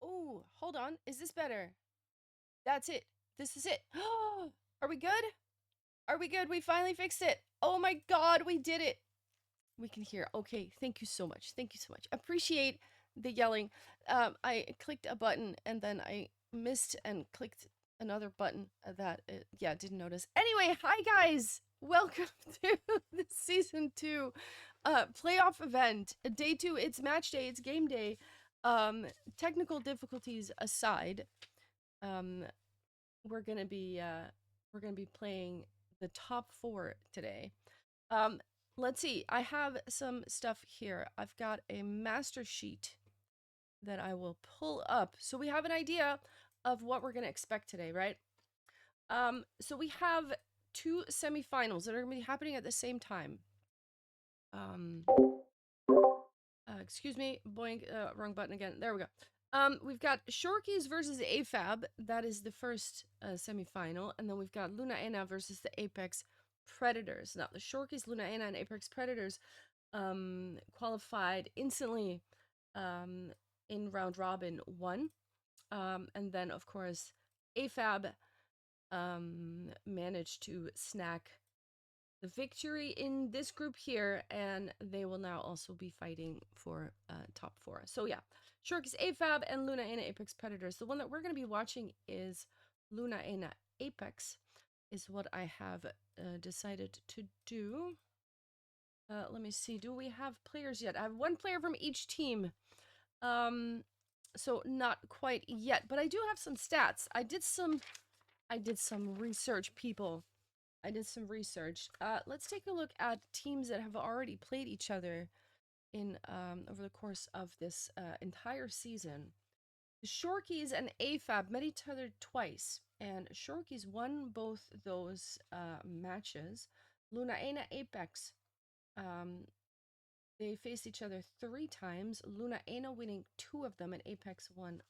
Oh, hold on. Is this better? That's it. This is it. Are we good? Are we good? We finally fixed it. Oh my god, we did it. We can hear. Okay, thank you so much. Thank you so much. Appreciate the yelling. I clicked a button and then I missed and clicked another button that, yeah, didn't notice. Anyway, hi guys! Welcome to the season 2 playoff event. Day 2, it's match day, it's game day. Technical difficulties aside, we're gonna be playing the top 4 today. Let's see. I have some stuff here. I've got a master sheet that I will pull up so we have an idea of what we're gonna expect today, right? So we have 2 semifinals that are gonna be happening at the same time. Excuse me, boing, wrong button again. There we go. We've got Shorkies versus AFAB. That is the first semifinal. And then we've got Luna Ena versus the Apex Predators. Now, the Shorkies, Luna Ena, and Apex Predators qualified instantly in round robin 1. And then, of course, AFAB managed to snack the victory in this group here, and they will now also be fighting for top 4. So yeah, Shorkies AFAB and Luna Ena Apex Predators. The one that we're going to be watching is Luna Ena Apex, is what I have decided to do. Let me see, do we have players yet? I have 1 player from each team. So not quite yet, but I do have some stats. I did some research, people. I did some research. Let's take a look at teams that have already played each other in over the course of this entire season. The Shorkies and AFAB met each other twice, and Shorkies won both those matches. Luna Ena Apex, they faced each other 3 times. Luna Ena winning 2 of them, and Apex won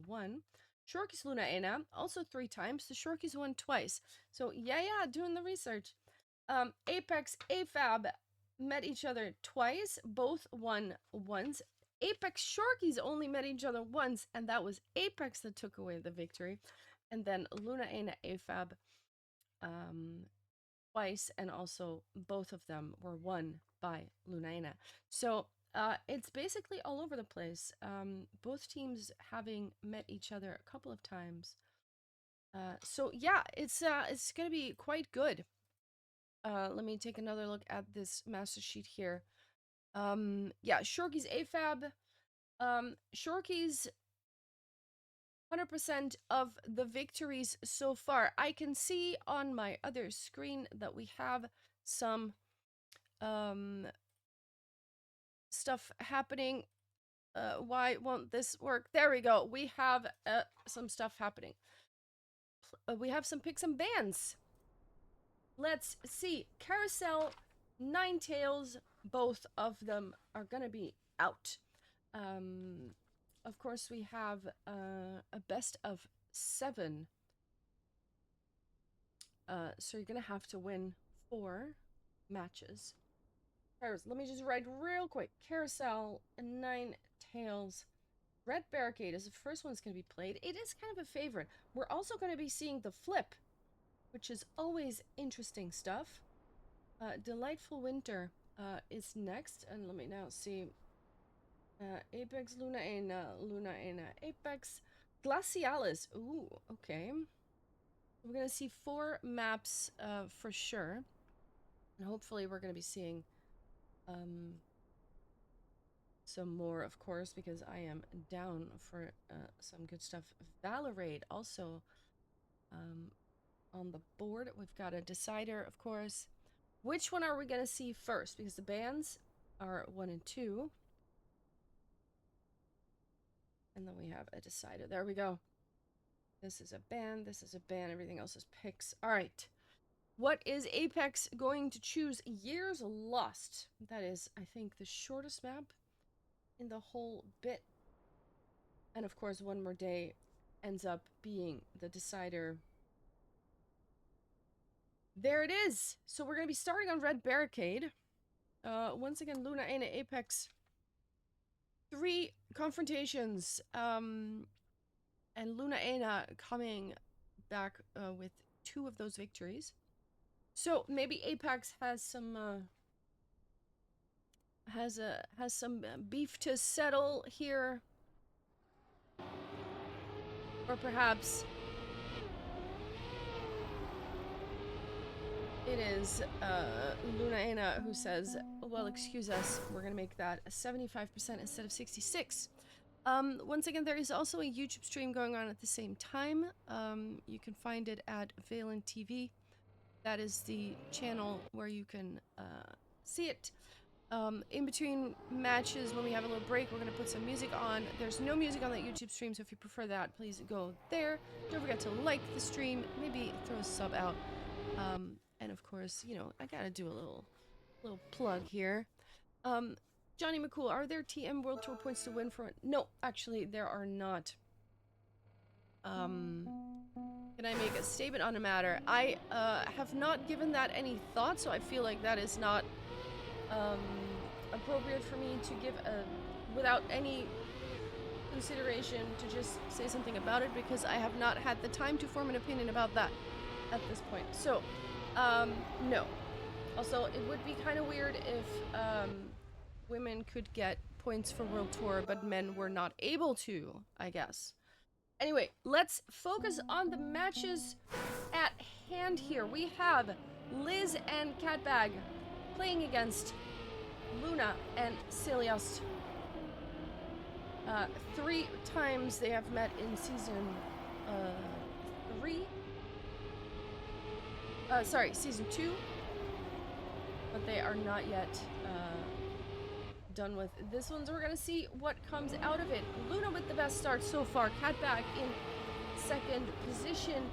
1. Shorkies Luna Ena also 3 times. The Shorkies won twice. So yeah, doing the research. Apex AFAB met each other twice. Both won once. Apex Shorkies only met each other once, and that was Apex that took away the victory. And then Luna Ena AFAB twice, and also both of them were won by Luna Ena. So it's basically all over the place. Both teams having met each other a couple of times. So yeah, it's gonna be quite good. Let me take another look at this master sheet here. Yeah, Shorkies AFAB. Shorkies 100% of the victories so far. I can see on my other screen that we have some stuff happening. Why won't this work? There we go. We have some stuff happening. We have some picks and bans. Let's see. Carousel, Ninetales, both of them are gonna be out. Of course, we have a best of 7. So you're gonna have to win 4 matches. Let me just write real quick. Carousel, Ninetales, Red Barricade is the first one that's going to be played. It is kind of a favorite. We're also going to be seeing the flip, which is always interesting stuff. Delightful Winter is next. And let me now see. Apex, Luna Ena, Apex. Glacialis. Ooh, okay. We're going to see 4 maps for sure. And hopefully we're going to be seeing some more, of course, because I am down for some good stuff. Valorade also on the board. We've got a decider, of course. Which one are we going to see first? Because the bans are 1 and 2. And then we have a decider. There we go. This is a ban. This is a ban. Everything else is picks. All right. What is Apex going to choose? Years Lost. That is, I think, the shortest map in the whole bit. And of course, One More Day ends up being the decider. There it is. So we're going to be starting on Red Barricade. Once again, Luna Ena Apex. 3 confrontations. And Luna Ena coming back with 2 of those victories. So maybe Apex has some beef to settle here, or perhaps it is Luna Ena who says, "Well, excuse us, we're gonna make that 75% instead of 66." Once again, there is also a YouTube stream going on at the same time. You can find it at Valen TV. That is the channel where you can see it. In between matches, when we have a little break, we're going to put some music on. There's no music on that YouTube stream, so if you prefer that, please go there. Don't forget to like the stream, maybe throw a sub out. And of course, you know, I gotta do a little plug here. Johnny McCool, are there TM World Tour points to win for it? No, actually, there are not. Can I make a statement on the matter? I have not given that any thought, so I feel like that is not appropriate for me to give without any consideration to just say something about it, because I have not had the time to form an opinion about that at this point. So, no. Also, it would be kind of weird if women could get points for World Tour, but men were not able to, I guess. Anyway, let's focus on the matches at hand here. We have Liz and Catbag playing against Luna and Celiast. 3 times they have met in season 3. Season 2. But they are not yet done with this one, so we're gonna see what comes out of it. Luna with the best start so far. Catbag in 2nd position.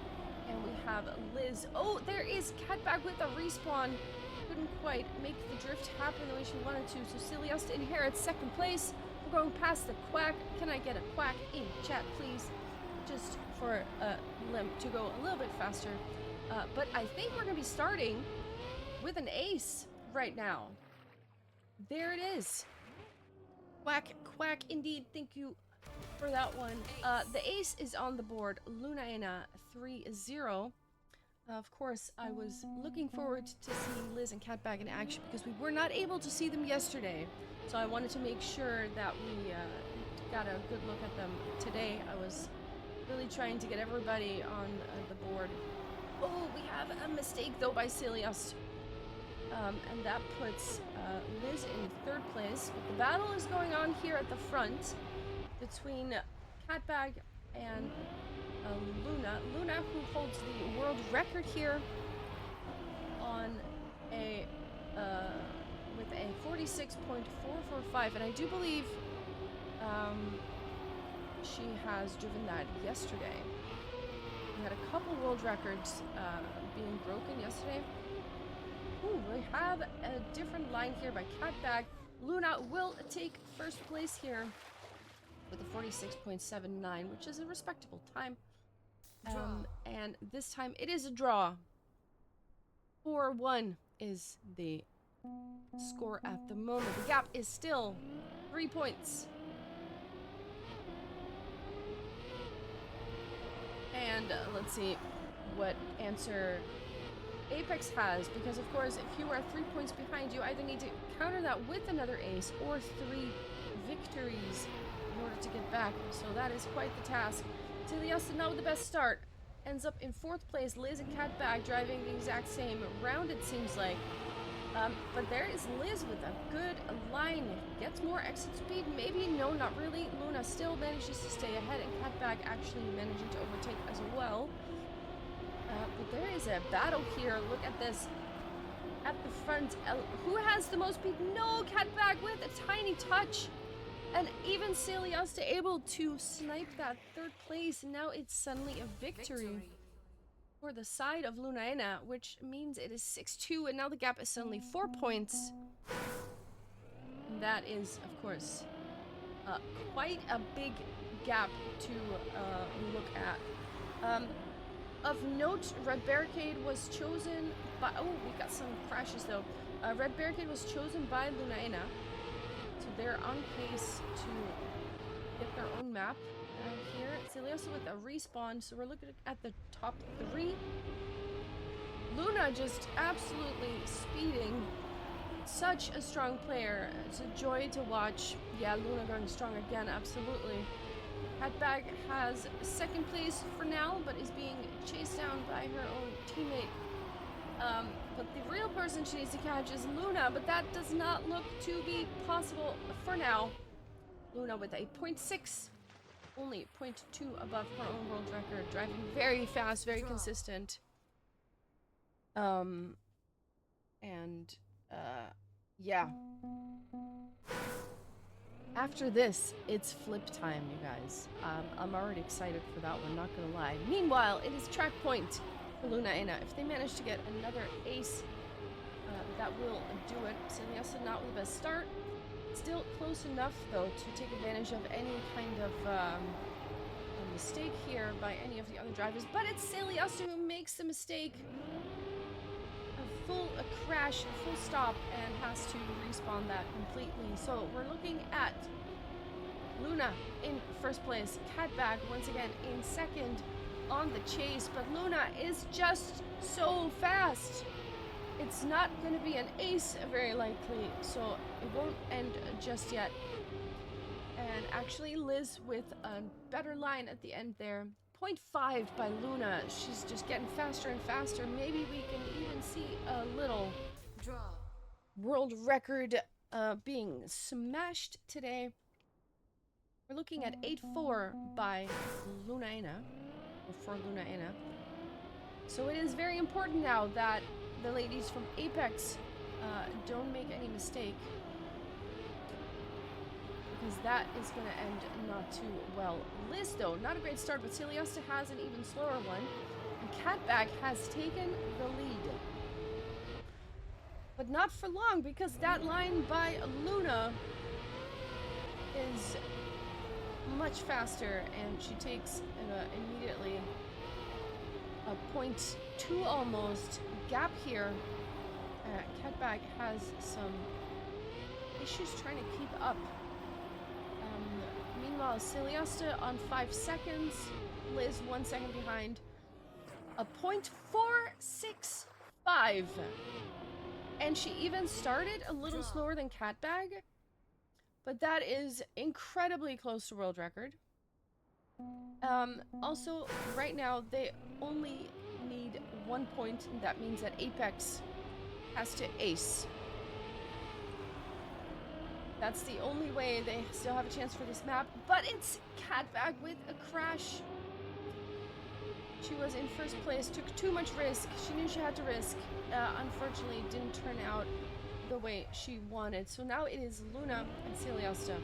And we have Liz. Oh, there is Catbag with a respawn. Couldn't quite make the drift happen the way she wanted to. So Celiast inherits 2nd place. We're going past the quack. Can I get a quack in chat, please? Just for Limp to go a little bit faster. But I think we're gonna be starting with an ace right now. There it is. Quack, quack, indeed. Thank you for that one. The ace is on the board. Lunaena 3-0. Of course, I was looking forward to seeing Liz and Catbag in action because we were not able to see them yesterday. So I wanted to make sure that we got a good look at them today. I was really trying to get everybody on the board. Oh, we have a mistake though by Celiast. And that puts Liz in 3rd place. But the battle is going on here at the front between Catbag and Luna. Luna, who holds the world record here on a with a 46.445, and I do believe she has driven that yesterday. We had a couple world records being broken yesterday. Ooh, we have a different line here by Catbag. Luna will take 1st place here with a 46.79, which is a respectable time. And this time it is a draw. 4-1 is the score at the moment. The gap is still 3 points. And let's see what answer Apex has, because of course if you are 3 points behind, you either need to counter that with another ace or 3 victories in order to get back. So that is quite the task. Celiast, not with the best start, ends up in 4th place. Liz and Catbag driving the exact same round, it seems like. But there is Liz with a good line. Gets more exit speed, maybe? No, not really. Luna still manages to stay ahead, and Catbag actually managing to overtake as well. But there is a battle here. Look at this. At the front, who has the most speed? No, Catbag with a tiny touch. And even Celiast able to snipe that 3rd place. And now it's suddenly a victory for the side of Lunaena, which means it is 6-2, and now the gap is suddenly 4 points. And that is, of course, quite a big gap to look at. Of note, Red Barricade was chosen by... Oh, we got some crashes though. Red Barricade was chosen by Lunaena. So they're on pace to get their own map. here. Celiosa with a respawn, so we're looking at the top 3. Luna just absolutely speeding. Such a strong player. It's a joy to watch. Yeah, Luna going strong again, absolutely. Hatbag has 2nd place for now, but is being chased down by her own teammate. But the real person she needs to catch is Luna, but that does not look to be possible for now. Luna with a 0.6, only 0.2 above her own world record, driving very fast, very consistent. Yeah. After this, it's flip time, you guys. I'm already excited for that one, not gonna lie. Meanwhile, it is track point for Luna Ina. If they manage to get another ace, that will do it. Celiosa not with the best start. Still close enough, though, to take advantage of any kind of a mistake here by any of the other drivers. But it's Celiosa who makes the mistake. A crash, a full stop, and has to respawn that completely. So we're looking at Luna in 1st place, Catbag once again in 2nd on the chase, but Luna is just so fast. It's not going to be an ace, very likely, so it won't end just yet. And actually, Liz with a better line at the end there. 0.5 by Luna. She's just getting faster and faster. Maybe we can even see a little world record being smashed today. We're looking at 8.4 by Luna Ina, or for Luna Ina. So it is very important now that the ladies from Apex don't make any mistake, because that is going to end not too well. Liz, though, not a great start, but Celiosa has an even slower one. And Catbag has taken the lead. But not for long, because that line by Luna is much faster, and she takes immediately a 0.2 almost gap here. Catbag has some issues trying to keep up. Meanwhile, Celiosa on 5 seconds, Liz 1 second behind. A 0.465. And she even started a little slower than Catbag, but that is incredibly close to world record. Also, right now, they only need 1 point, and that means that Apex has to ace. That's the only way they still have a chance for this map, but it's Catbag with a crash. She was in 1st place, took too much risk. She knew she had to risk. Unfortunately, it didn't turn out the way she wanted. So now it is Luna and Celiosa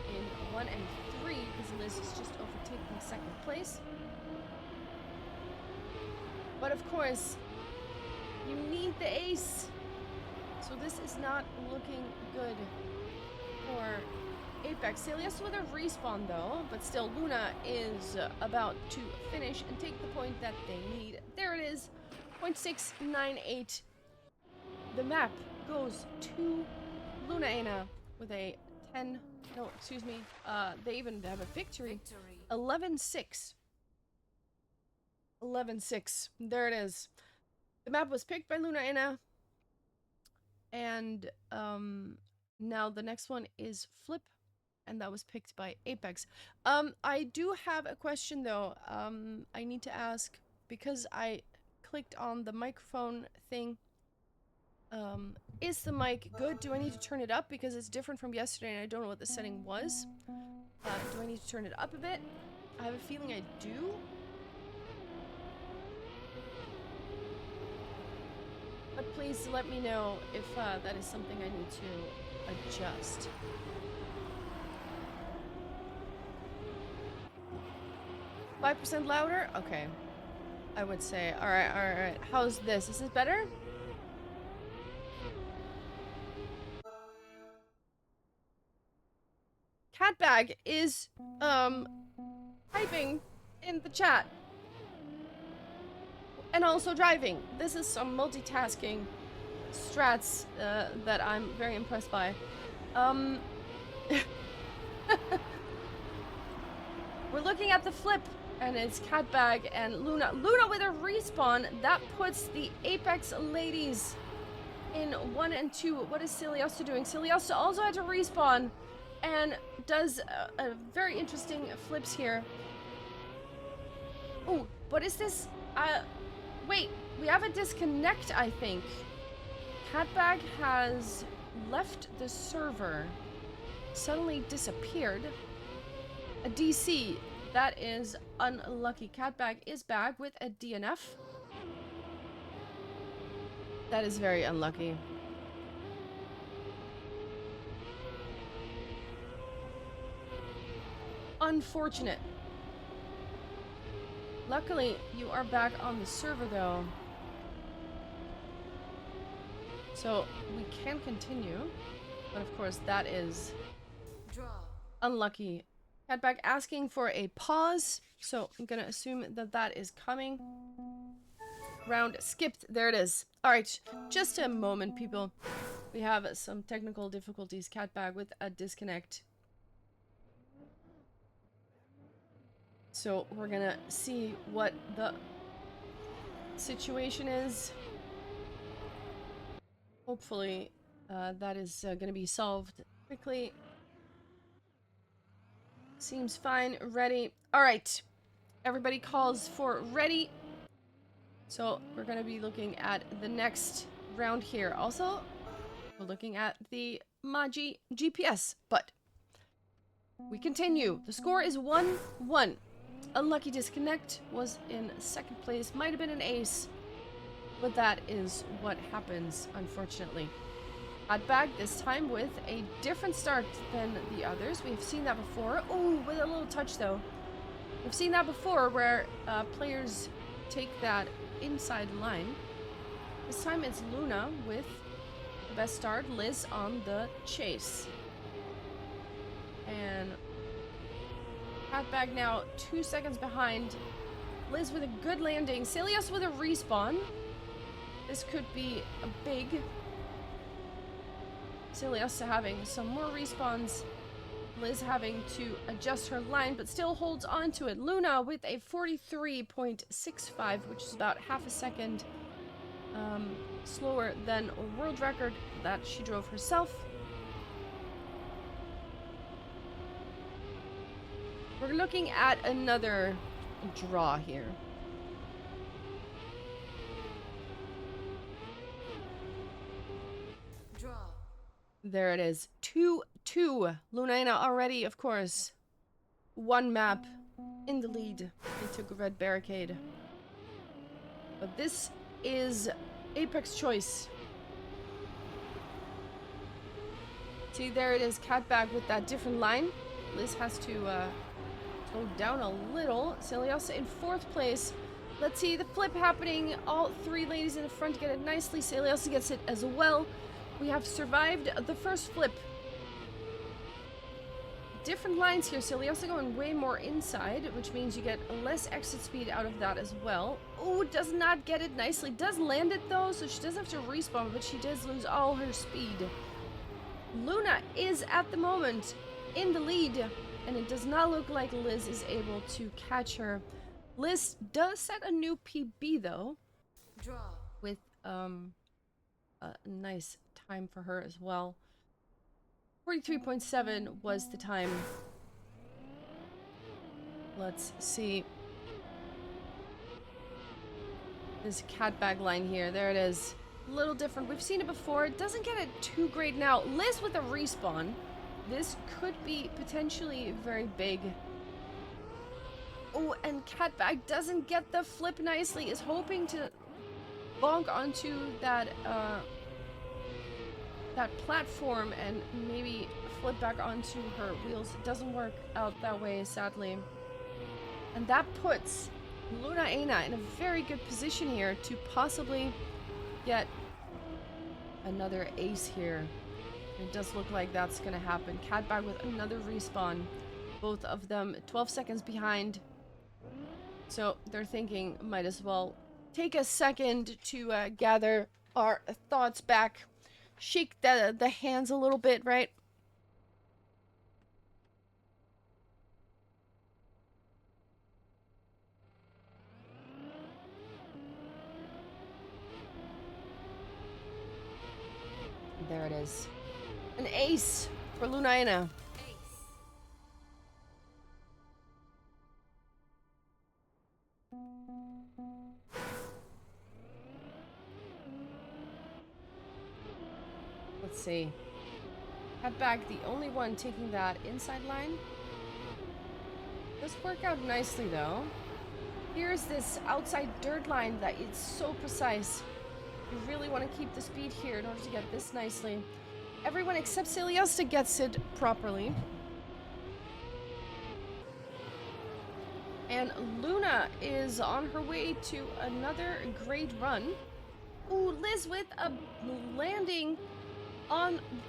in 1 and 3, because Liz is just overtaking 2nd place. But of course, you need the ace. So this is not looking good for Apex. Celiosa with a respawn though, but still Luna is about to finish and take the point that they need. There it is, 0.698. The map goes to Luna Ina with a 10, no, excuse me, they even have a victory. 11-6. 11-6. There it is. The map was picked by Luna Ina. And now the next one is Flip, and that was picked by Apex. I do have a question though. I need to ask, because I clicked on the microphone thing. Is the mic good? Do I need to turn it up because it's different from yesterday and I don't know what the setting was? Do I need to turn it up a bit? I have a feeling I do. But please let me know if that is something I need to adjust. %5 louder? Okay. I would say. Alright. How's this? Is this better? Catbag is, typing in the chat. And also driving. This is some multitasking strats that I'm very impressed by. We're looking at the flip, and it's Catbag and Luna. Luna with a respawn. That puts the Apex ladies in 1 and 2. What is Ciliosa doing? Ciliosa also had to respawn and does a very interesting flips here. Oh, what is this? Wait, we have a disconnect, I think. Catbag has left the server, suddenly disappeared. A DC, that is unlucky. Catbag is back with a DNF. That is very unlucky. Unfortunate. Luckily, you are back on the server, though. So, we can continue. But of course, that is unlucky. Catbag asking for a pause. So, I'm gonna assume that that is coming. Round skipped. There it is. Alright, just a moment, people. We have some technical difficulties. Catbag with a disconnect. So we're gonna see what the situation is. Hopefully that is gonna be solved quickly. Seems fine. Ready. Alright. Everybody calls for ready. So we're gonna be looking at the next round here. Also, we're looking at the Magi GPS, but we continue. The score is 1-1. Unlucky disconnect, was in second place, might have been an ace, but that is what happens, unfortunately. Catbag this time with a different start than the others. We've seen that before. Oh, with a little touch though. We've seen that before where players take that inside line. This time it's Luna with the best start, Liz on the chase. And Catbag now 2 seconds behind. Liz with a good landing. Cilios with a respawn. This could be a big. Cilios having some more respawns. Liz having to adjust her line, but still holds on to it. Luna with a 43.65, which is about half a second slower than a world record that she drove herself. We're looking at another draw here. Draw. There it is. 2-2. Lunaina already, of course. One map in the lead. They took a red barricade. But this is Apex choice. See, there it is. Catbag with that different line. Liz has to slow down a little. Cilios in fourth place. Let's see the flip happening. All three ladies in the front get it nicely. Cilios gets it as well. We have survived the first flip. Different lines here. Ciliosa going way more inside, which means you get less exit speed out of that as well. Oh, does not get it nicely. Does land it though, so she does have to respawn, but she does lose all her speed. Luna is at the moment in the lead, and it does not look like Liz is able to catch her. Liz does set a new PB though. Draw. With a nice time for her as well. 43.7 was the time. Let's see. This Catbag line here. There it is. A little different. We've seen it before. It doesn't get it too great now. Liz with a respawn. This could be potentially very big. Oh, and Catbag doesn't get the flip nicely. Is hoping to bonk onto that that platform and maybe flip back onto her wheels. It doesn't work out that way, sadly. And that puts Lunaina in a very good position here to possibly get another ace here. It does look like that's gonna happen. Catbag with another respawn. Both of them 12 seconds behind. So they're thinking might as well take a second to gather our thoughts back. Shake the hands a little bit, right? There it is. An ace for Lunaina. Let's see. Catbag, the only one taking that inside line. Does work out nicely though. Here's this outside dirt line that is so precise. You really want to keep the speed here in order to get this nicely. Everyone except Celiosta gets it properly. And Luna is on her way to another great run. Ooh, Liz with a landing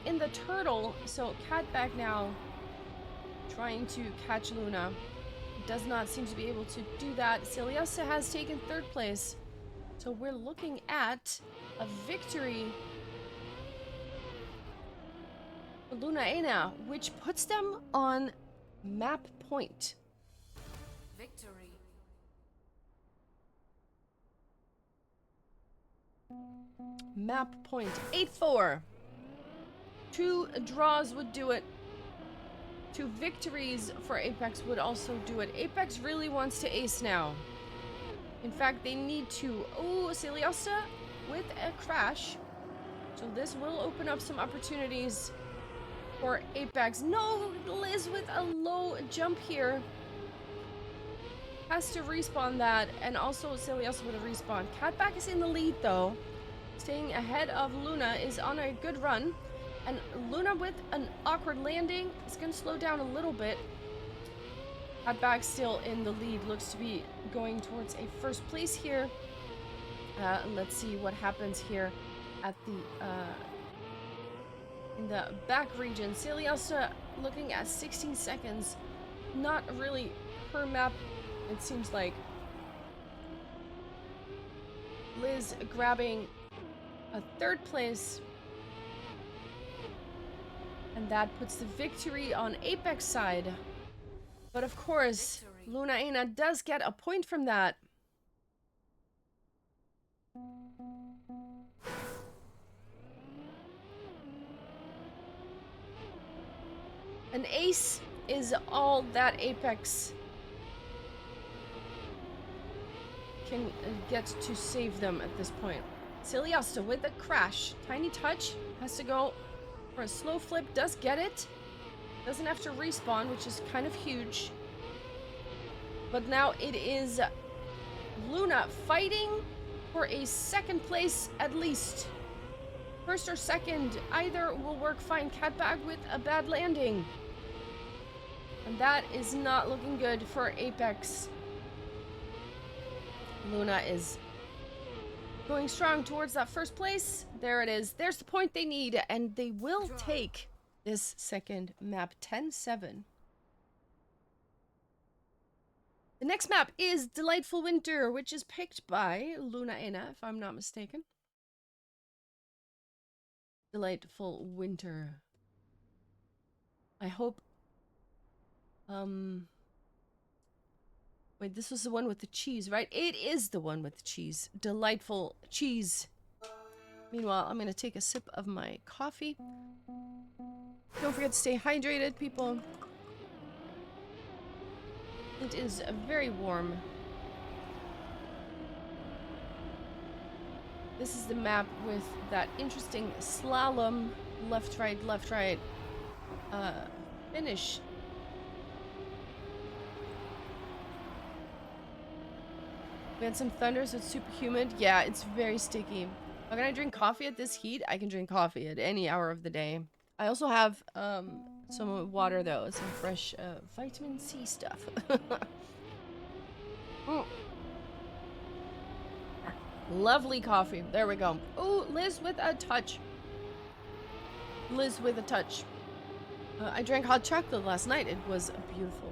in the turtle. So Catbag now trying to catch Luna. Does not seem to be able to do that. Celiosta has taken third place. So we're looking at a victory for Lunaina, which puts them on map point. Victory. Map point. 8-4. 2 draws would do it. 2 victories for Apex would also do it. Apex really wants to ace now. In fact, they need to. Oh, Celiosta with a crash. So this will open up some opportunities for Apex. No, Liz with a low jump here. Has to respawn that, and also Celiosta with a respawn. Catback is in the lead though. Staying ahead of Luna is on a good run. And Luna with an awkward landing is going to slow down a little bit. Catback still in the lead. Looks to be going towards a first place here. Let's see what happens here at the in the back region. Celiosta looking at 16 seconds. Not really her map, it seems like. Liz grabbing a third place. And that puts the victory on Apex side. But of course, Lunaina does get a point from that. An ace is all that Apex can get to save them at this point. Celiosta with a crash. Tiny touch. Has to go for a slow flip. Does get it. Doesn't have to respawn, which is kind of huge. But now it is Luna fighting for a second place at least. First or second, either will work fine. Catbag with a bad landing. And that is not looking good for Apex. Luna is going strong towards that first place. There it is. There's the point they need, and they will take this second map. 10-7. The next map is Delightful Winter, which is picked by Lunaina, if I'm not mistaken. Delightful Winter. I hope... Wait, this was the one with the cheese, right? It is the one with the cheese. Delightful cheese. Meanwhile, I'm going to take a sip of my coffee. Don't forget to stay hydrated, people. It is very warm. This is the map with that interesting slalom, left, right, finish. We had some thunder, so it's super humid. Yeah, it's very sticky. How can I drink coffee at this heat? I can drink coffee at any hour of the day. I also have some water though, some fresh vitamin C stuff. Lovely coffee. There we go. Oh, Liz with a touch. Liz with a touch. I drank hot chocolate last night. It was beautiful.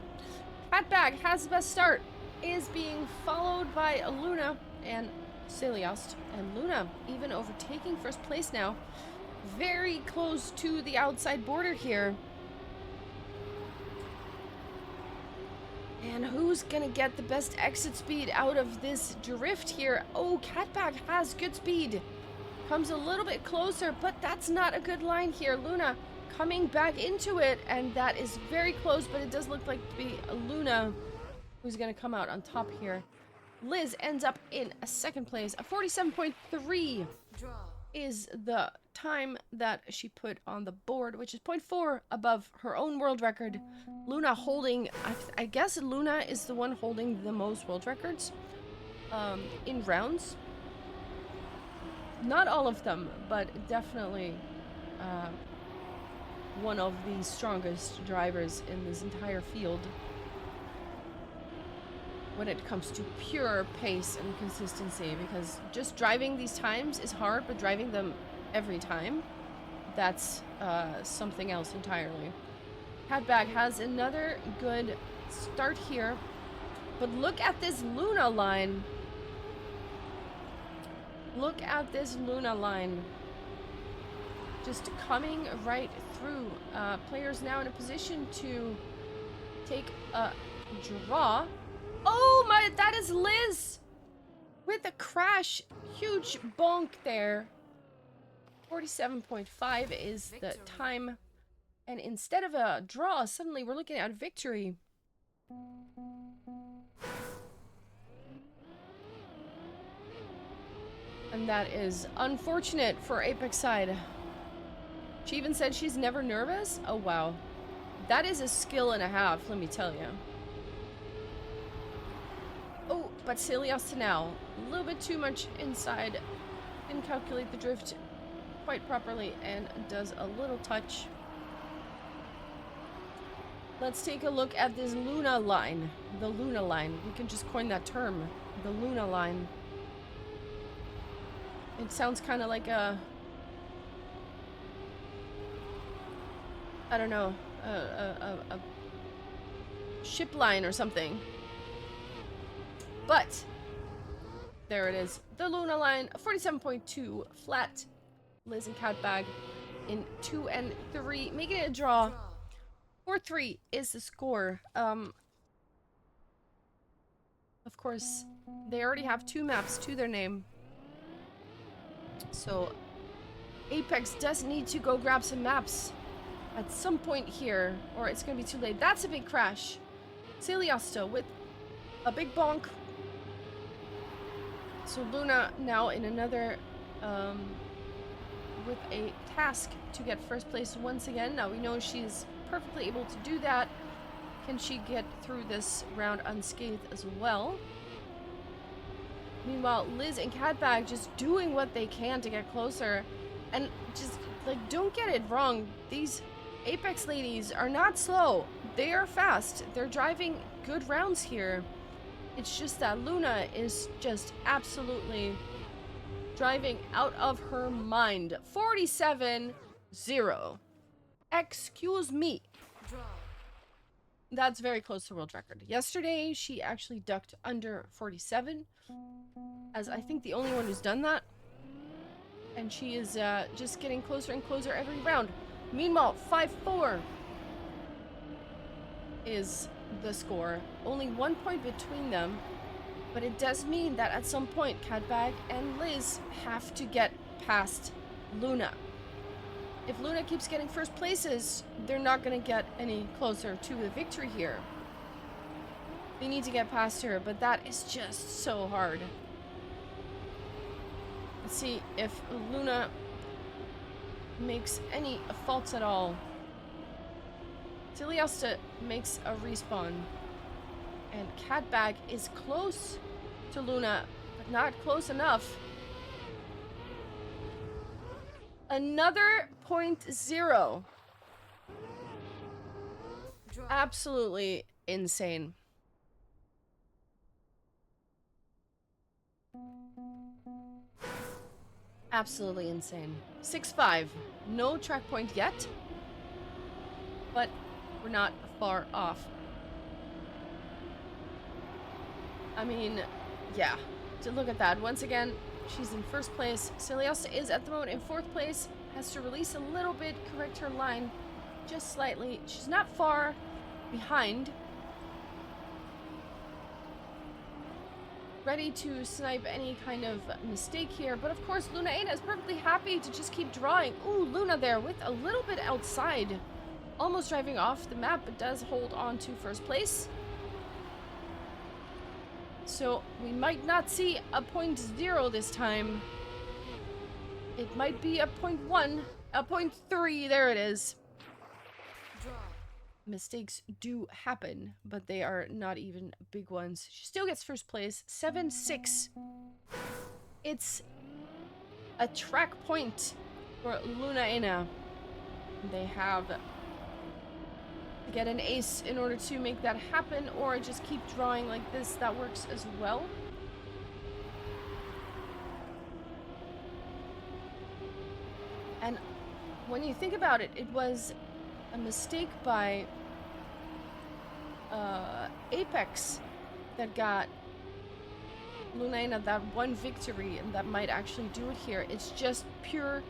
Catbag has the best start. Is being followed by Luna and Celiosta. And Luna even overtaking first place now. Very close to the outside border here. And who's gonna get the best exit speed out of this drift here? Oh, Catbag has good speed. Comes a little bit closer, but that's not a good line here. Luna coming back into it, and that is very close, but it does look like to be Luna who's going to come out on top here. Liz ends up in a second place. A 47.3 Draw. is the time that she put on the board, which is 0.4 above her own world record. Luna holding, I guess Luna is the one holding the most world records in rounds. Not all of them, but definitely one of the strongest drivers in this entire field when it comes to pure pace and consistency, because just driving these times is hard, but driving them every time, that's something else entirely. Hatbag has another good start here, but look at this Luna line. Look at this Luna line. Just coming right through. Players now in a position to take a draw. Oh my, that is Liz with a crash. Huge bonk there. 47.5 is Victory. the time. And instead of a draw, suddenly we're looking at victory. And that is unfortunate for Apex side. She even said she's never nervous. Oh, wow. That is a skill and a half, let me tell you. Oh, but Celios now. A little bit too much inside. Didn't calculate the drift quite properly and does a little touch. Let's take a look at this Luna line. The Luna line. We can just coin that term. The Luna line. It sounds kind of like a... I don't know. A ship line or something. But there it is. The Luna line, 47.2 flat. Liz and Catbag in 2 and 3, making it a draw. 4-3 is the score. Of course, they already have 2 maps to their name. So Apex does need to go grab some maps at some point here, or it's gonna be too late. That's a big crash. Celiosto with a big bonk. So Luna now in another with a task to get first place once again. Now we know she's perfectly able to do that. Can she get through this round unscathed as well? Meanwhile, Liz and Catbag just doing what they can to get closer. And just, like, don't get it wrong. These Apex ladies are not slow. They are fast. They're driving good rounds here. It's just that Luna is just absolutely driving out of her mind. 47-0. Excuse me. Draw. That's very close to world record. Yesterday, she actually ducked under 47, as I think the only one who's done that. And she is just getting closer and closer every round. Meanwhile, 5-4 is the score. Only 1 point between them, but it does mean that at some point, Catbag and Liz have to get past Luna. If Luna keeps getting first places, they're not going to get any closer to the victory here. They need to get past her, but that is just so hard. Let's see if Luna makes any faults at all. Celiosta makes a respawn. And Catbag is close to Luna, but not close enough. Another 0.0. Draw. Absolutely insane. Absolutely insane. 6-5. No track point yet, but we're not far off. I mean, yeah. To look at that. Once again, she's in first place. Celiosta is at the moment in 4th place. Has to release a little bit, correct her line just slightly. She's not far behind. ready to snipe any kind of mistake here. But of course, Lunaena is perfectly happy to just keep drawing. Ooh, Luna there with a little bit outside. Almost driving off the map, but does hold on to first place. So we might not see a 0.0 this time. It might be a 0.1, a 0.3, there it is. Draw. Mistakes do happen, but they are not even big ones. She still gets first place, 7-6. It's a track point for Lunaena. They have to get an ace in order to make that happen, or just keep drawing like this. That works as well. And when you think about it, it was a mistake by Apex that got Lunaena that one victory, and that might actually do it here. It's just pure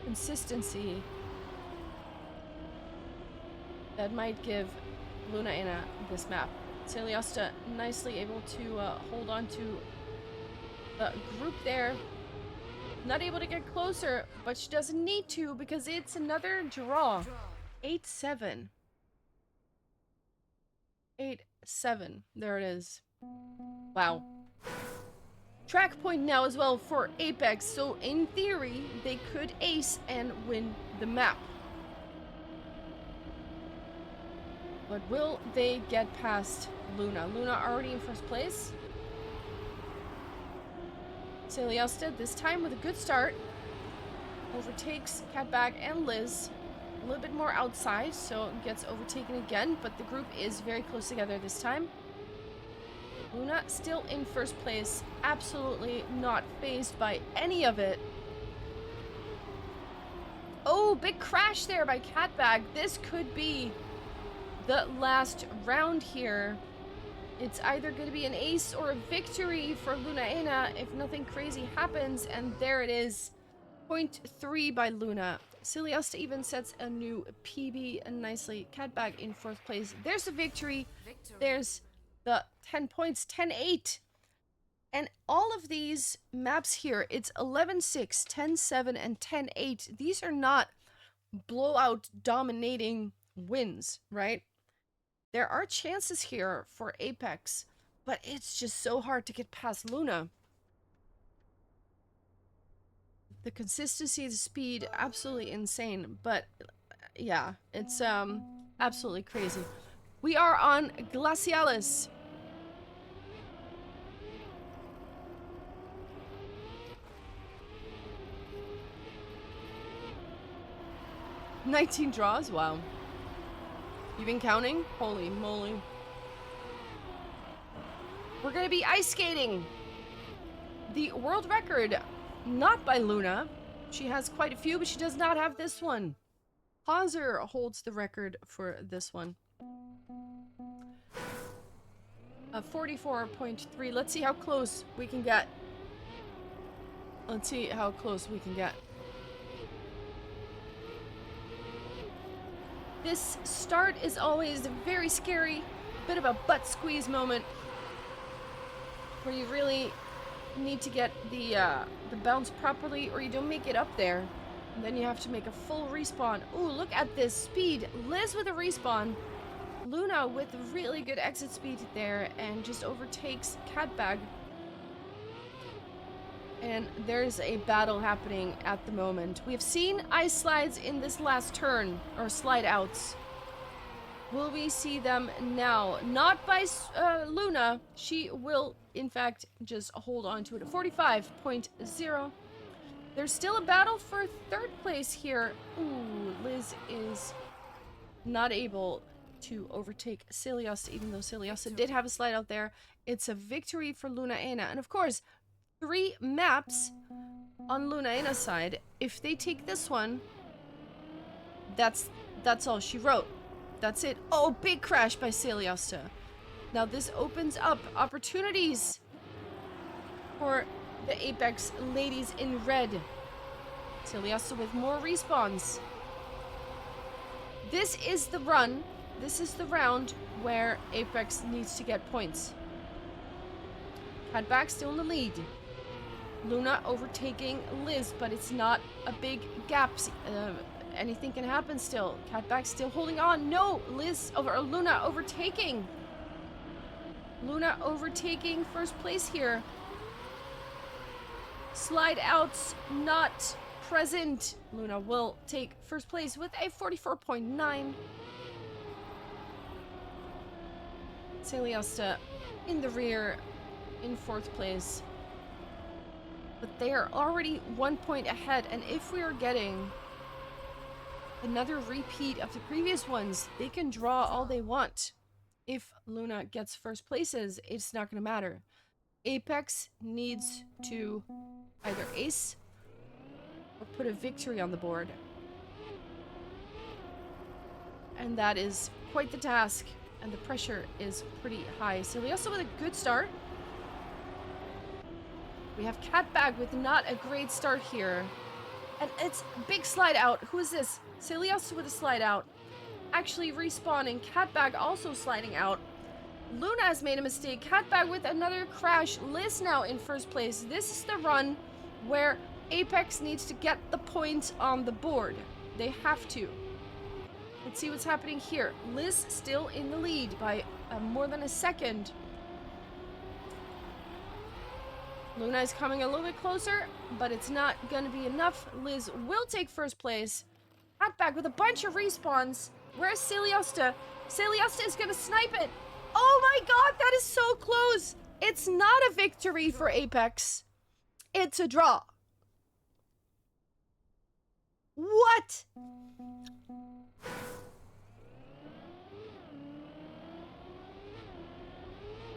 consistency that might give Lunaena this map. Celiosta nicely able to hold on to the group there. Not able to get closer, but she doesn't need to because it's another draw. 8-7. 8-7. There it is. Wow. Track point now as well for Apex, so in theory, they could ace and win the map. But will they get past Luna? Luna already in first place. Celiosta, this time with a good start, overtakes Catbag and Liz. A little bit more outside, so gets overtaken again, but the group is very close together this time. Luna still in first place, absolutely not fazed by any of it. Oh, big crash there by Catbag. This could be the last round here. It's either going to be an ace or a victory for Lunaena if nothing crazy happens, and there it is. 0.3 by Luna. Celiosta even sets a new PB, and nicely. Catbag in fourth place. There's the victory. There's the 10 points. 10-8. And all of these maps here, it's 11-6, 10-7, and 10-8. These are not blowout dominating wins, right? There are chances here for Apex, but it's just so hard to get past Luna. The consistency, the speed, absolutely insane. But yeah, it's absolutely crazy. We are on Glacialis. $19 draws, wow. You been counting? Holy moly. We're gonna be ice skating. The world record, not by Luna. She has quite a few, but she does not have this one. Hauser holds the record for this one. 44.3. Let's see how close we can get. Let's see how close we can get. This start is always a very scary, bit of a butt squeeze moment where you really need to get the bounce properly, or you don't make it up there. And then you have to make a full respawn. Ooh, look at this speed. Liz with a respawn. Luna with really good exit speed there, and just overtakes Catbag. And there's a battle happening at the moment. We have seen ice slides in this last turn, or slide outs. Will we see them now? Not by Luna. She will, in fact, just hold on to it at 45.0. There's still a battle for third place here. Ooh, Liz is not able to overtake Celiosta, even though Celiosta did have a slide out there. It's a victory for Lunaena. And of course, 3 maps on Lunaena's side. If they take this one, that's all she wrote. That's it. Oh, big crash by Celiosta. Now this opens up opportunities for the Apex ladies in red. Celiosta with more respawns. This is the run. This is the round where Apex needs to get points. Catback still in the lead. Luna overtaking Liz, but it's not a big gap. Anything can happen still. Catback still holding on. No, Luna overtaking. Luna overtaking first place here. Slide outs not present. Luna will take first place with a 44.9. Celiosta in the rear in fourth place. But they are already 1 point ahead, and if we are getting another repeat of the previous ones, they can draw all they want. If Luna gets first places, it's not going to matter. Apex needs to either ace or put a victory on the board. And that is quite the task, and the pressure is pretty high. Celiosta with a good start. We have Catbag with not a great start here. And it's a big slide out. Who is this? Celiosta with a slide out. Actually respawning. Catbag also sliding out. Luna has made a mistake. Catbag with another crash. Liz now in first place. This is the run where Apex needs to get the points on the board. They have to. Let's see what's happening here. Liz still in the lead by more than a second. Luna is coming a little bit closer, but it's not going to be enough. Liz will take first place. Catbag with a bunch of respawns. Where's Celiosta? Celiosta is going to snipe it. Oh my god, that is so close. It's not a victory for Apex. It's a draw. What?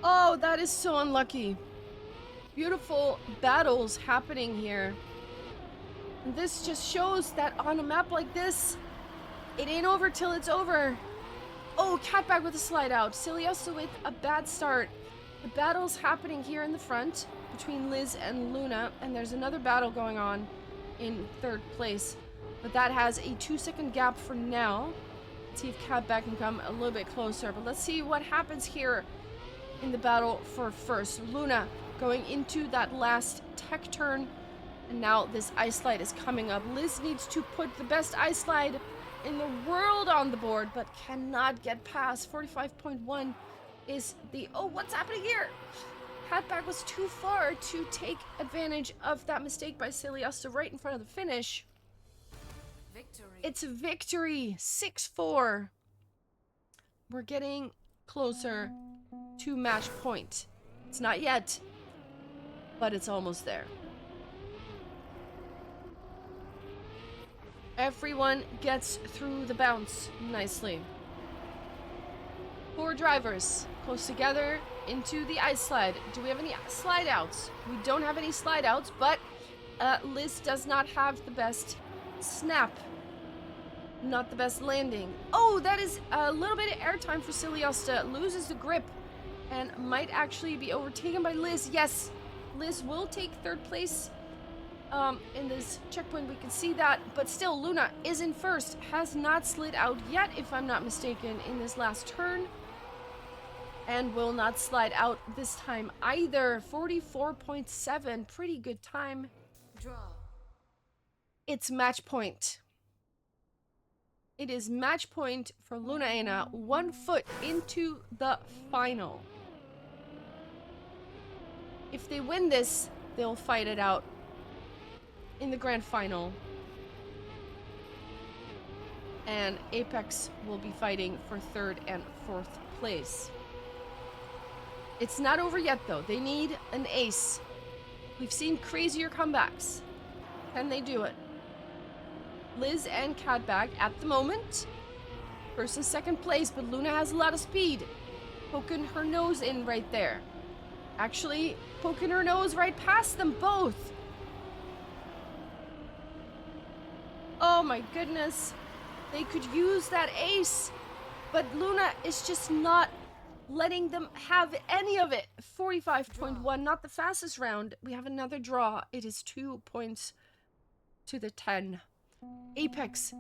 Oh, that is so unlucky. Beautiful battles happening here. And this just shows that on a map like this, it ain't over till it's over. Oh, Catbag with a slide out. Celiosta with a bad start. The battle's happening here in the front between Liz and Luna, and there's another battle going on in third place. But that has a 2-second gap for now. Let's see if Catbag can come a little bit closer. But let's see what happens here in the battle for first. Luna going into that last tech turn, and now this ice slide is coming up. Liz needs to put the best ice slide in the world on the board, but cannot get past. 45.1 is the... Oh, what's happening here? Catbag was too far to take advantage of that mistake by Celiosta right in front of the finish. Victory. It's a victory. 6-4. We're getting closer to match point. It's not yet, but it's almost there. Everyone gets through the bounce nicely. 4 drivers close together into the ice slide. Do we have any slide outs? We don't have any slide outs, but Liz does not have the best snap. Not the best landing. Oh, that is a little bit of airtime for Celiosta. Loses the grip and might actually be overtaken by Liz. Yes, Liz will take third place in this checkpoint. We can see that, but still Luna is in first. Has not slid out yet, if I'm not mistaken, in this last turn, and will not slide out this time either. 44.7, pretty good time. Draw. It's match point. It is match point for Luna 1 foot into the final. If they win this, they'll fight it out in the grand final. And Apex will be fighting for 3rd and 4th place. It's not over yet though. They need an ace. We've seen crazier comebacks. Can they do it? Liz and Catbag at the moment. 1st and 2nd place, but Luna has a lot of speed. Poking her nose in right there. Actually, poking her nose right past them both. Oh my goodness. They could use that ace, but Luna is just not letting them have any of it. 45.1, not the fastest round. We have another draw. It is 2 points to the 10. Apex,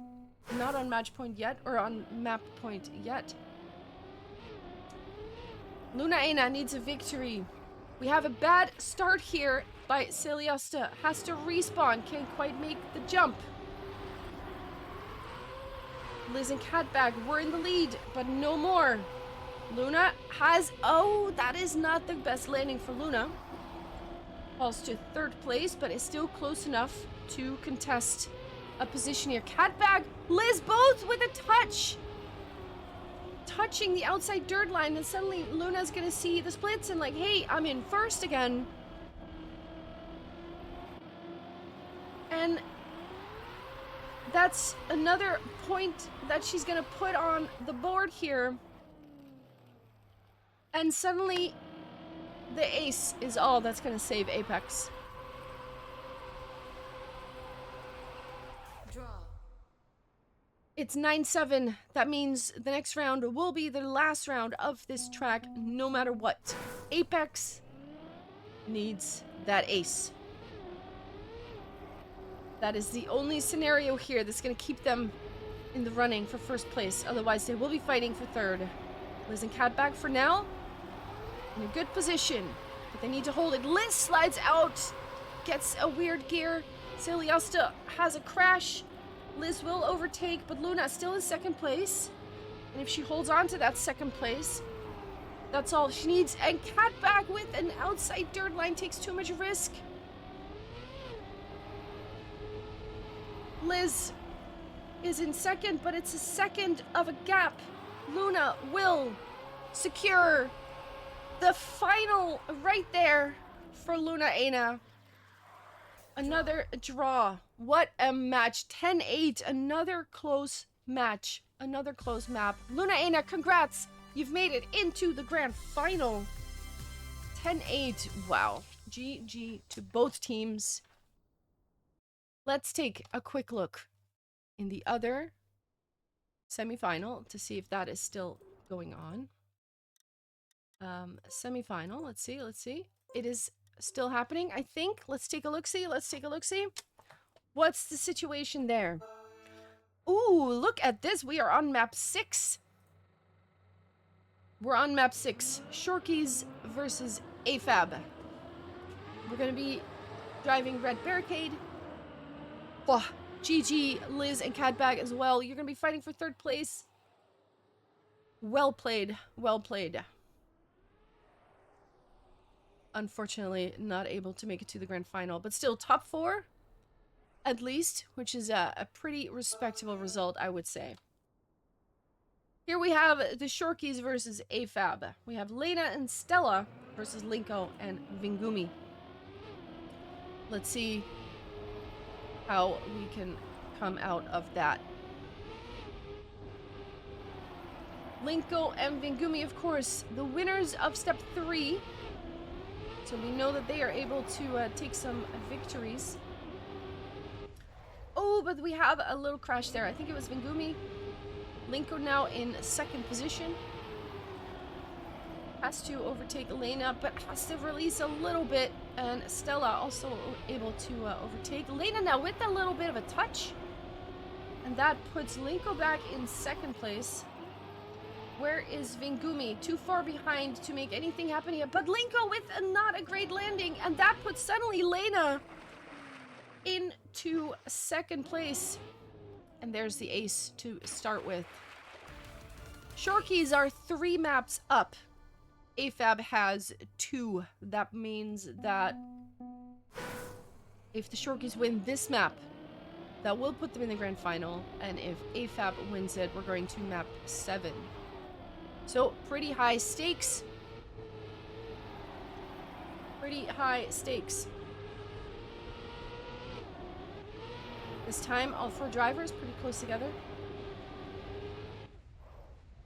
not on match point yet, or on map point yet. Luna needs a victory. We have a bad start here by Celiosta. Has to respawn. Can't quite make the jump. Liz and Catbag were in the lead, but no more. Luna has... Oh, that is not the best landing for Luna. Falls to 3rd place, but is still close enough to contest a position here. Catbag, Liz both with a touch. Touching the outside dirt line, and suddenly Luna's gonna see the splits and like, hey, I'm in first again. And that's another point that she's gonna put on the board here. And suddenly, the ace is all that's gonna save Apex. Draw. It's 9-7. That means the next round will be the last round of this track, no matter what. Apex needs that ace. That is the only scenario here that's going to keep them in the running for 1st place. Otherwise, they will be fighting for 3rd. Liz and Catbag for now in a good position, but they need to hold it. Liz slides out, gets a weird gear. Celiosta has a crash. Liz will overtake, but Luna still in 2nd place. And if she holds on to that 2nd place, that's all she needs. And Catbag with an outside dirt line takes too much risk. Liz is in 2nd, but it's a 2nd of a gap. Luna will secure the final right there for Luna Aina. Another draw. What a match. 10-8. Another close match. Another close map. Luna Aina, congrats. You've made it into the grand final. 10-8. Wow. GG to both teams. Let's take a quick look in the other semifinal to see if that is still going on. Semifinal. Let's see. It is still happening, I think. Let's take a look-see. What's the situation there? Ooh, look at this. We are on map 6. We're on map 6. Shorkies versus AFAB. We're going to be driving Red Barricade. Oh, GG, Liz and Catbag as well. You're going to be fighting for 3rd place. Well played. Well played. Unfortunately, not able to make it to the grand final, but still top 4, at least, which is a pretty respectable result, I would say. Here we have the Shorkies versus AFAB. We have Lena and Stella versus Linko and Vingumi. Let's see how we can come out of that. Linko and Vingumi, of course, the winners of step 3. So we know that they are able to take some victories. Oh, but we have a little crash there. I think it was Vingumi. Linko now in 2nd position. Has to overtake Elena, but has to release a little bit. And Stella also able to overtake. Elena now with a little bit of a touch. And that puts Linko back in 2nd place. Where is Vingumi? Too far behind to make anything happen here. But Linko with not a great landing. And that puts suddenly Lena into 2nd place. And there's the ace to start with. Shorkies are 3 maps up. AFAB has 2. That means that if the Shorkies win this map, that will put them in the grand final. And if AFAB wins it, we're going to map 7. So, pretty high stakes. Pretty high stakes. This time, all 4 drivers pretty close together.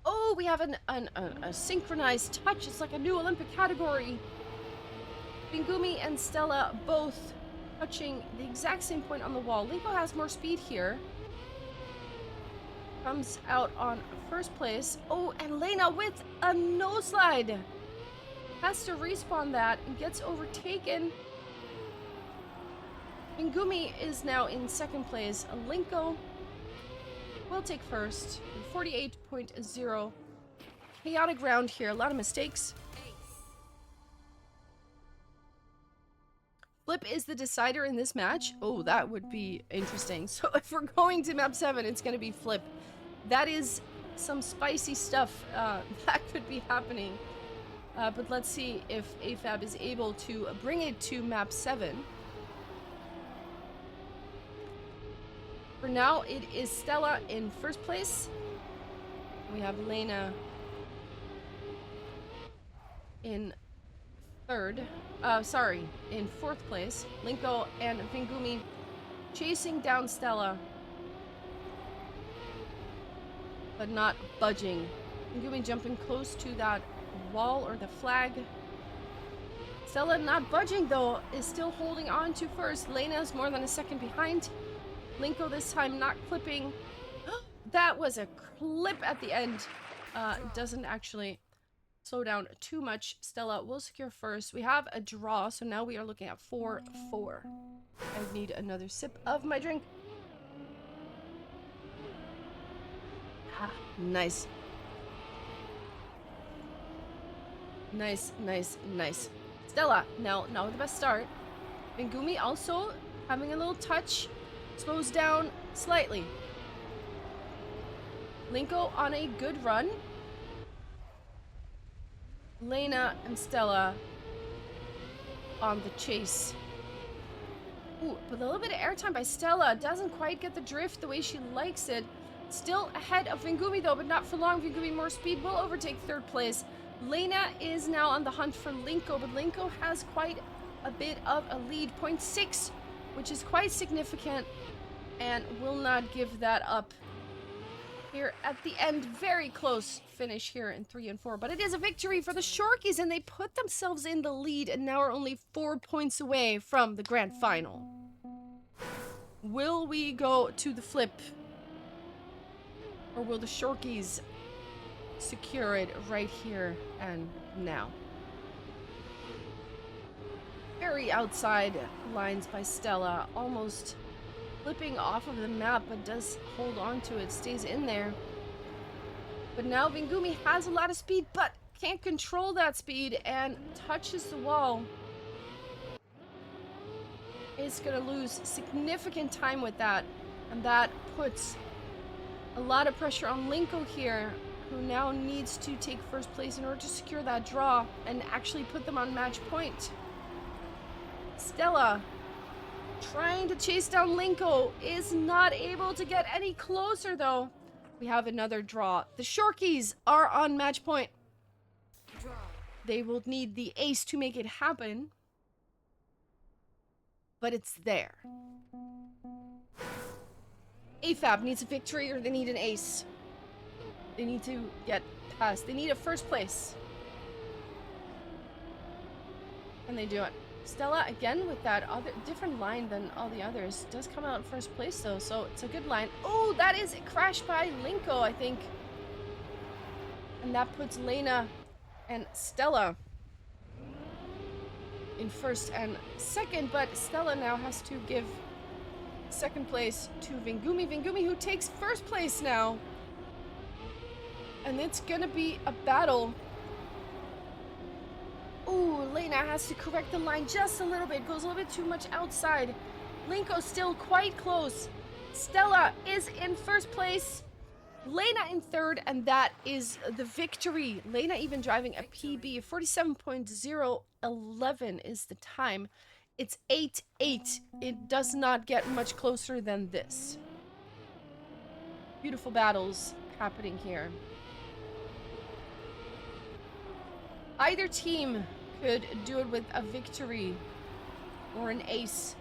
Oh, we have a synchronized touch. It's like a new Olympic category. Vingumi and Stella both touching the exact same point on the wall. Linko has more speed here. Comes out on 1st place. Oh, and Lena with a no slide. Has to respawn that and gets overtaken. Vingumi is now in 2nd place. Linko will take 1st. 48.0. Chaotic round here. A lot of mistakes. flip is the decider in this match. Oh, that would be interesting. So if we're going to map 7, it's going to be flip. That is some spicy stuff that could be happening. But let's see if AFAB is able to bring it to map 7. For now, it is Stella in first place. We have Lena in in fourth place. Linko and Vingumi chasing down Stella, but not budging. Vingumi jumping close to that wall or the flag. Stella not budging though, is still holding on to first. Lena's more than a second behind. Linko this time not clipping. That was a clip at the end. Doesn't actually slow down too much. Stella will secure first. We have a draw, so now we are looking at 4-4. I need another sip of my drink. Nice. Nice. Stella, now with the best start. Vingumi also having a little touch. Slows down slightly. Linko on a good run. Lena and Stella on the chase. Ooh, but a little bit of airtime by Stella. Doesn't quite get the drift the way she likes it. Still ahead of Vingumi though, but not for long. Vingumi more speed will overtake third place. Lena is now on the hunt for Linko, but Linko has quite a bit of a lead. 0.6, which is quite significant, and will not give that up. Here at the end, very close finish here in 3 and 4, but it is a victory for the Shorkies, and they put themselves in the lead and now are only 4 points away from the grand final. Will we go to the flip, or will the Shorkies secure it right here and now? Very outside lines by Stella, almost flipping off of the map, but does hold on to it, stays in there. But now Vingumi has a lot of speed, but can't control that speed and touches the wall. Is gonna lose significant time with that, and that puts a lot of pressure on Linko here, who now needs to take first place in order to secure that draw and actually put them on match point. Stella, trying to chase down Linko, is not able to get any closer though. We have another draw. The Shorkies are on match point. They will need the ace to make it happen, but it's there. AFAB needs a victory or they need an ace. They need to get past. They need a first place. And they do it. Stella, again, with that other different line than all the others, does come out first place, though, so it's a good line. Oh, that is a crash by Linko, I think. And that puts Lena and Stella in first and second, but Stella now has to give second place to Vingumi. Vingumi, who takes first place now. And it's gonna be a battle. Ooh, Lena has to correct the line just a little bit. Goes a little bit too much outside. Linko's still quite close. Stella is in first place. Lena in third, and that is the victory. Lena even driving a PB. 47.011 is the time. It's 8-8. It does not get much closer than this. Beautiful battles happening here. Either team could do it with a victory or an ace.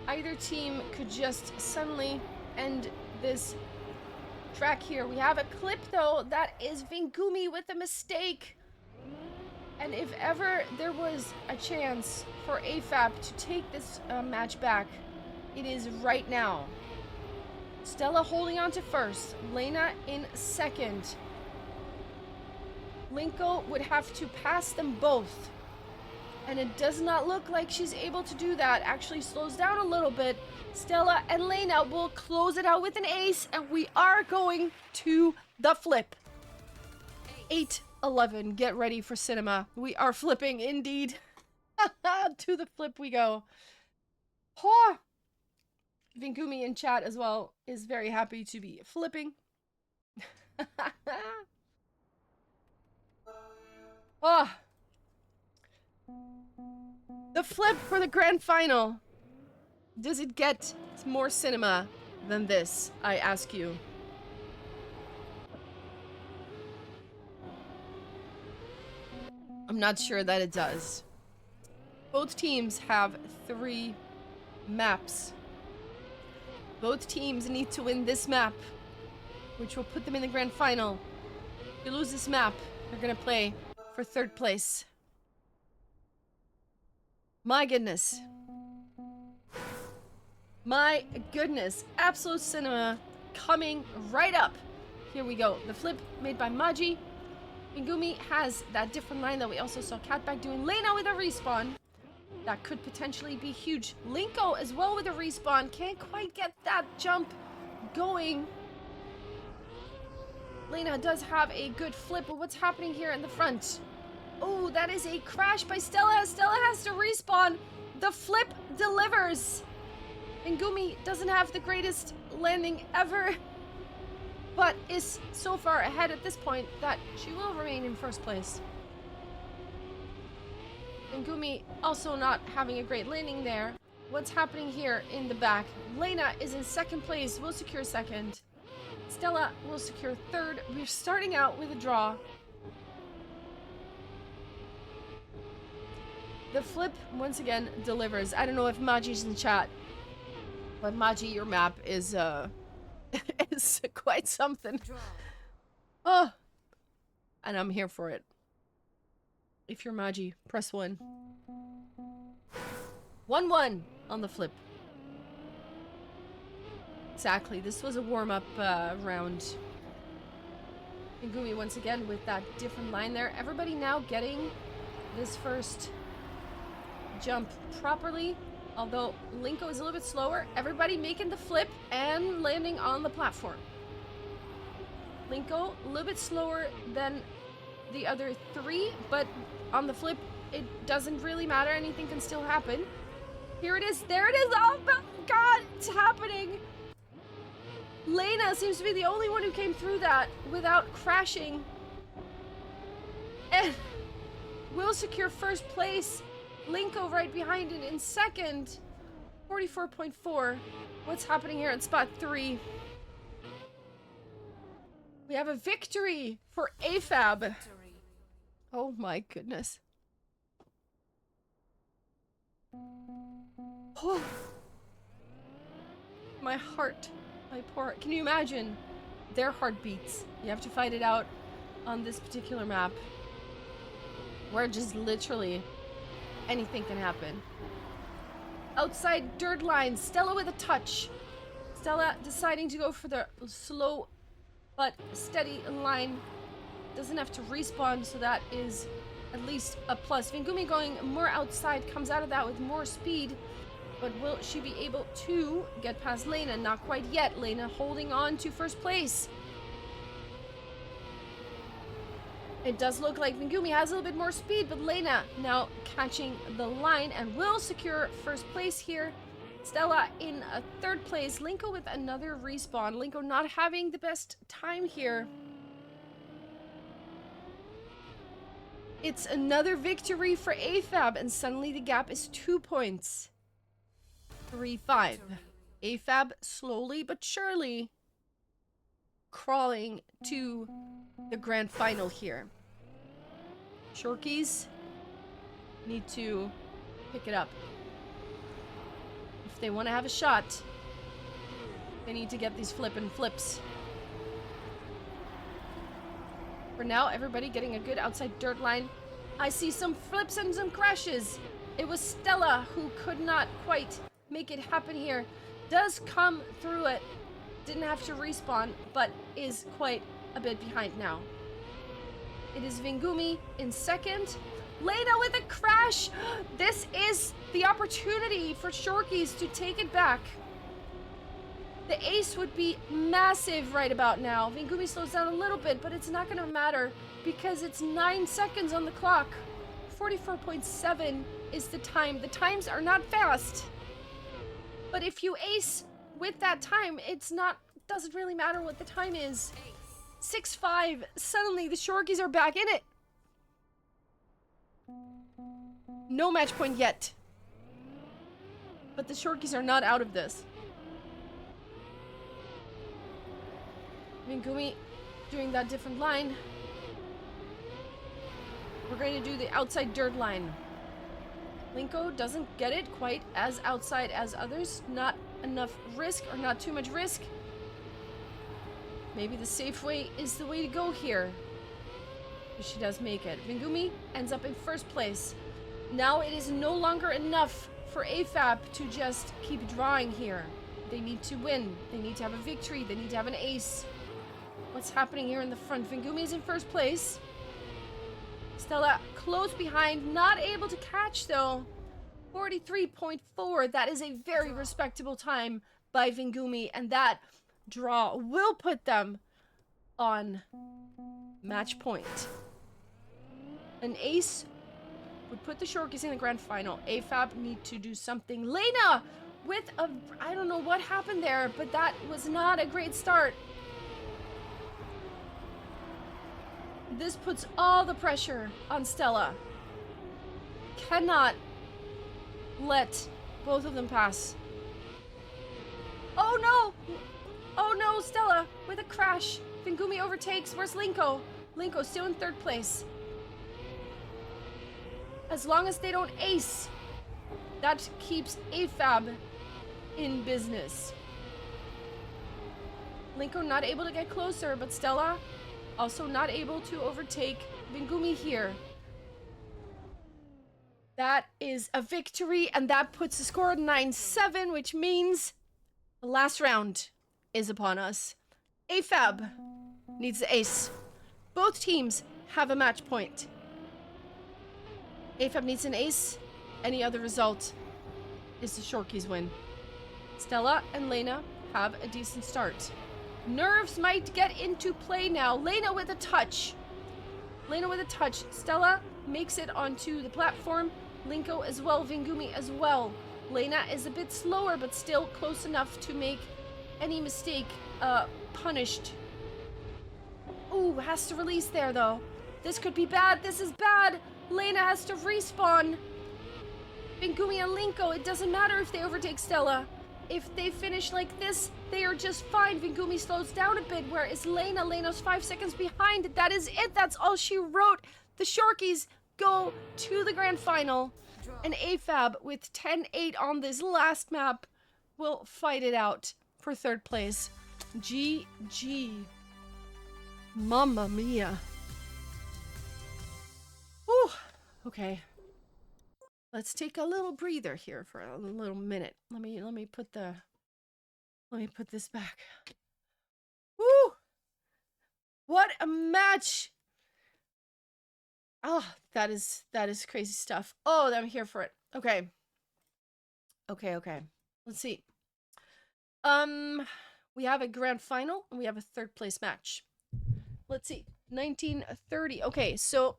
Either team could just suddenly end this track here. We have a clip though, that is Vingumi with a mistake. And if ever there was a chance for AFAB to take this match back, it is right now. Stella holding on to first, Lena in second. Linko would have to pass them both, and it does not look like she's able to do that. Actually slows down a little bit. Stella and Lena will close it out with an ace, and we are going to the flip. 8-11. Get ready for cinema. We are flipping indeed. To the flip we go. Oh! Vingumi in chat as well is very happy to be flipping. Oh! The flip for the grand final. Does it get more cinema than this, I ask you? I'm not sure that it does. Both teams have 3 maps. Both teams need to win this map, which will put them in the grand final. If you lose this map, you're gonna play for 3rd place. My goodness. My goodness. Absolute cinema coming right up. Here we go. The flip made by Maji. Vingumi has that different line that we also saw Catback doing. Lena with a respawn. That could potentially be huge. Linko as well with a respawn. Can't quite get that jump going. Lena does have a good flip, but what's happening here in the front? Oh, that is a crash by Stella. Stella has to respawn. The flip delivers. Vingumi doesn't have the greatest landing ever, but is so far ahead at this point that she will remain in 1st place. Vingumi also not having a great landing there. What's happening here in the back? Lena is in 2nd place, will secure 2nd. Stella will secure 3rd. We're starting out with a draw. The flip, once again, delivers. I don't know if Maji's in chat, but Maji, your map is, is quite something. Oh, and I'm here for it. If you're Maji, press 1. 1-1 on the flip. Exactly, this was a warm-up round. Vingumi once again with that different line there. Everybody now getting this first jump properly. Although Linko is a little bit slower. Everybody making the flip and landing on the platform. Linko a little bit slower than the other 3, but on the flip, it doesn't really matter. Anything can still happen. Here it is. There it is. Oh my god, it's happening. Lena seems to be the only one who came through that without crashing. And will secure 1st place. Linko right behind it in 2nd. 44.4. What's happening here at spot 3? We have a victory for AFAB. Oh my goodness. Oh. My heart. My poor heart. Can you imagine their heartbeats? You have to fight it out on this particular map. Where just literally anything can happen. Outside dirt line, Stella with a touch. Stella deciding to go for the slow but steady line. Doesn't have to respawn, so that is at least a plus. Vingumi going more outside, comes out of that with more speed. But will she be able to get past Lena? Not quite yet. Lena holding on to 1st place. It does look like Vingumi has a little bit more speed, but Lena now catching the line and will secure 1st place here. Stella in a 3rd place. Linko with another respawn. Linko not having the best time here. It's another victory for AFAB, and suddenly the gap is 2 points. 3-5. AFAB slowly but surely crawling to the grand final here. Shorkies need to pick it up. If they want to have a shot, they need to get these flips. For now, everybody getting a good outside dirt line. I see some flips and some crashes. It was Stella who could not quite make it happen here. Does come through it. Didn't have to respawn, but is quite a bit behind now. It is Vingumi in 2nd. Lena with a crash. This is the opportunity for Shorkies to take it back. The ace would be massive right about now. Vingumi slows down a little bit, but it's not going to matter because it's 9 seconds on the clock. 44.7 is the time. The times are not fast. But if you ace with that time, doesn't really matter what the time is. 6-5. Suddenly the Shorkies are back in it. No match point yet. But the Shorkies are not out of this. Vingumi doing that different line. We're going to do the outside dirt line. Linko doesn't get it quite as outside as others. Not enough risk, or not too much risk. Maybe the safe way is the way to go here. But she does make it. Vingumi ends up in first place. Now it is no longer enough for AFAB to just keep drawing here. They need to win. They need to have a victory. They need to have an ace. What's happening here in the front? Vingumi is in first place. Stella close behind, not able to catch though. 43.4. That is a very respectable time by Vingumi, and that draw will put them on match point. An ace would put the Shorkies in the grand final. AFAB need to do something. Lena with a, I don't know what happened there, but that was not a great start. This puts all the pressure on Stella. Cannot let both of them pass. Oh no! Oh no, Stella with a crash. Vingumi overtakes. Where's Linko? Linko still in third place. As long as they don't ace, that keeps AFAB in business. Linko not able to get closer, but Stella also not able to overtake Vingumi here. That is a victory, and that puts the score at 9-7, which means the last round is upon us. AFAB needs the ace. Both teams have a match point. AFAB needs an ace. Any other result is the Shorkies win. Stella and Lena have a decent start. Nerves might get into play now. Lena with a touch. Lena with a touch. Stella makes it onto the platform. Linko as well. Vingumi as well. Lena is a bit slower, but still close enough to make any mistake punished. Ooh, has to release there though. This could be bad. This is bad. Lena has to respawn. Vingumi and Linko, it doesn't matter if they overtake Stella. If they finish like this, they are just fine. Vingumi slows down a bit. Where is Lena? Lena's 5 seconds behind. That is it. That's all she wrote. The Shorkies go to the grand final. And AFAB, with 10-8 on this last map, will fight it out for third place. GG. Mamma mia. Whew. Okay. Let's take a little breather here for a little minute. Let me put this back. Woo! What a match! Oh, that is crazy stuff. Oh, I'm here for it. Okay. Okay. Let's see. We have a grand final and we have a third place match. Let's see. 1930. Okay, so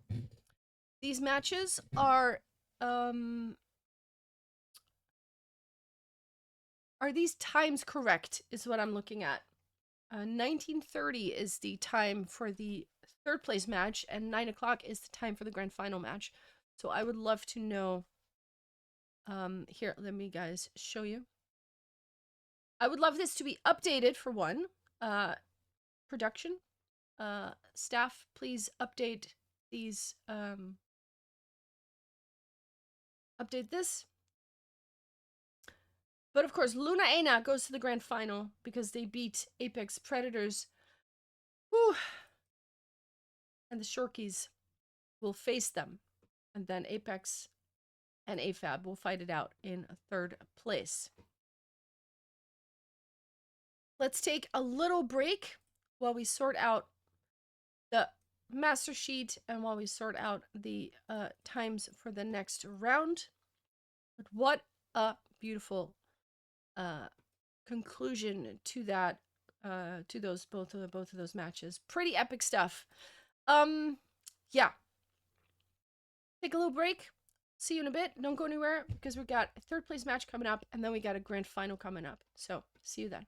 these matches are these times correct is what I'm looking at. 1930 is the time for the third place match, and 9 o'clock is the time for the grand final match. So I would love to know, here, let me guys show you. I would love this to be updated for one. Production, staff, please update these, update this. But of course, Luna Ena goes to the grand final because they beat Apex Predators. Whew. And the Shorkies will face them. And then Apex and AFAB will fight it out in third place. Let's take a little break while we sort out the master sheet and while we sort out the times for the next round. But what a beautiful conclusion to that, to those both of those matches. Pretty epic stuff. Yeah. Take a little break. See you in a bit. Don't go anywhere because we got a third place match coming up and then we got a grand final coming up. So, see you then.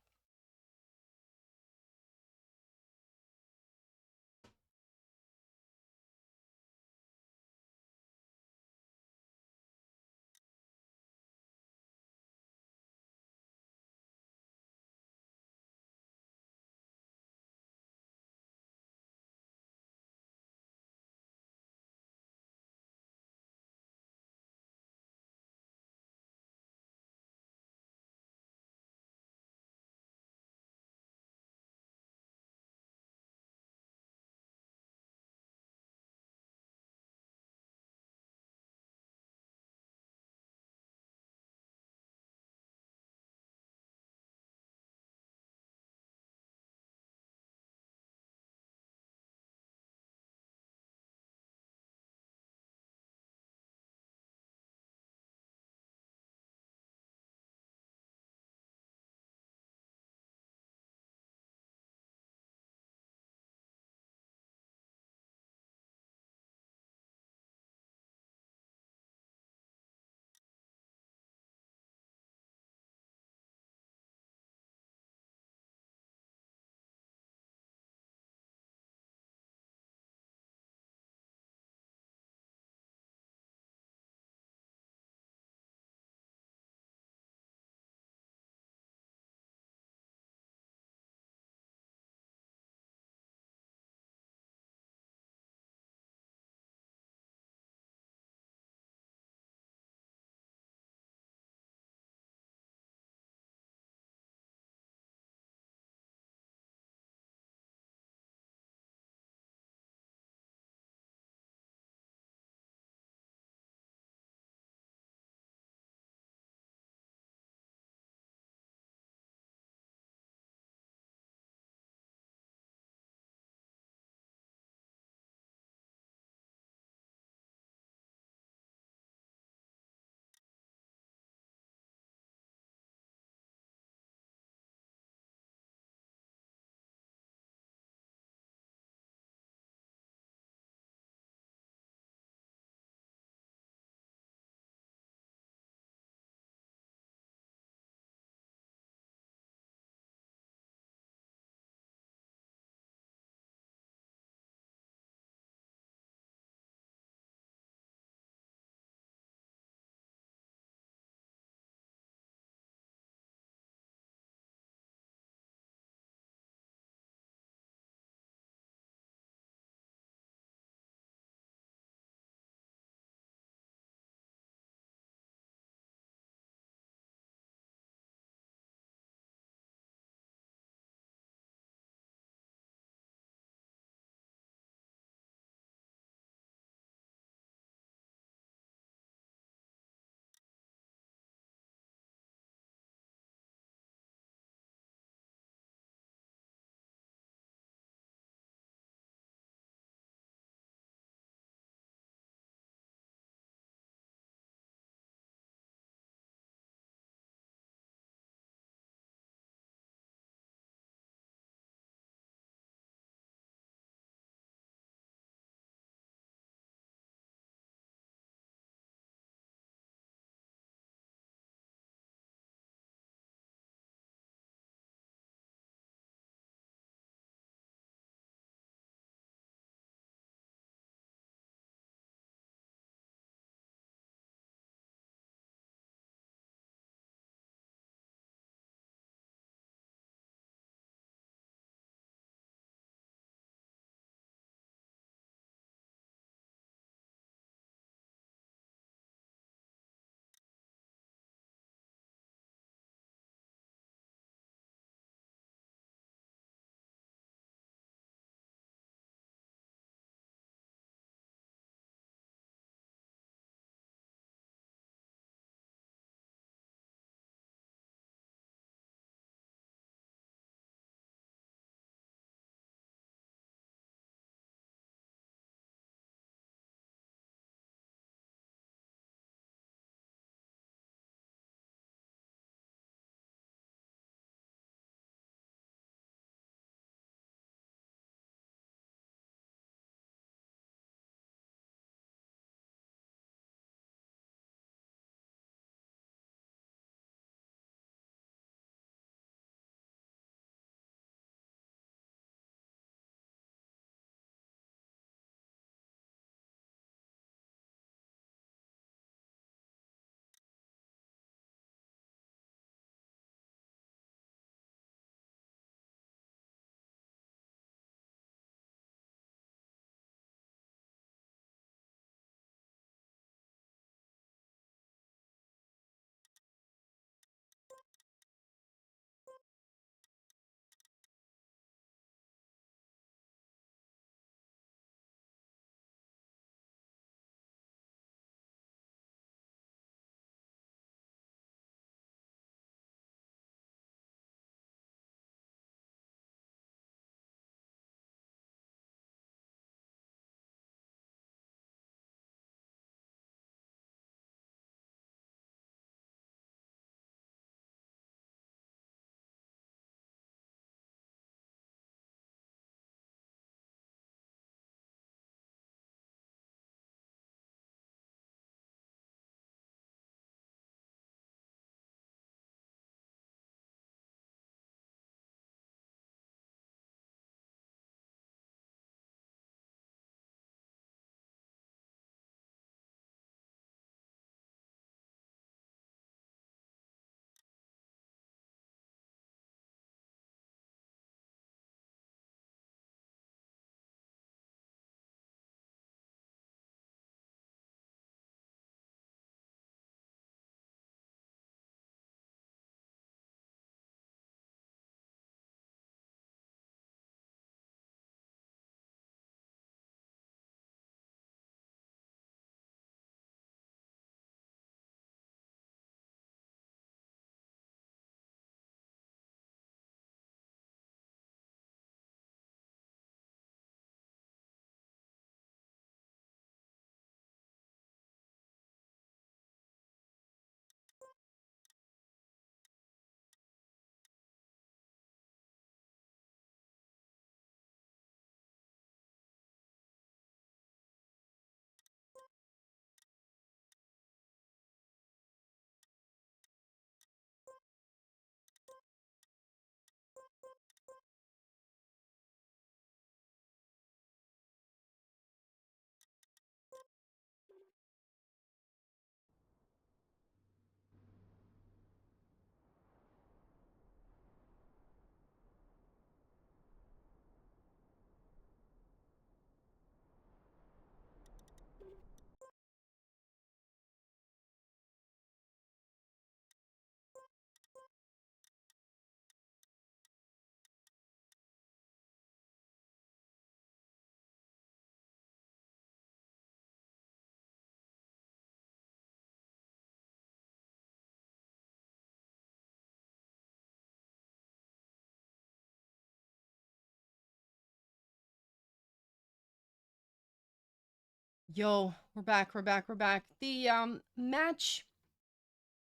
Yo, we're back. The match,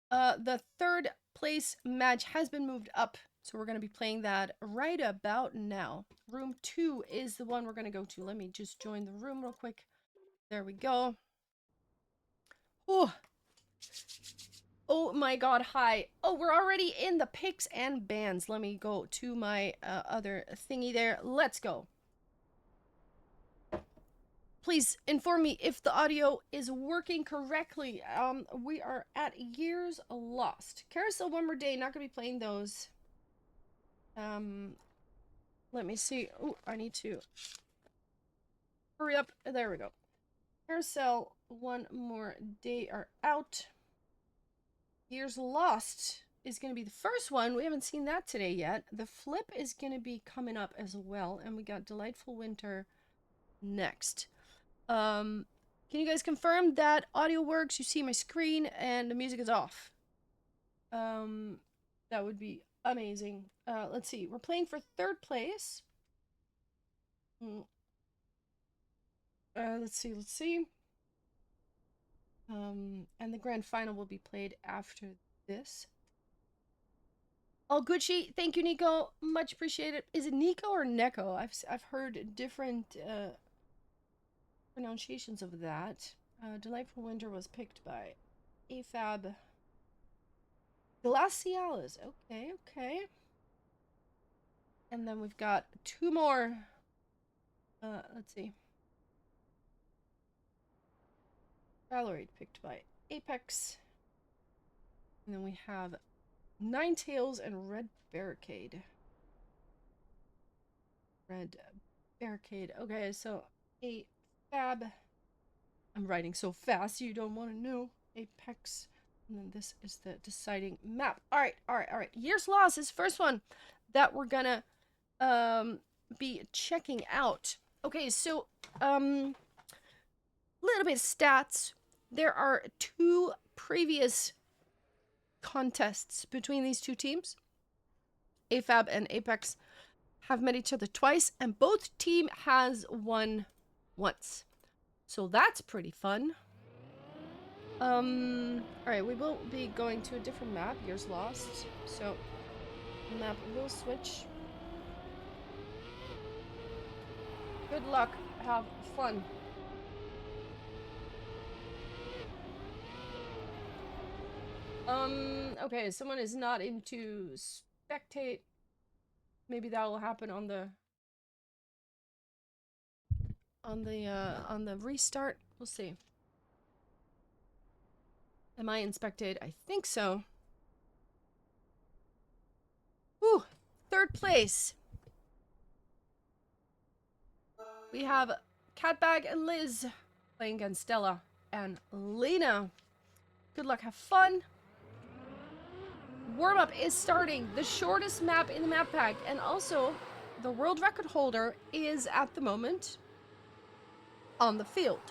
the third place match has been moved up. So we're going to be playing that right about now. Room 2 is the one we're going to go to. Let me just join the room real quick. There we go. Oh my god, hi. Oh, we're already in the picks and bans. Let me go to my other thingy there. Let's go. Please inform me if the audio is working correctly. We are at Years Lost. Carousel One More Day, not gonna be playing those. Let me see. Oh, I need to hurry up. There we go. Carousel One More Day are out. Years Lost is going to be the first one. We haven't seen that today yet. The Flip is going to be coming up as well. And we got Delightful Winter next. Can you guys confirm that audio works? You see my screen and the music is off. That would be amazing. Let's see. We're playing for third place. Let's see. And the grand final will be played after this. All Gucci, thank you, Nico. Much appreciated. Is it Nico or Neko? I've heard different pronunciations of that. Delightful Winter was picked by AFAB. Glacialis. Okay. And then we've got two more. Let's see. Valorade picked by Apex. And then we have Nine Tails and Red Barricade. Okay, so AFAB. I'm writing so fast you don't want to know. Apex. And then this is the deciding map. Alright. Years Lost is the first one that we're gonna be checking out. Okay, so little bit of stats. There are 2 previous contests between these 2 teams. AFAB and Apex have met each other twice, and both team has won once. So that's pretty fun. Alright, we will be going to a different map, Years Lost. So, the map will switch. Good luck, have fun. Okay, someone is not into spectate. Maybe that will happen on the restart. We'll see. Am I in spectate? I think so. Whew, third place. We have Catbag and Liz playing against Stella and Lena. Good luck, have fun. Warm-up is starting. The shortest map in the map pack, and also the world record holder is at the moment on the field.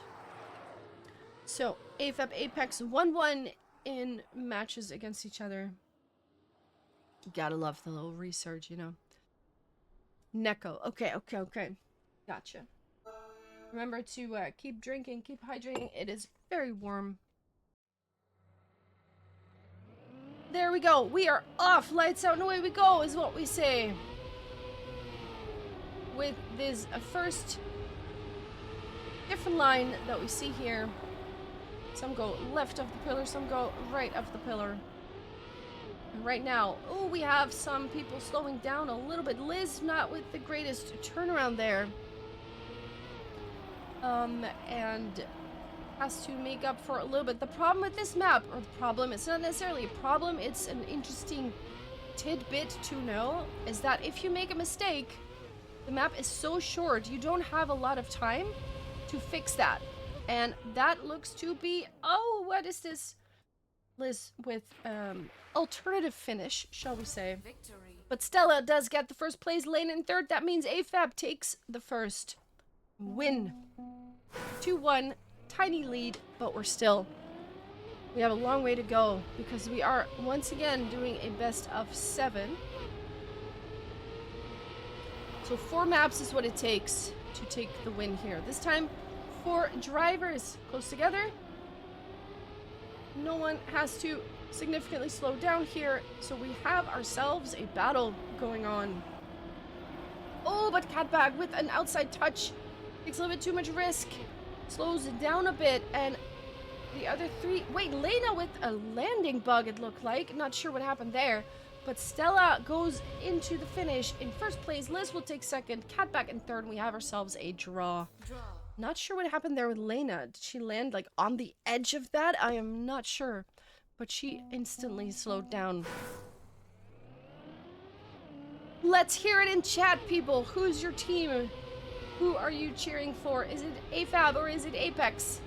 So AFAB Apex 1-1 in matches against each other. Gotta love the little research, you know. Neko. Okay. Gotcha. Remember to keep drinking, keep hydrating. It is very warm. There we go. We are off. Lights out and away we go is what we say. With this first different line that we see here. Some go left of the pillar, some go right of the pillar. And right now, oh, we have some people slowing down a little bit. Liz not with the greatest turnaround there. And has to make up for a little bit. The problem with this map, or the problem, it's not necessarily a problem, it's an interesting tidbit to know, is that if you make a mistake, the map is so short, you don't have a lot of time to fix that. And that looks to be, oh, what is this? Liz with alternative finish, shall we say. Victory. But Stella does get the first place, lane in third. That means AFAB takes the first win. 2-1. Tiny lead, but we have a long way to go because we are once again doing a best of 7. So 4 maps is what it takes to take the win here. This time 4 drivers close together. No one has to significantly slow down here, so we have ourselves a battle going on. Oh, but Catbag with an outside touch takes a little bit too much risk, slows it down a bit, and the other 3... Wait, Lena with a landing bug, it looked like. Not sure what happened there, but Stella goes into the finish in first place. Liz will take second, Catbag in third, and we have ourselves a draw. Not sure what happened there with Lena. Did she land like on the edge of that? I am not sure, but she instantly slowed down. Let's hear it in chat, people. Who's your team? Who are you cheering for? Is it AFAB or is it Apex?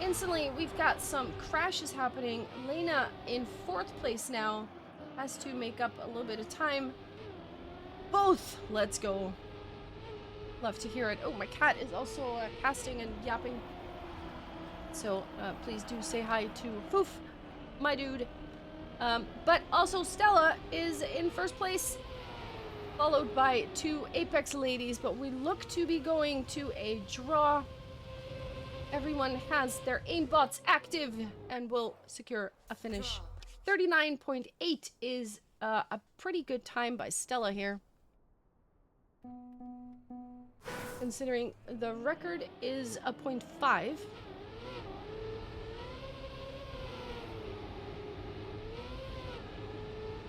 Instantly, we've got some crashes happening. Lena in 4th place now. Has to make up a little bit of time. Both! Let's go. Love to hear it. Oh, my cat is also casting and yapping. So, please do say hi to Foof, my dude. But also Stella is in 1st place, followed by 2 Apex ladies, but we look to be going to a draw. Everyone has their aimbots active and will secure a finish. 39.8 is a pretty good time by Stella here. Considering the record is a 0.5.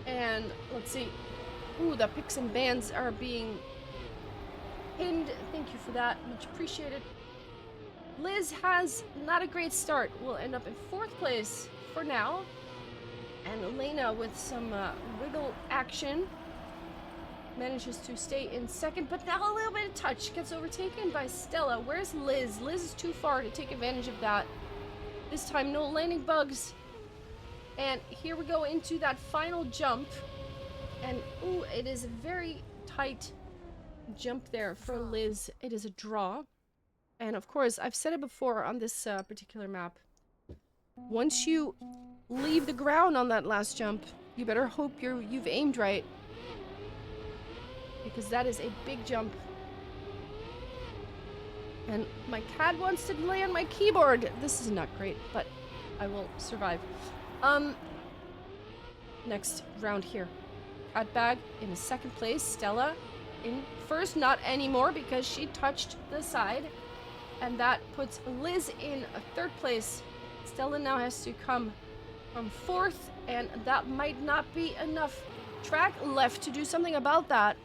And let's see. Ooh, the picks and bans are being pinned. Thank you for that. Much appreciated. Liz has not a great start. Will end up in 4th place for now. And Elena with some wiggle action manages to stay in 2nd, but now a little bit of touch. Gets overtaken by Stella. Where's Liz? Liz is too far to take advantage of that. This time, no landing bugs. And here we go into that final jump. And, ooh, it is a very tight jump there for Liz. It is a draw. And, of course, I've said it before on this particular map. Once you leave the ground on that last jump, you better hope you've aimed right. Because that is a big jump. And my cat wants to lay on my keyboard. This is not great, but I will survive. Next round here. Catbag in 2nd place. Stella in 1st. Not anymore because she touched the side. And that puts Liz in 3rd place. Stella now has to come from 4th. And that might not be enough track left to do something about that.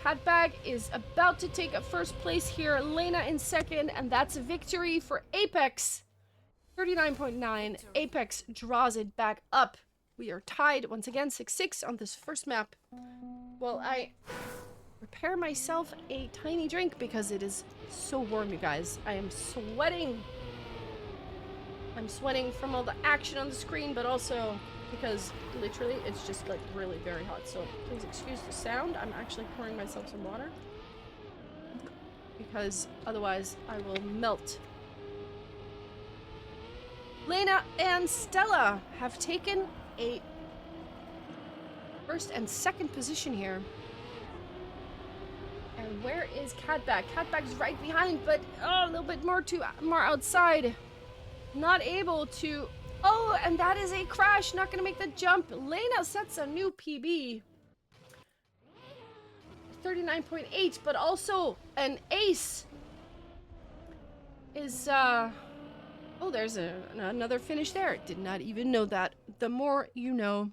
Catbag is about to take a 1st place here. Lena in 2nd. And that's a victory for Apex. 39.9. Apex draws it back up. We are tied once again, 6-6 on this first map. Well, I prepare myself a tiny drink because it is so warm, you guys. I am sweating. I'm sweating from all the action on the screen, but also because literally it's just like really very hot. So please excuse the sound. I'm actually pouring myself some water because otherwise I will melt. Lena and Stella have taken a 1st and 2nd position here. And where is Catbag? Catbag's right behind, but a little bit more outside. Not able to... Oh, and that is a crash. Not going to make the jump. Lena sets a new PB. 39.8, but also an ace is... Oh, there's another finish there. Did not even know that. The more you know,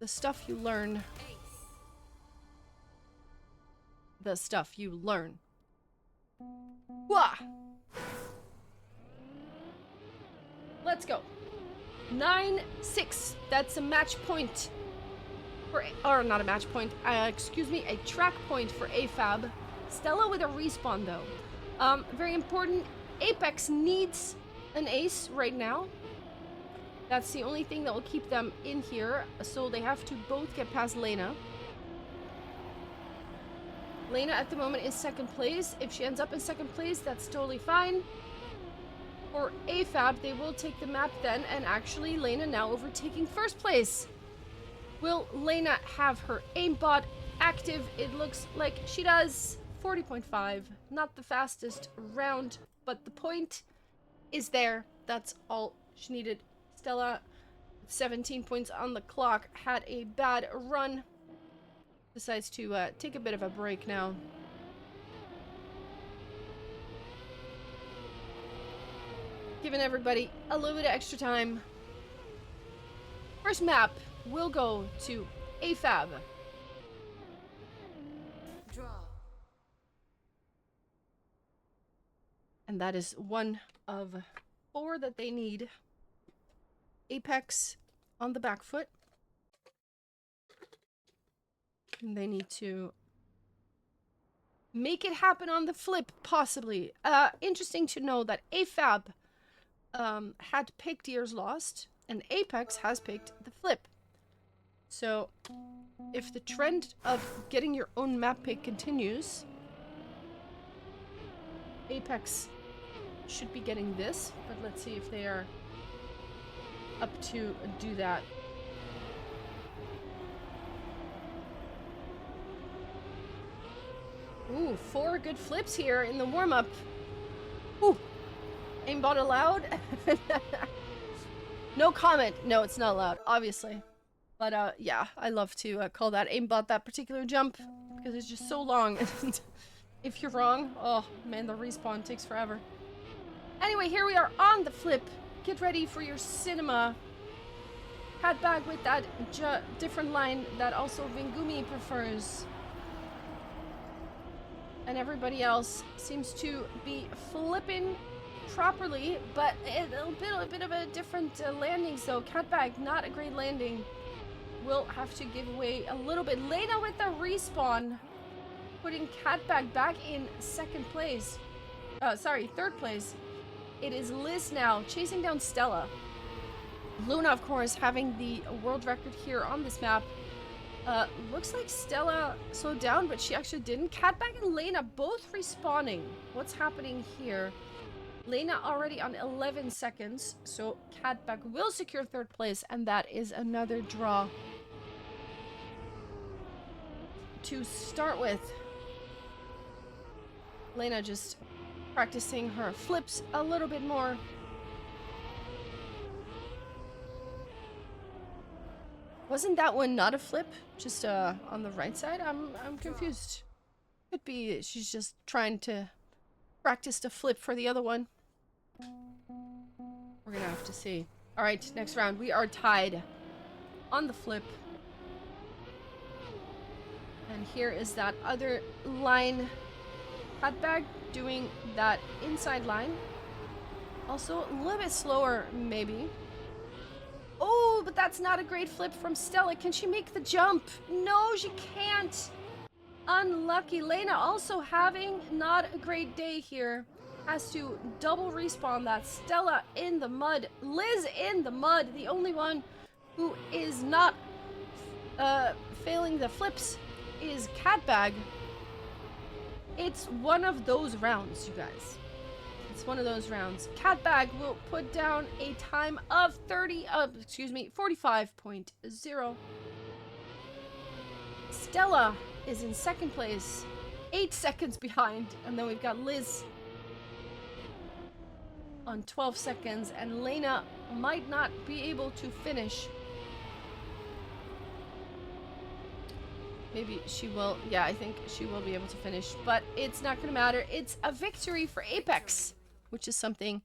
the stuff you learn. The stuff you learn. Wah! Let's go. 9-6. That's a match point. Or not a match point. Excuse me, a track point for AFAB. Stella with a respawn, though. Very important. Apex needs an ace right now. That's the only thing that will keep them in here. So they have to both get past Lena. Lena at the moment is 2nd place. If she ends up in 2nd place, that's totally fine. For AFAB, they will take the map then. And actually, Lena now overtaking 1st place. Will Lena have her aimbot active? It looks like she does. 40.5. Not the fastest round, but the point is there. That's all she needed. Stella, 17 points on the clock, had a bad run. Decides to take a bit of a break now. Giving everybody a little bit of extra time. First map will go to AFAB. Draw. And that is one of 4 that they need. Apex on the back foot. And they need to make it happen on the flip, possibly. Interesting to know that AFAB had picked Years Lost, and Apex has picked the flip. So, if the trend of getting your own map pick continues, Apex should be getting this, but let's see if they are up to do that. Ooh, 4 good flips here in the warm-up. Ooh, aimbot allowed? No comment. No, it's not allowed, obviously. But yeah, I love to call that aimbot that particular jump because it's just so long. And if you're wrong, oh man, the respawn takes forever. Anyway, here we are on the flip. Get ready for your cinema. Hat bag with that different line that also Vingumi prefers. And everybody else seems to be flipping properly, but a bit of a different landing. So Catbag, not a great landing. Will have to give away a little bit. Lena with the respawn, putting Catbag back in second place. Sorry, third place. It is Liz now chasing down Stella. Luna, of course, having the world record here on this map. Looks like Stella slowed down, but she actually didn't. Catbag and Lena both respawning. What's happening here? Lena already on 11 seconds, so Catbag will secure third place, and that is another draw to start with. Lena just practicing her flips a little bit more. Wasn't that one not a flip? Just on the right side? I'm confused. Could be she's just trying to practice to flip for the other one. We're gonna have to see. Alright, next round. We are tied on the flip. And here is that other line. Catbag doing that inside line. Also a little bit slower, maybe. Oh, but that's not a great flip from Stella. Can she make the jump? No, she can't. Unlucky. Lena also having not a great day here. Has to double respawn that. Stella in the mud. Liz in the mud. The only one who is not failing the flips is Catbag. It's one of those rounds, you guys. It's one of those rounds. Catbag will put down a time of 45.0. Stella is in second place, 8 seconds behind, and then we've got Liz on 12 seconds, and Lena might not be able to finish. Maybe she will. Yeah, I think she will be able to finish, but it's not going to matter. It's a victory for Apex, which is something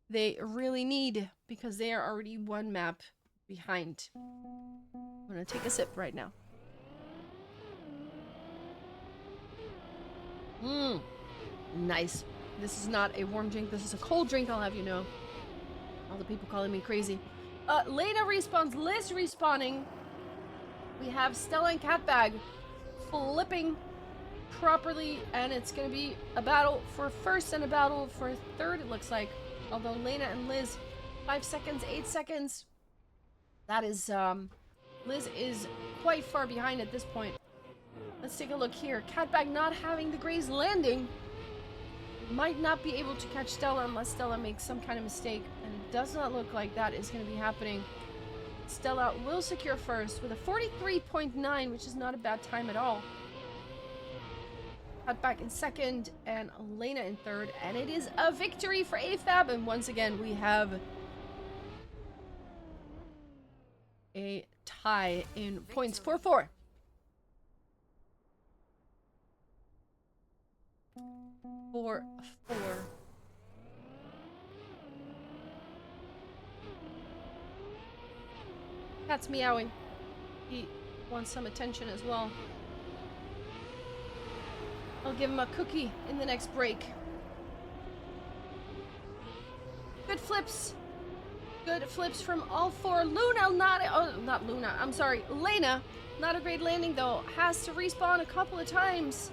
they really need because they are already one map behind. I'm going to take a sip right now. Nice. This is not a warm drink. This is a cold drink, I'll have you know. All the people calling me crazy. Lena respawns. Liz respawning. We have Stella and Catbag flipping properly, and it's going to be a battle for first and a battle for third, it looks like. Although Lena and Liz, 5 seconds, 8 seconds. That is, Liz is quite far behind at this point. Let's take a look here. Catbag not having the greatest landing. Might not be able to catch Stella unless Stella makes some kind of mistake, and it does not look like that is going to be happening. Stella will secure first with a 43.9, which is not a bad time at all. Cutback in second, and Elena in third. And it is a victory for AFAB. And once again, we have a tie in points 4-4. Four. Cat's meowing. He wants some attention as well. I'll give him a cookie in the next break. Good flips. Good flips from all four. Luna, not Luna. I'm sorry. Lena, not a great landing though. Has to respawn a couple of times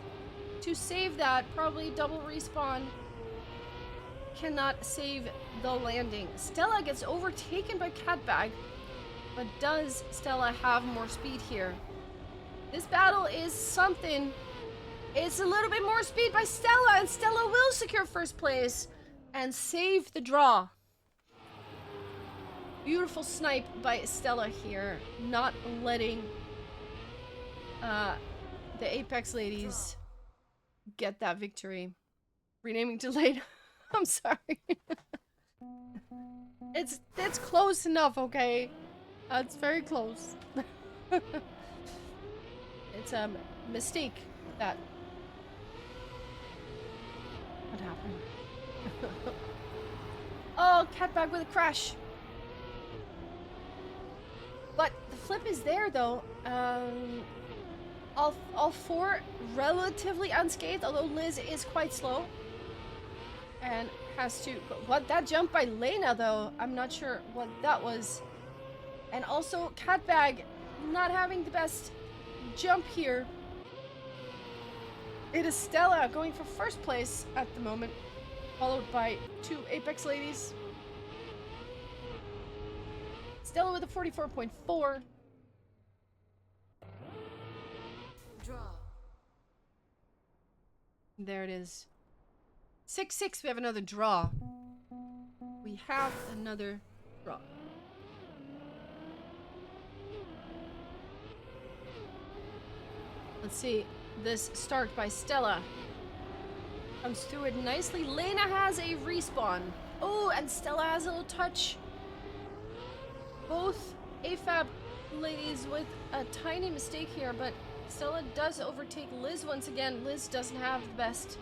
to save that. Probably double respawn. Cannot save the landing. Stella gets overtaken by Catbag. But does Stella have more speed here? This battle is something. It's a little bit more speed by Stella, and Stella will secure first place and save the draw. Beautiful snipe by Stella here, not letting the Apex ladies get that victory. Renaming delayed. I'm sorry. It's close enough, okay? It's very close. It's a mistake that... What happened? Oh, Catbag with a crash. But the flip is there, though. All four relatively unscathed, although Liz is quite slow. And has to... What? That jump by Lena, though, I'm not sure what that was. And also, Catbag not having the best jump here. It is Stella going for first place at the moment, followed by two Apex ladies. Stella with a 44.4. Draw. There it is. 6-6, we have another draw. We have another draw. Let's see, this start by Stella comes through it nicely. Lena has a respawn. Oh, and Stella has a little touch. Both AFAB ladies with a tiny mistake here, but Stella does overtake Liz once again. Liz doesn't have the best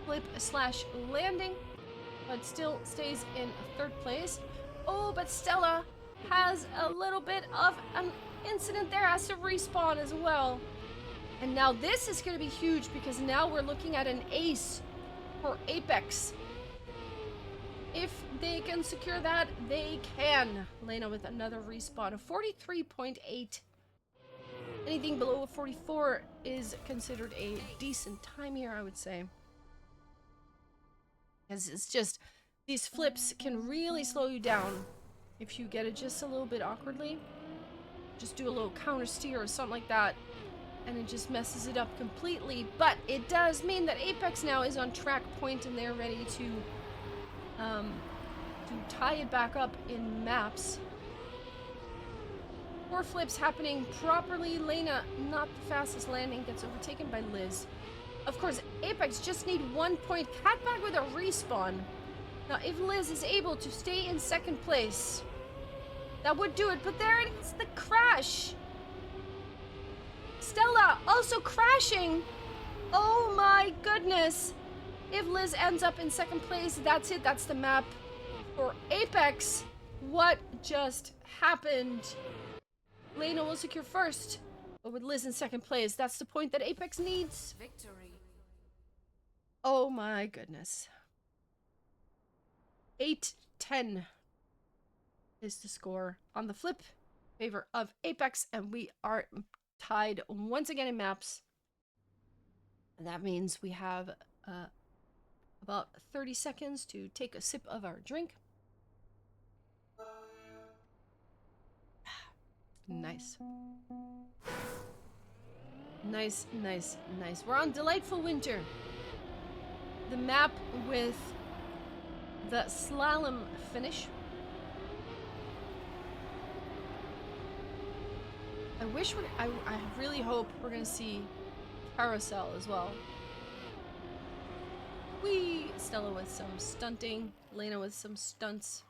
flip slash landing, but still stays in third place. Oh, but Stella has a little bit of an incident there, has to respawn as well. And now this is going to be huge because now we're looking at an ace for Apex. If they can secure that, they can. Lena with another respawn of 43.8. Anything below a 44 is considered a decent time here, I would say. Because it's just, these flips can really slow you down if you get it just a little bit awkwardly. Just do a little counter steer or something like that, and it just messes it up completely. But it does mean that Apex now is on track point and they're ready to tie it back up in maps. 4 flips happening properly. Lena, not the fastest landing, gets overtaken by Liz. Of course, Apex just need 1 point. Catback with a respawn. Now, if Liz is able to stay in second place, that would do it, but there it is, the crash. Stella also crashing. Oh my goodness. If Liz ends up in second place, that's it. That's the map for Apex. What just happened? Lena will secure first, but with Liz in second place, that's the point that Apex needs. Victory. Oh my goodness. 8-10. Is the score on the flip favor of Apex, and we are tied once again in maps. And that means we have about 30 seconds to take a sip of our drink. Nice. Nice, nice, nice. We're on Delightful Winter. The map with the slalom finish. I wish I really hope we're gonna see Carousel as well. Whee! Stella with some stunting. Lena with some stunts.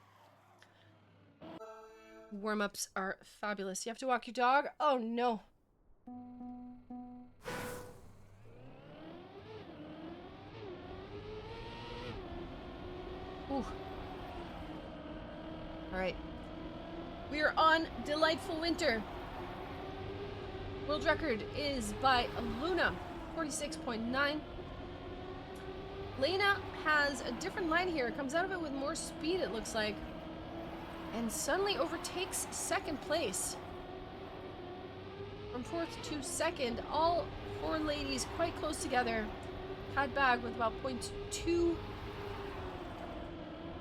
Warm-ups are fabulous. You have to walk your dog? Oh no. Ooh. Alright. We are on Delightful Winter. World record is by Luna, 46.9. Lena has a different line here. It comes out of it with more speed, it looks like. And suddenly overtakes second place. From fourth to second, all four ladies quite close together. Cadbag with about 0.2.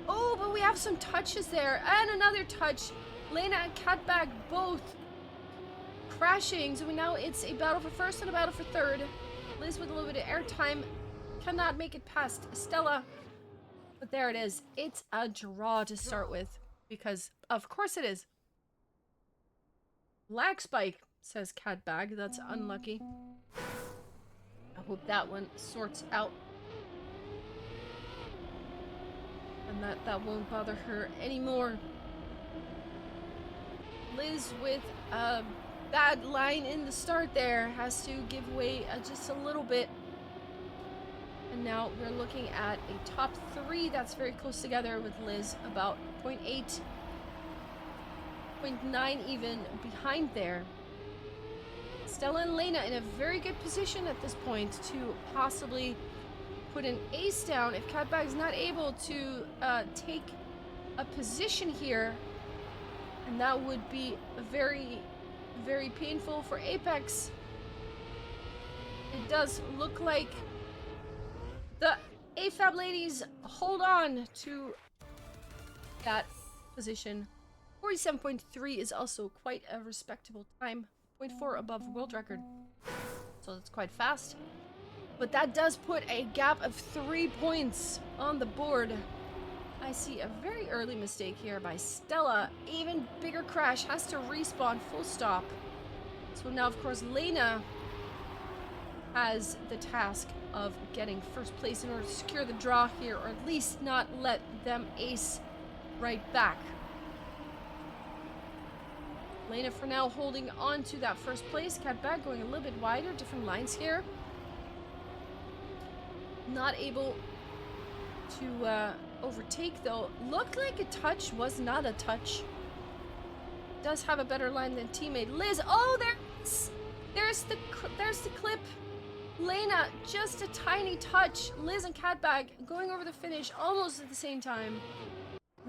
Oh, but we have some touches there. And another touch. Lena and Cadbag both crashing. So now it's a battle for first and a battle for third. Liz with a little bit of airtime. Cannot make it past Stella. But there it is. It's a draw to start with. Because, of course it is. Lag spike, says Cadbag. That's unlucky. I hope that one sorts out. And that won't bother her anymore. Liz with a bad line in the start there has to give way just a little bit. And now we're looking at a top three that's very close together with Liz about 0.8, 0.9 even behind there. Stella and Lena in a very good position at this point to possibly put an ace down if Cadbag's not able to take a position here. And that would be very, very painful for Apex. It does look like the AFAB ladies hold on to that position. 47.3 is also quite a respectable time. 0.4 above world record. So that's quite fast. But that does put a gap of 3 points on the board. I see a very early mistake here by Stella. Even bigger crash, has to respawn full stop. So now, of course, Lena has the task of getting first place in order to secure the draw here, or at least not let them ace right back. Lena for now holding on to that first place. Cadbag going a little bit wider, different lines here. Not able to overtake though. Looked like a touch, was not a touch. Does have a better line than teammate Liz. Oh, there's the clip. Lena, just a tiny touch. Liz and Cadbag going over the finish almost at the same time.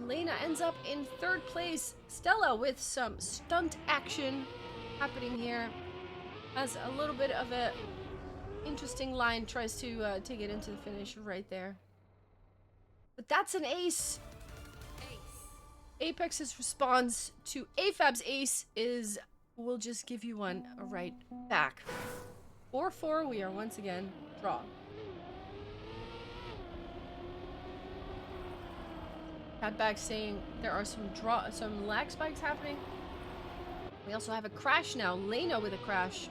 Lena ends up in third place. Stella with some stunt action happening here. Has a little bit of a interesting line. Tries to take it into the finish right there. But that's an ace. Apex's response to AFAB's ace is, we'll just give you one right back. 4-4, we are once again draw. Cadbag saying there are some lag spikes happening. We also have a crash now. Lena with a crash.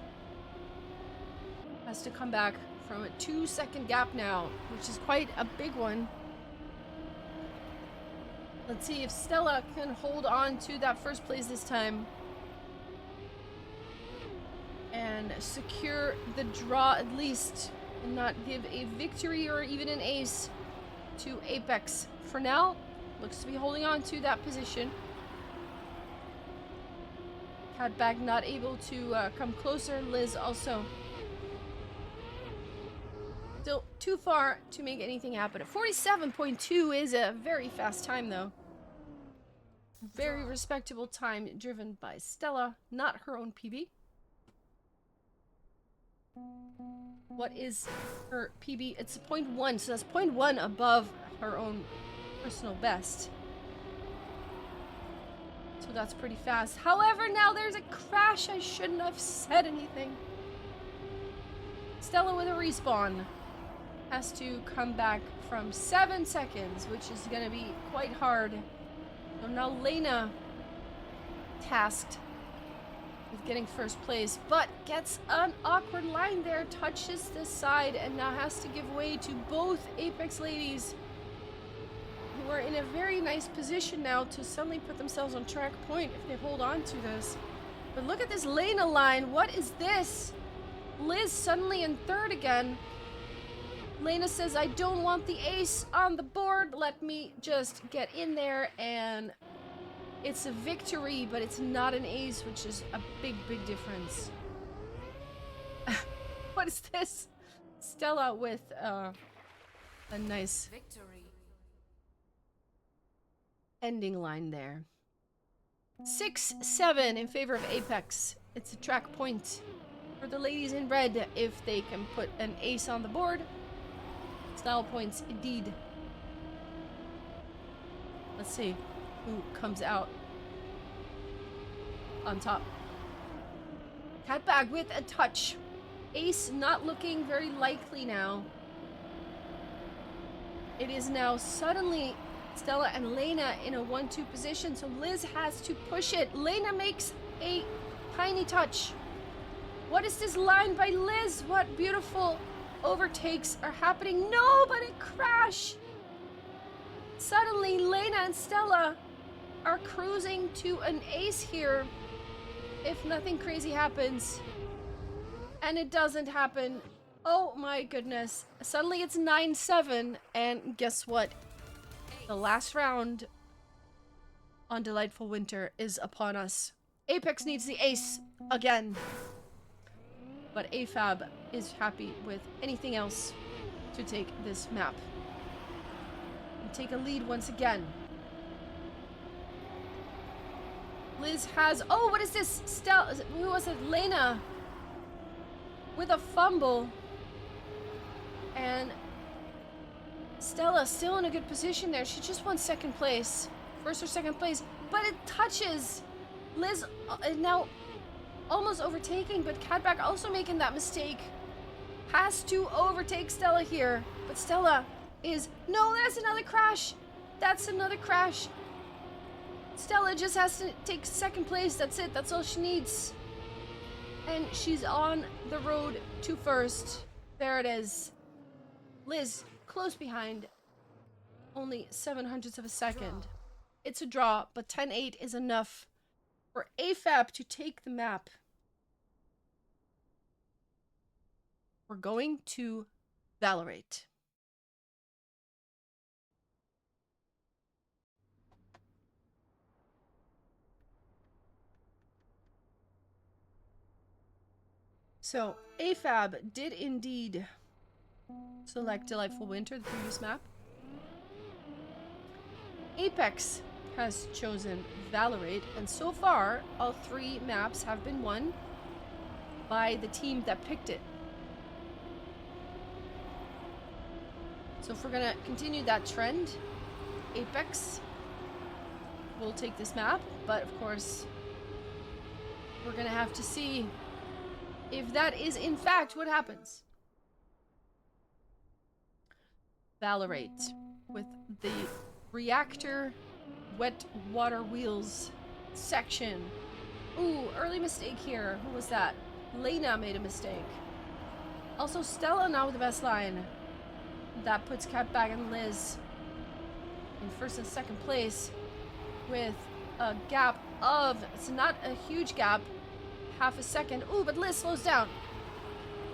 Has to come back from a 2-second gap now, which is quite a big one. Let's see if Stella can hold on to that first place this time. And secure the draw at least. And not give a victory or even an ace to Apex. For now, looks to be holding on to that position. Cadbag not able to come closer. Liz also. Still too far to make anything happen. 47.2 is a very fast time though. Very respectable time driven by Stella, not her own PB. What is her PB? It's 0.1, so that's 0.1 above her own personal best. So that's pretty fast. However, now there's a crash. I shouldn't have said anything. Stella with a respawn. Has to come back from 7 seconds, which is going to be quite hard. So now Lena tasked with getting first place, but gets an awkward line there, touches this side, and now has to give way to both Apex ladies, who are in a very nice position now to suddenly put themselves on track point if they hold on to this. But look at this Lena line. What is this? Liz suddenly in third again. Lena says, I don't want the ace on the board. Let me just get in there, and it's a victory, but it's not an ace, which is a big, big difference. What is this? Stella with a nice Victory. ending line there. 6-7 in favor of Apex. It's a track point for the ladies in red if they can put an ace on the board. Style points indeed. Let's see who comes out on top. Catbag with a touch. Ace not looking very likely now. It is now suddenly Stella and Lena in a 1-2 position, so Liz has to push it. Lena makes a tiny touch. What is this line by Liz? What beautiful overtakes are happening? No, but a crash. Suddenly, Lena and Stella are cruising to an ace here if nothing crazy happens. And it doesn't happen. Oh my goodness. Suddenly it's 9-7, and guess what? The last round on Delightful Winter is upon us. Apex needs the ace again. But AFAB is happy with anything else to take this map. And take a lead once again. Liz has... Oh, what is this? Who was it? Lena. With a fumble. And Stella still in a good position there. She just won second place. First or second place. But it touches. Liz now almost overtaking, but Catback also making that mistake. Has to overtake Stella here. But Stella is... No, that's another crash. That's another crash. Stella just has to take second place. That's it. That's all she needs. And she's on the road to first. There it is. Liz close behind. Only 0.07 of a second. It's a draw, but 10-8 is enough for AFAB to take the map. We're going to Valorate. So, AFAB did indeed select Delightful Winter, the previous map. Apex has chosen Valorate, and so far, all 3 maps have been won by the team that picked it. So if we're gonna continue that trend, Apex will take this map, but of course, we're gonna have to see if that is in fact what happens. Valorate with the reactor wet water wheels section. Ooh, early mistake here. Who was that? Lena made a mistake. Also Stella now with the best line. That puts Catbag and Liz in first and second place with a gap of, it's not a huge gap, half a second. Ooh, but Liz slows down.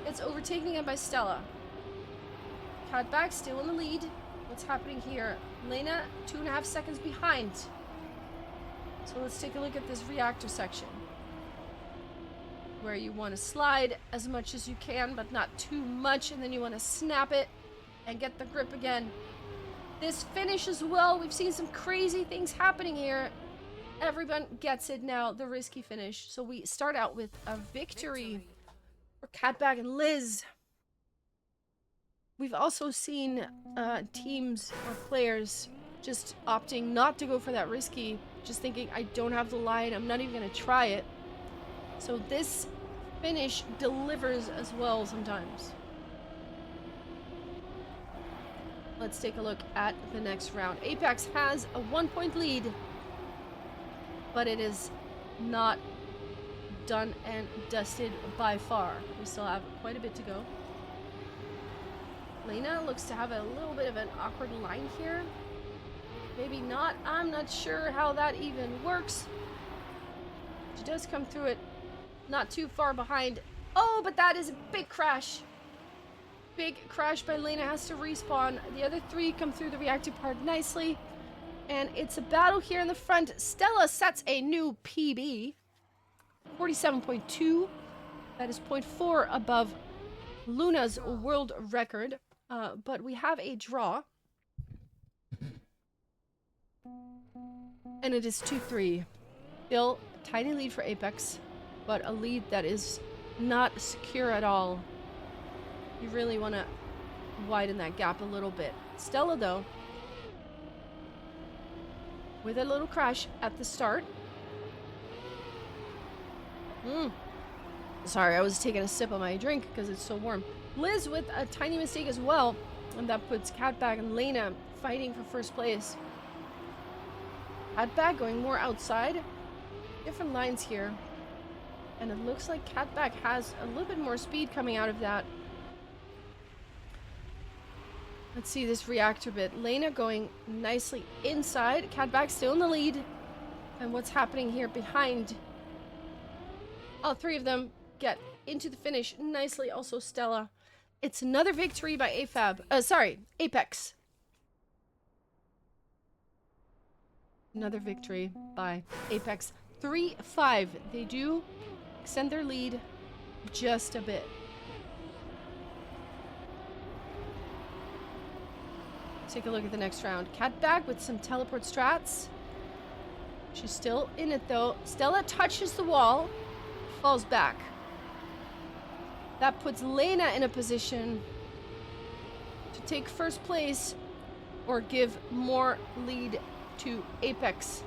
It's overtaken again by Stella. Catbag still in the lead. What's happening here? Lena, 2.5 seconds behind. So let's take a look at this reactor section, where you want to slide as much as you can, but not too much, and then you want to snap it and get the grip again. This finish as well, we've seen some crazy things happening here. Everyone gets it now, the risky finish. So we start out with a victory for Catbag and Liz. We've also seen teams or players just opting not to go for that risky, just thinking, I don't have the line, I'm not even going to try it. So this finish delivers as well sometimes. Let's take a look at the next round. Apex has a 1-point lead, but it is not done and dusted by far. We still have quite a bit to go. Lena looks to have a little bit of an awkward line here. Maybe not. I'm not sure how that even works. She does come through it not too far behind. Oh, but that is a big crash. Big crash by Lena, has to respawn. The other three come through the reactor part nicely. And it's a battle here in the front. Stella sets a new PB. 47.2. That is 0.4 above Luna's world record. But we have a draw. And it is 2-3. Still a tiny lead for Apex, but a lead that is not secure at all. You really want to widen that gap a little bit. Stella, though, with a little crash at the start. Sorry, I was taking a sip of my drink because it's so warm. Liz with a tiny mistake as well, and that puts Catbag and Lena fighting for first place. Catbag going more outside. Different lines here. And it looks like Catbag has a little bit more speed coming out of that. Let's see this reactor bit. Lena going nicely inside. Catbag still in the lead. And what's happening here behind? All three of them get into the finish nicely. Also Stella. It's another victory by Apex. Another victory by Apex. 3-5. They do extend their lead just a bit. Take a look at the next round. Catbag with some teleport strats. She's still in it though. Stella touches the wall, falls back. That puts Lena in a position to take first place or give more lead to Apex.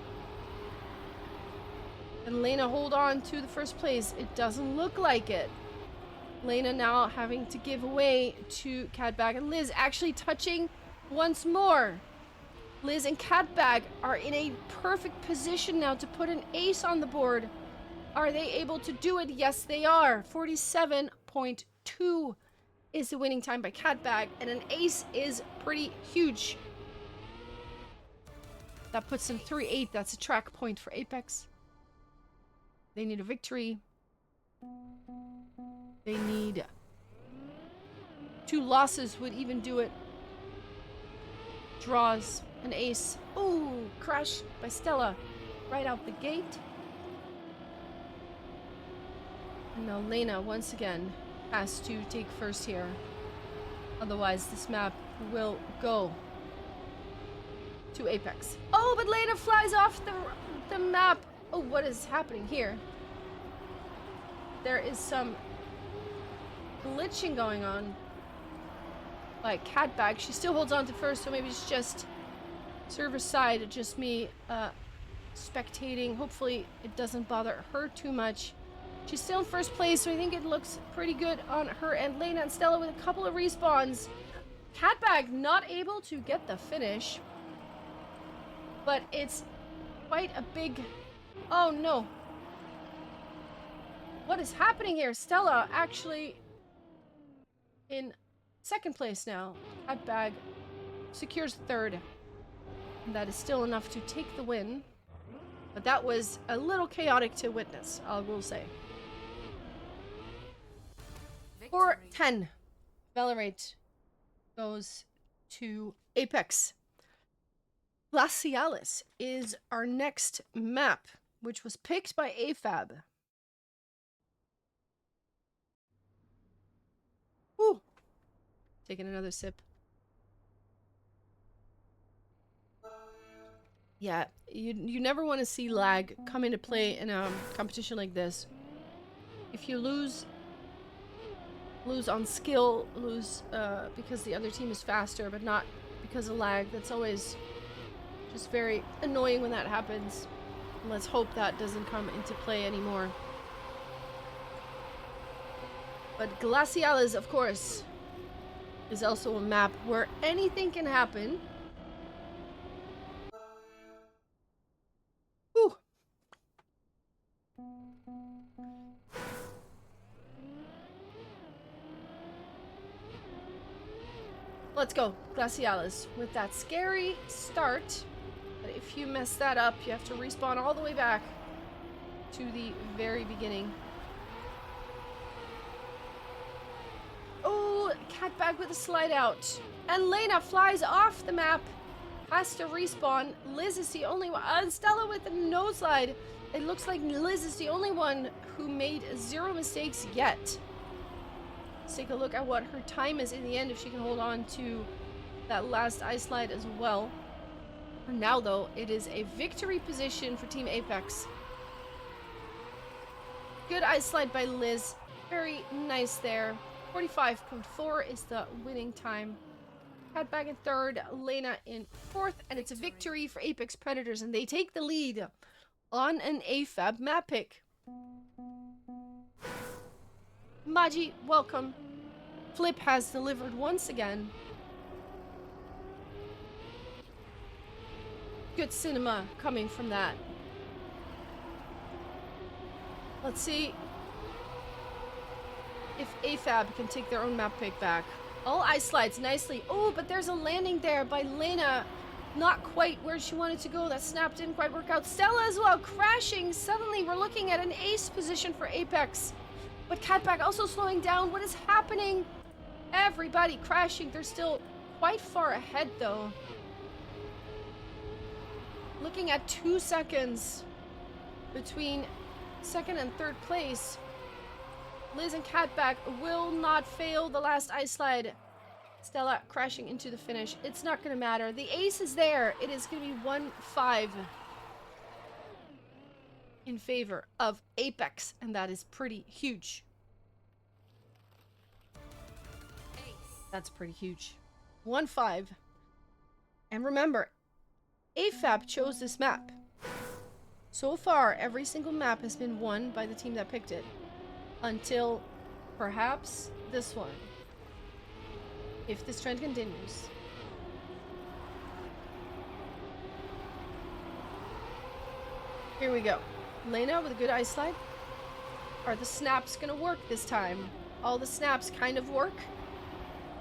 And Lena hold on to the first place. It doesn't look like it. Lena now having to give away to Catbag, and Liz actually touching once more. Liz and Catbag are in a perfect position now to put an ace on the board. Are they able to do it? Yes, they are. 47.2 is the winning time by Catbag, and an ace is pretty huge. That puts them 3-8. That's a track point for Apex. They need a victory. They need 2 losses would even do it. Draws an ace. Ooh, crash by Stella right out the gate. And now Lena once again has to take first here. Otherwise this map will go to Apex. Oh, but Lena flies off the map. Oh, what is happening here? There is some glitching going on by Catbag. She still holds on to first, so maybe it's just server side, just me spectating. Hopefully it doesn't bother her too much. She's still in first place, so I think it looks pretty good on her and Lena and Stella with a couple of respawns. Catbag not able to get the finish, but it's quite a big... Oh no. What is happening here? Stella actually in second place now. Catbag secures third. And that is still enough to take the win. But that was a little chaotic to witness, I will say. 4-10. Valorate goes to Apex. Glacialis is our next map, which was picked by AFAB. Whew. Taking another sip. Yeah, you never want to see lag come into play in a competition like this. If you lose on skill, lose because the other team is faster, but not because of lag, that's always just very annoying when that happens. Let's hope that doesn't come into play anymore. But Glacialis, of course, is also a map where anything can happen. Whew. Let's go, Glacialis, with that scary start. But if you mess that up, you have to respawn all the way back to the very beginning. Oh, Catbag with a slide out. And Lena flies off the map. Has to respawn. Liz is the only one. Stella with a no slide. It looks like Liz is the only one who made 0 mistakes yet. Let's take a look at what her time is in the end, if she can hold on to that last ice slide as well. For now, though, it is a victory position for Team Apex. Good ice slide by Liz. Very nice there. 45.4 is the winning time. Catbag in third, Lena in fourth, and it's a victory for Apex Predators, and they take the lead on an AFAB map pick. Maji, welcome. Flip has delivered once again. Good cinema coming from that. Let's see if AFAB can take their own map pick back. All ice slides nicely. Oh, but there's a landing there by Lena. Not quite where she wanted to go. That snap didn't quite work out. Stella as well, crashing. Suddenly we're looking at an ace position for Apex. But Catback also slowing down. What is happening? Everybody crashing. They're still quite far ahead, though. Looking at 2 seconds between second and third place. Liz and Catback will not fail the last ice slide. Stella crashing into the finish. It's not going to matter. The ace is there. It is going to be 1-5 in favor of Apex, and that is pretty huge. That's pretty huge. 1-5. And remember, AFAB chose this map. So far, every single map has been won by the team that picked it. Until perhaps this one. If this trend continues. Here we go. Lena with a good ice slide. Are the snaps gonna work this time? All the snaps kind of work.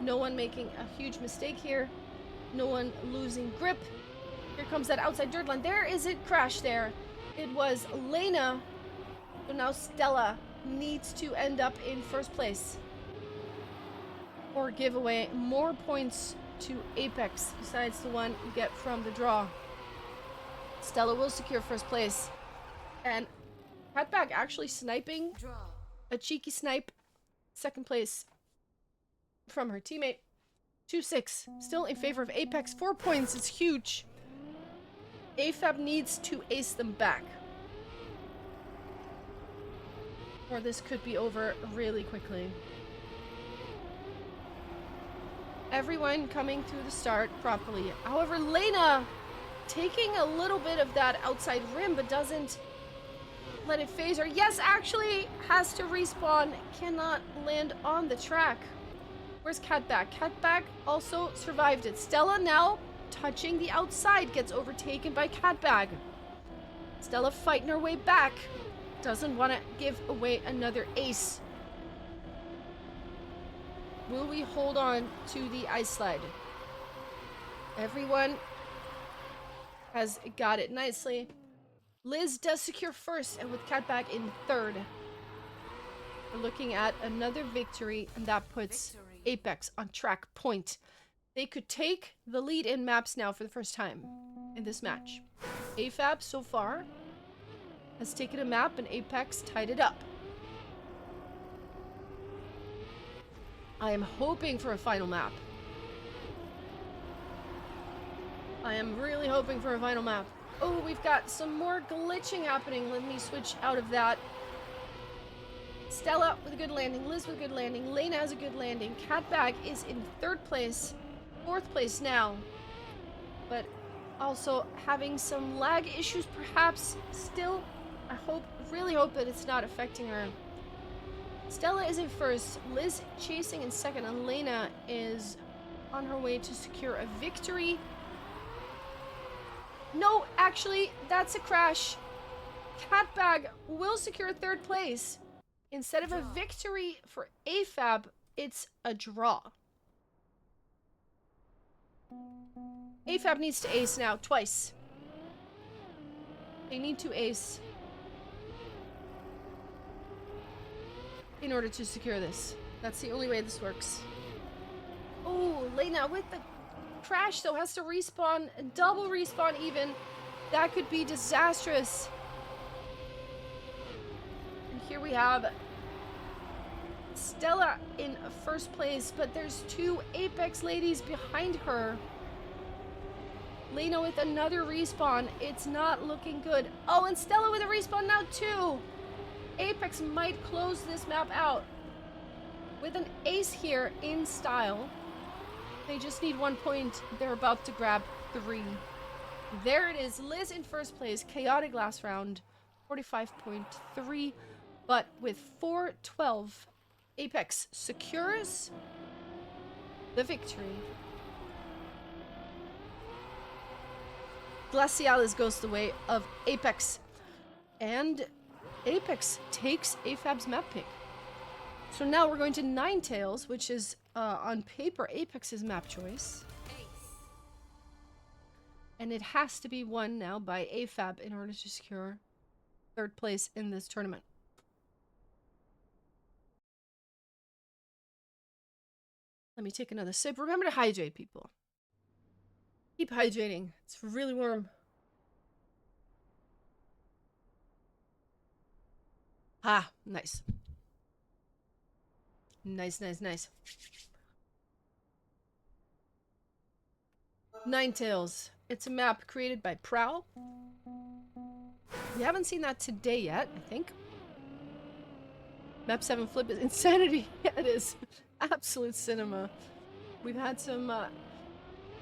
No one making a huge mistake here. No one losing grip. Here comes that outside dirt line. There is a crash there. It was Lena. So now Stella needs to end up in first place. Or give away more points to Apex besides the one you get from the draw. Stella will secure first place. And Catback actually sniping a cheeky snipe. Second place from her teammate. 2-6. Still in favor of Apex. 4 points is huge. AFAB needs to ace them back. Or this could be over really quickly. Everyone coming through the start properly. However, Lena taking a little bit of that outside rim, but doesn't let it phase her. Yes, actually has to respawn. Cannot land on the track. Where's Catback? Catback also survived it. Stella now touching the outside, gets overtaken by Catbag. Stella fighting her way back. Doesn't want to give away another ace. Will we hold on to the ice slide? Everyone has got it nicely. Liz does secure first, and with Catback in third. We're looking at another victory, and that puts Apex on track point. They could take the lead in maps now for the first time in this match. AFAB so far has taken a map, and Apex tied it up. I am hoping for a final map. I am really hoping for a final map. Oh, we've got some more glitching happening. Let me switch out of that. Stella with a good landing. Liz with a good landing. Lena has a good landing. Catbag is in third place. Fourth place now. But also having some lag issues perhaps. Still, I really hope that it's not affecting her. Stella is in first. Liz chasing in second. And Lena is on her way to secure a victory. No, actually, that's a crash. Catbag will secure third place. Instead of a victory for AFAB, it's a draw. AFAB needs to ace now, twice. They need to ace in order to secure this. That's the only way this works. Oh, Lena with the crash though has to respawn, double respawn even. That could be disastrous. And here we have Stella in first place, but there's two Apex ladies behind her. Lena with another respawn. It's not looking good. Oh, and Stella with a respawn now too. Apex might close this map out with an ace here in style. They just need 1 point. They're about to grab 3. There it is. Liz in first place. Chaotic last round. 45.3. But with 4-12, Apex secures the victory. Glacialis goes the way of Apex. And Apex takes AFAB's map pick. So now we're going to Ninetales, which is on paper Apex's map choice. And it has to be won now by AFAB in order to secure third place in this tournament. Let me take another sip. Remember to hydrate, people. Keep hydrating. It's really warm. Ah, nice. Nice, nice, nice. Ninetales. It's a map created by Prowl. We haven't seen that today yet, I think. Map 7 flip is insanity. Yeah, it is. Absolute cinema. We've had some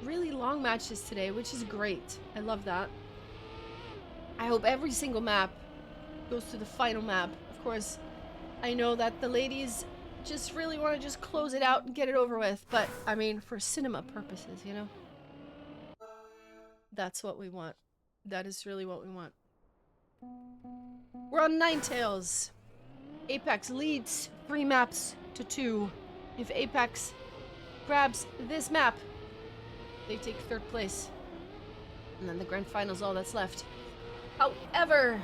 really long matches today, which is great. I love that. I hope every single map goes to the final map. Of course, I know that the ladies just really want to just close it out and get it over with, but I mean, for cinema purposes, you know? That's what we want. That is really what we want. We're on Ninetales. Apex leads 3 maps to 2. If Apex grabs this map, they take third place. And then the grand final's all that's left. However,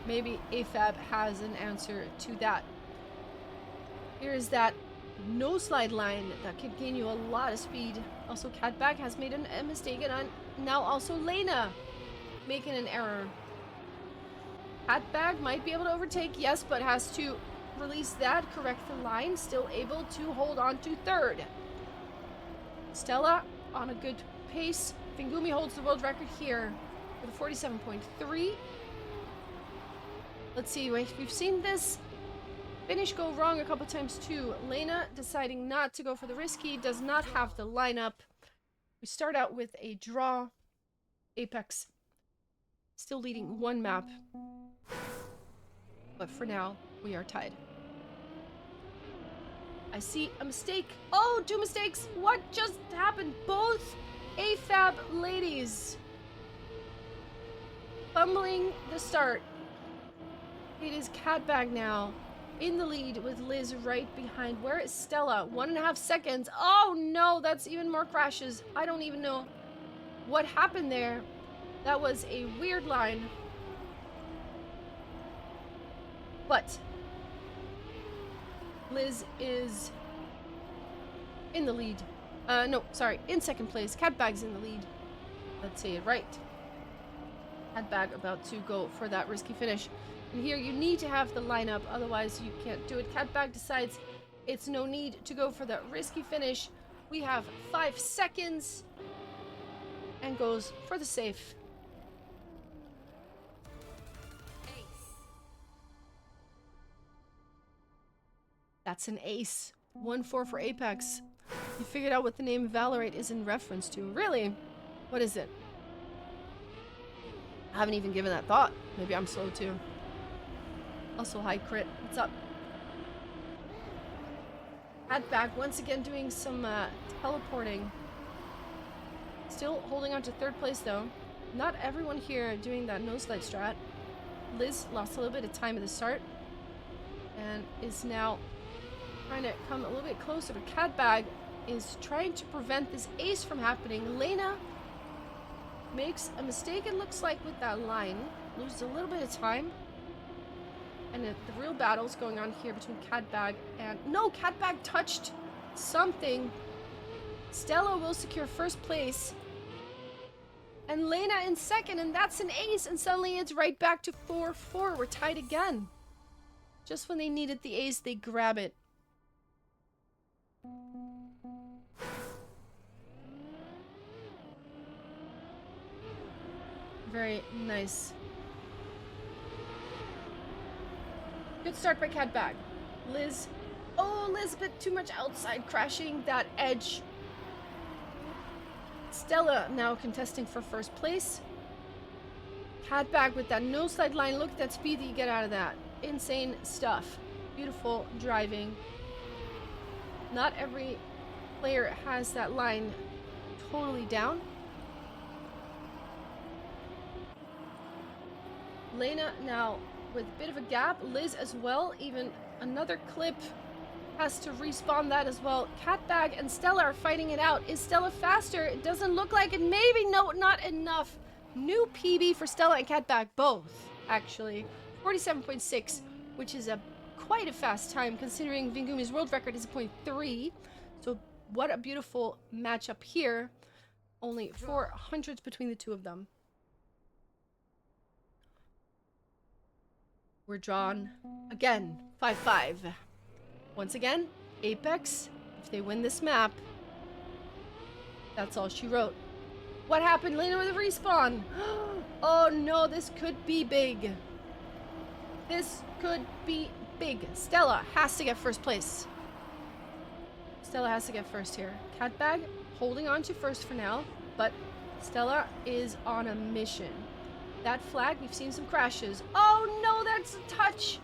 maybe AFAB has an answer to that. Here is that no slide line that could gain you a lot of speed. Also, Catbag has made a mistake, and now also Lena making an error. Catbag might be able to overtake, yes, but has to release that, correct the line, still able to hold on to third. Stella on a good pace. Fingumi holds the world record here with a 47.3. Let's see, we've seen this finish go wrong a couple times too. Lena deciding not to go for the risky, does not have the lineup. We start out with a draw. Apex still leading 1 map. But for now, we are tied. I see a mistake. Oh, 2 mistakes. What just happened? Both AFAB ladies fumbling the start. It is Catbag now in the lead with Liz right behind. Where is Stella? 1.5 seconds. Oh no, that's even more crashes. I don't even know what happened there. That was a weird line. But Liz is in the lead. No, sorry, in second place. Catbag's in the lead. Let's say it right. Catbag about to go for that risky finish. And here you need to have the lineup, otherwise you can't do it. Catbag decides it's no need to go for the risky finish. We have 5 seconds and goes for the safe. That's an ace. 1-4 for Apex. You figured out what the name Valorate is in reference to. Really? What is it? I haven't even given that thought. Maybe I'm slow too. Also, hi Crit. What's up? Catbag once again doing some teleporting. Still holding on to third place though. Not everyone here doing that no slide strat. Liz lost a little bit of time at the start and is now trying to come a little bit closer to Catbag. is trying to prevent this ace from happening. Lena makes a mistake, it looks like, with that line. Loses a little bit of time. And the real battle's going on here between Catbag and... No, Catbag touched something. Stella will secure first place. And Lena in second, and that's an ace. And suddenly it's right back to 4-4. We're tied again. Just when they needed the ace, they grab it. Very nice. Good start by Catbag. Liz. Oh, Liz, a bit too much outside crashing that edge. Stella now contesting for first place. Catbag with that no slide line. Look at that speed that you get out of that. Insane stuff. Beautiful driving. Not every player has that line totally down. Lena now with a bit of a gap. Liz as well. Even another clip has to respawn that as well. Catbag and Stella are fighting it out. Is Stella faster? It doesn't look like it. Maybe. No, not enough. New PB for Stella and Catbag. Both, actually. 47.6, which is quite a fast time considering Vingumi's world record is 0.3. So what a beautiful matchup here. Only 400s between the two of them. We're drawn again, 5-5. Once again, Apex, if they win this map, that's all she wrote. What happened? Lena with a respawn. Oh no, this could be big. This could be big. Stella has to get first place. Stella has to get first here. Catbag holding on to first for now, but Stella is on a mission. That flag, we've seen some crashes. Oh no, that's a touch.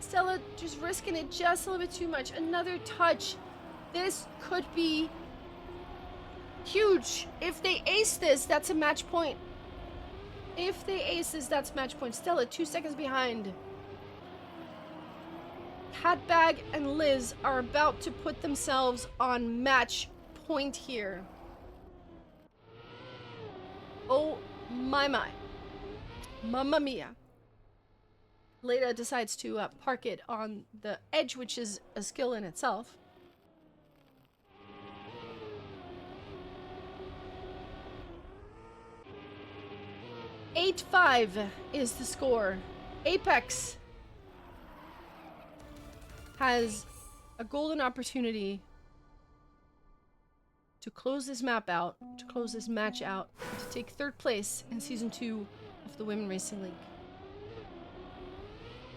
Stella just risking it just a little bit too much. Another touch. This could be huge. If they ace this, that's a match point. If they ace this, that's match point. Stella 2 seconds behind. Catbag and Liz are about to put themselves on match point here. Oh my. Mamma mia. Leda decides to park it on the edge, which is a skill in itself. $8-5 is the score. Apex has a golden opportunity to close this map out, to close this match out, and to take third place in Season 2 of the Women Racing League.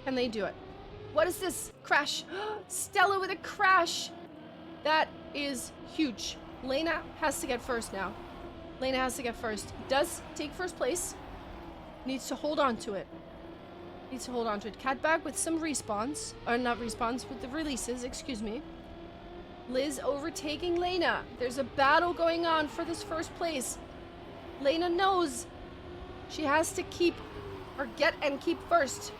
Can they do it? What is this? Crash. Stella with a crash. That is huge. Lena has to get first now. Lena has to get first. Does take first place. Needs to hold on to it. Needs to hold on to it. Catbag with some respawns. Or not respawns, with the releases, excuse me. Liz overtaking Lena. There's a battle going on for this first place. Lena knows she has to keep or get and keep first.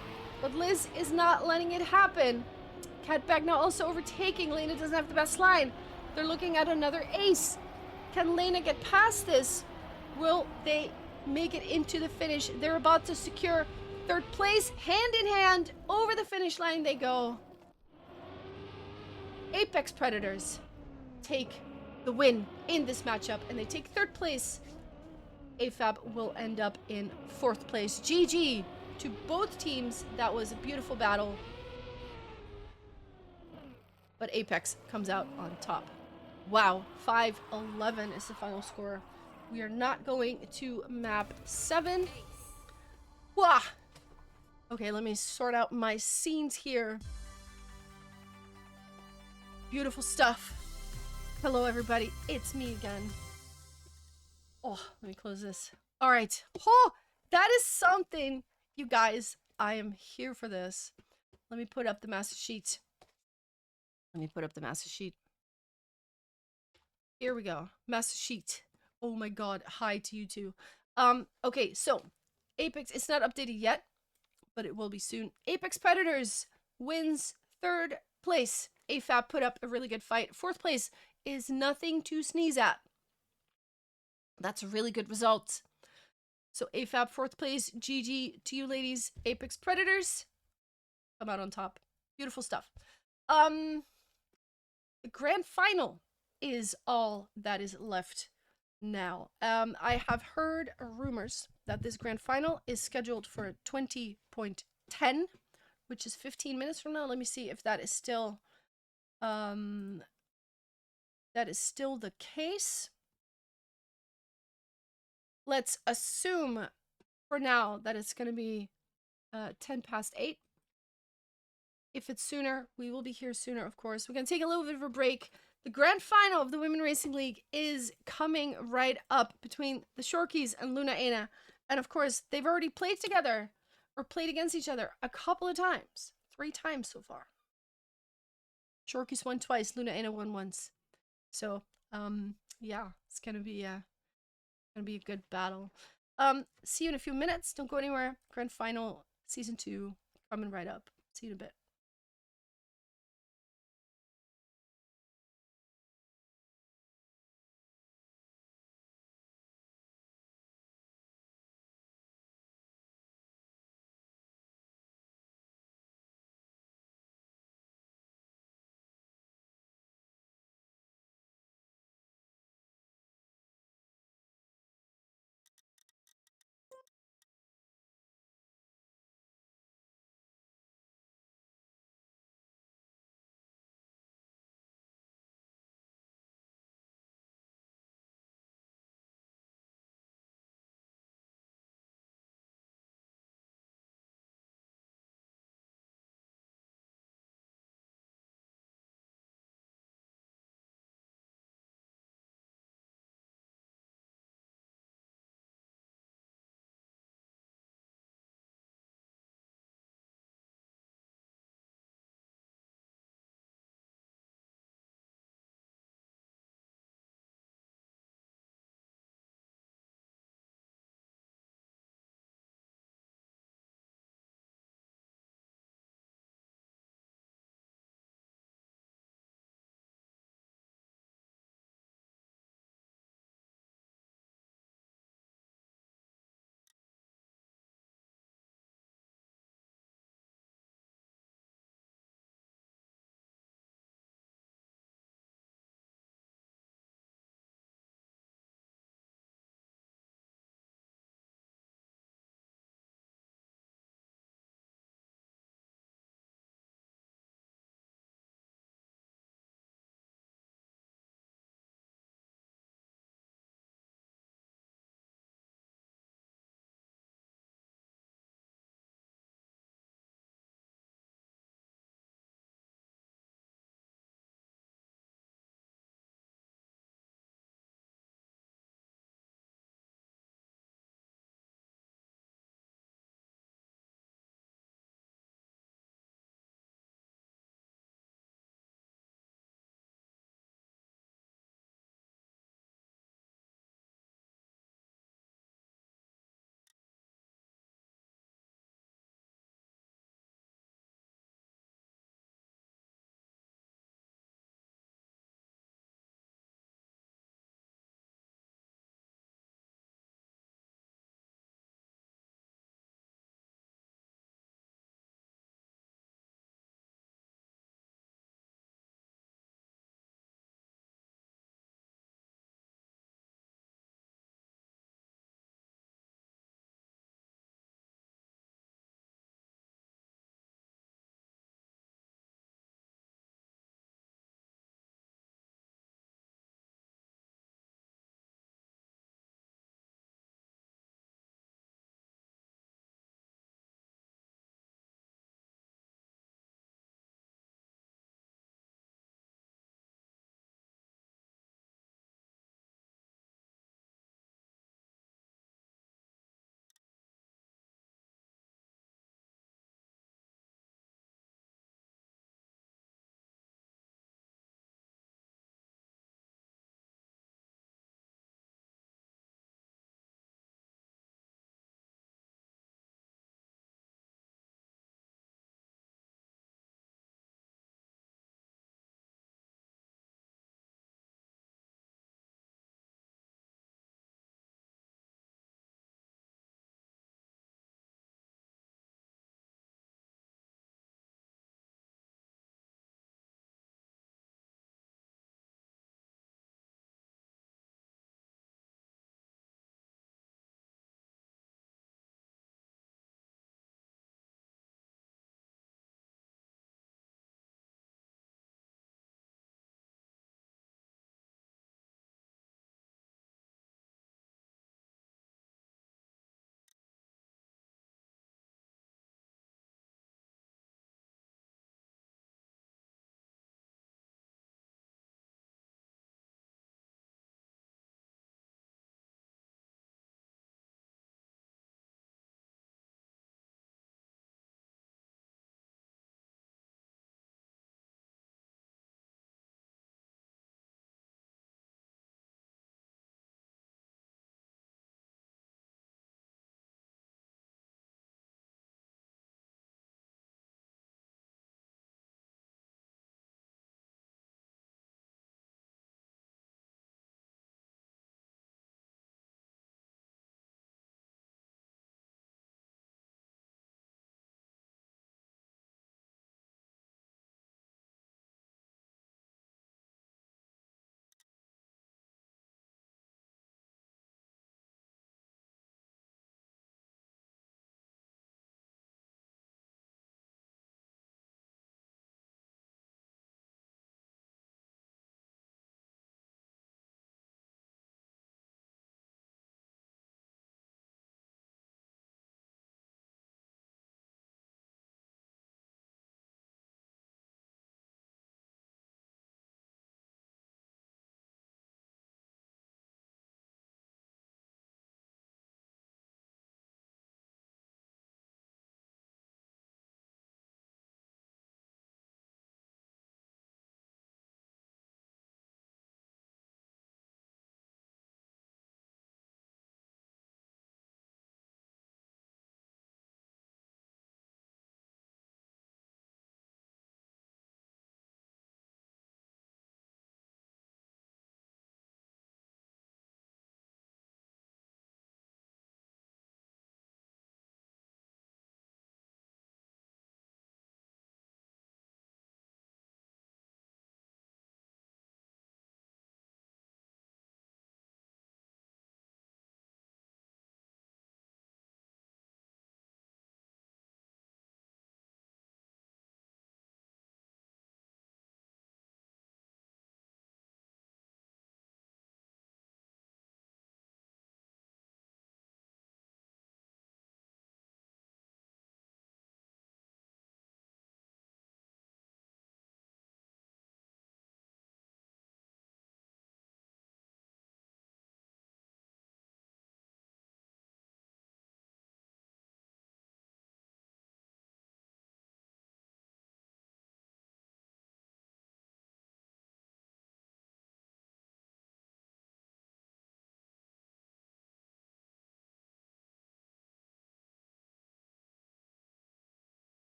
But Liz is not letting it happen. Catbag now also overtaking. Lena doesn't have the best line. They're looking at another ace. Can Lena get past this? Will they make it into the finish? They're about to secure third place. Hand in hand, over the finish line they go. Apex Predators take the win in this matchup, and they take third place. AFAB will end up in fourth place. GG to both teams. That was a beautiful battle. But Apex comes out on top. Wow, 5-11 is the final score. We are not going to map 7. Wah! Okay, let me sort out my scenes here. Beautiful stuff. Hello, everybody. It's me again. Oh, let me close this. All right. Oh, that is something, you guys. I am here for this. Let me put up the master sheet. Here we go. Master sheet. Oh my god. Hi to you too. Okay, so Apex, it's not updated yet, but it will be soon. Apex Predators wins third place. AFAB put up a really good fight. Fourth place is nothing to sneeze at. That's a really good result. So AFAB 4th place, GG to you ladies. Apex Predators come out on top. Beautiful stuff. The grand final is all that is left now. I have heard rumors that this grand final is scheduled for 20.10, which is 15 minutes from now. Let me see if that is still the case. Let's assume for now that it's going to be 10 past 8. If it's sooner, we will be here sooner, of course. We're going to take a little bit of a break. The grand final of the Women Racing League is coming right up between the Shorkies and Luna Aina. And of course, they've already played together or played against each other a couple of times. 3 times so far. Shorkies won twice, Luna Aina won once. So, yeah, it's going to be a good battle. See you in a few minutes. Don't go anywhere. Grand final season 2 coming right up. See you in a bit.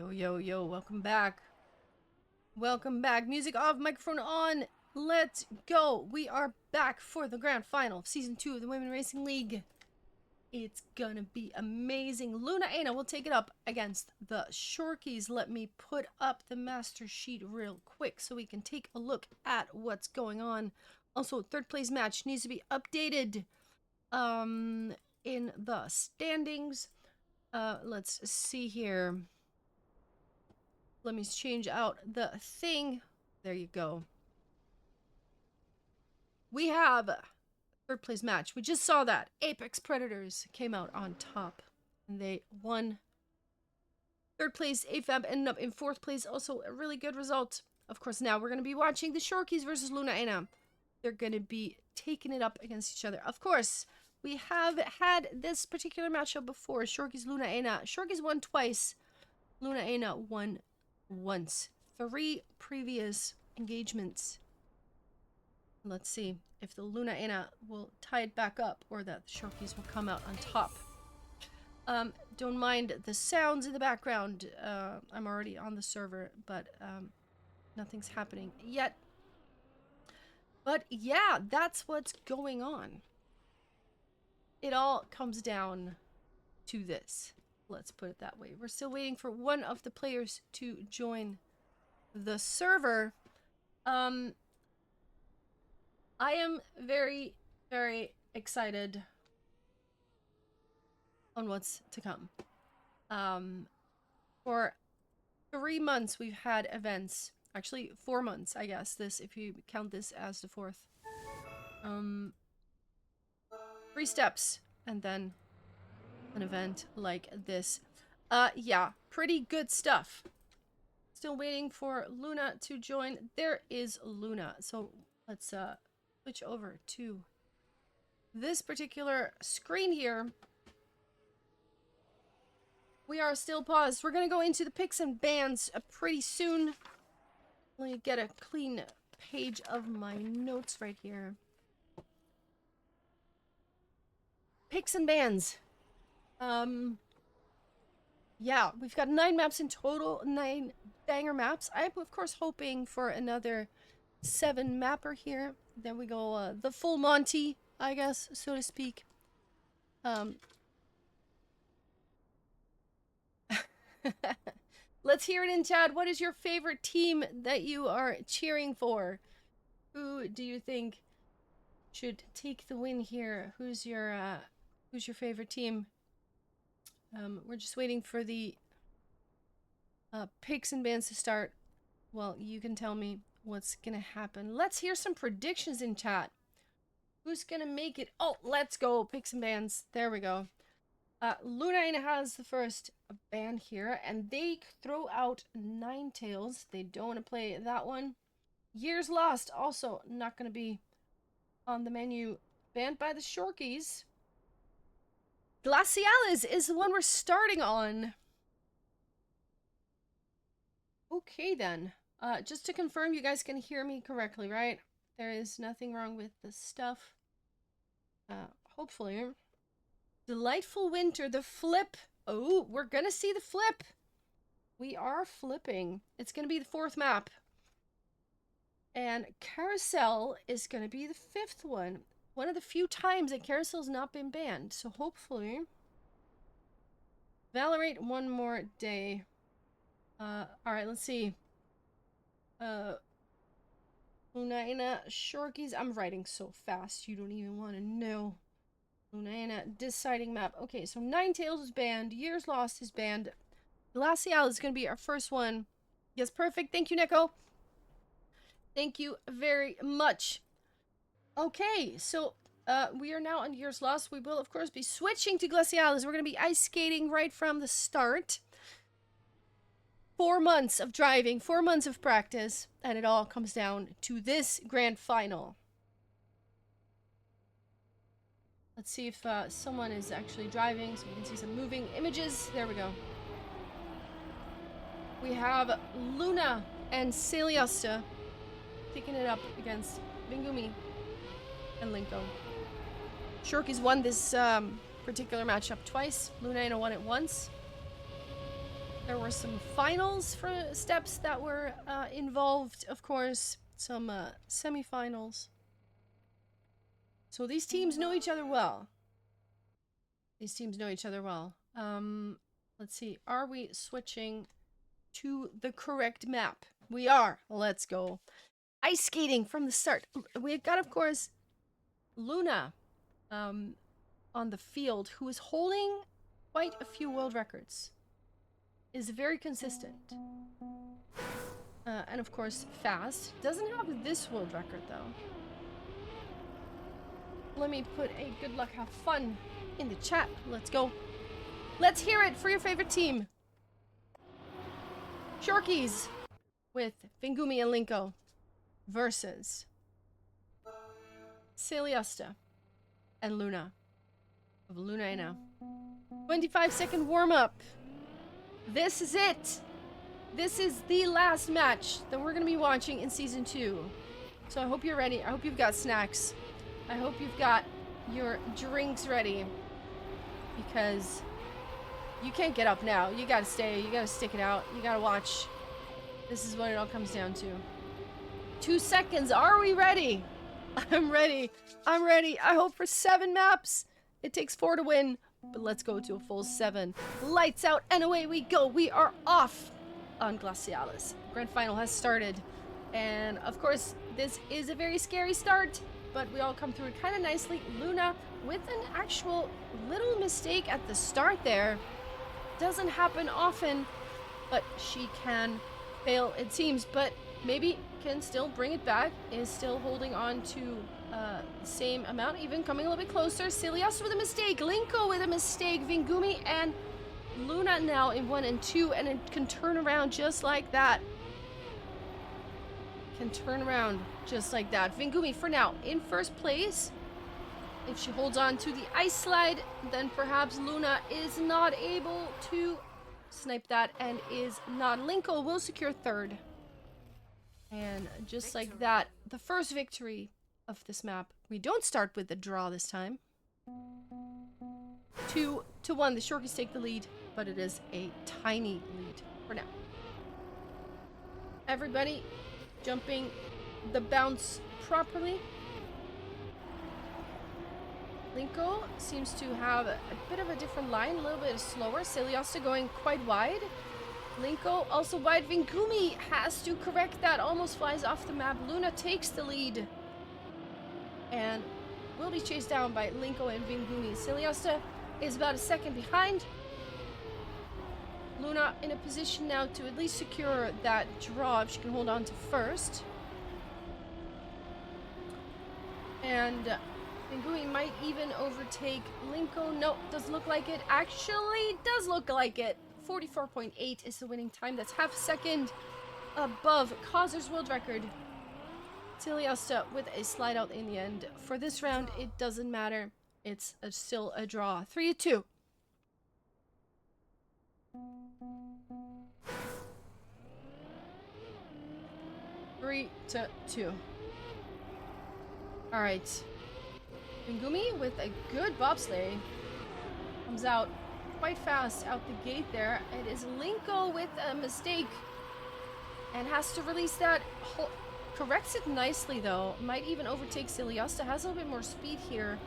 Yo, yo, yo, welcome back. Welcome back. Music off, microphone on. Let's go. We are back for the grand final of Season 2 of the Women Racing League. It's gonna be amazing. Luna Aina will take it up against the Shorkies. Let me put up the master sheet real quick so we can take a look at what's going on. Also, third place match needs to be updated in the standings. Let's see here. Let me change out the thing. There you go. We have third place match. We just saw that. Apex Predators came out on top. And they won. Third place, AFAB ended up in fourth place. Also a really good result. Of course, now we're going to be watching the Shorkies versus Luna Aina. They're going to be taking it up against each other. Of course, we have had this particular matchup before. Shorkies, Luna Aina. Shorkies won twice. Luna Aina won once. 3 previous engagements. Let's see if the Luna Aina will tie it back up or that the Shorkies will come out on top. Don't mind the sounds in the background. I'm already on the server, but nothing's happening yet. But yeah, that's what's going on. It all comes down to this. Let's put it that way. We're still waiting for one of the players to join the server. I am very, very excited on what's to come. For 3 months we've had events. Actually, 4 months, I guess. This, if you count this as the 4th. 3 steps, and then an event like this. Yeah, pretty good stuff. Still waiting for Luna to join. There is Luna. So let's switch over to this particular screen here. We are still paused. We're gonna go into the picks and bans pretty soon. Let me get a clean page of my notes right here. Picks and bans. Yeah, we've got 9 maps in total, 9 banger maps. I'm of course hoping for another 7 mapper here. Then we go the full Monty, I guess, so to speak. Let's hear it in chat. What is your favorite team that you are cheering for? Who do you think should take the win here? Who's your favorite team? We're just waiting for the picks and bans to start. Well, you can tell me what's gonna happen. Let's hear some predictions in chat. Who's gonna make it? Oh, let's go. Picks and bans. There we go. Luna Aina has the first ban here, and they throw out Ninetales. They don't want to play that one. Years Lost, also not going to be on the menu. Banned by the Shorkies. Glaciales is the one we're starting on. Okay, then. Just to confirm, you guys can hear me correctly, right? There is nothing wrong with the stuff. Hopefully. Delightful Winter, the flip. Oh, we're gonna see the flip. We are flipping. It's gonna be the 4th map. And Carousel is gonna be the 5th one. One of the few times that Carousel's not been banned. So hopefully. Valorate one more day. Alright, let's see. Luna Aina, Shorkies. I'm writing so fast, you don't even want to know. Luna Aina, deciding map. Okay, so Ninetales is banned. Years Lost is banned. Glacial is going to be our first one. Yes, perfect. Thank you, Neko. Thank you very much. Okay, so we are now on Years Lost. We will, of course, be switching to Glaciales. We're going to be ice skating right from the start. 4 months of driving, 4 months of practice, and it all comes down to this grand final. Let's see if someone is actually driving so we can see some moving images. There we go. We have Luna and Celiosta picking it up against Bingumi and Linko. Shorkies won this particular matchup twice. Luna Aina won it once. There were some finals for steps that were involved, of course. Some semifinals. So these teams know each other well. These teams know each other well. Let's see. Are we switching to the correct map? We are. Let's go. Ice skating from the start. We got, of course, Luna on the field, who is holding quite a few world records. Is very consistent. And of course, fast. Doesn't have this world record, though. Let me put a good luck, have fun in the chat. Let's go. Let's hear it for your favorite team. Shorkies with Vingumi and Linko versus Celiosta and Luna of Lunaina. 25-second warm-up. This is it. This is the last match that we're going to be watching in Season 2. So I hope you're ready. I hope you've got snacks. I hope you've got your drinks ready. Because you can't get up now. You gotta stay. You gotta stick it out. You gotta watch. This is what it all comes down to. 2 seconds. Are we ready? I'm ready. I'm ready. I hope for 7 maps. It takes 4 to win. But let's go to a full 7. Lights out and away we go. We are off on Glacialis. Grand final has started. And of course, this is a very scary start. But we all come through it kind of nicely. Luna with an actual little mistake at the start there. Doesn't happen often, but she can fail, it seems. But maybe can still bring it back. Is still holding on to the same amount, even coming a little bit closer. Celios with a mistake. Linko with a mistake. Vingumi and Luna now in 1 and 2, and it can turn around just like that. Can turn around just like that. Vingumi for now in first place. If she holds on to the ice slide, then perhaps Luna is not able to snipe that and is not. Linko will secure third. And just like that, the first victory of this map. We don't start with the draw this time. 2-1, the Shorkies take the lead, but it is a tiny lead for now. Everybody jumping the bounce properly. Linko seems to have a bit of a different line, a little bit slower. Celiosta going quite wide. Linko also wide. Vingumi has to correct that, almost flies off the map. Luna takes the lead and will be chased down by Linko and Vingumi. Celiosta is about a second behind. Luna in a position now to at least secure that draw if she can hold on to first. And Vingumi might even overtake Linko. No, doesn't look like it. Actually, does look like it. 44.8 is the winning time. That's half a second above Causers' world record. Celiosta with a slide out in the end. For this round, it doesn't matter. It's still a draw. 3-2. Three to 2. All right. Vingumi with a good bobsleigh comes out quite fast out the gate there. It is Linko with a mistake and has to release that. Corrects it nicely though. Might even overtake Celiosta. Has a little bit more speed here.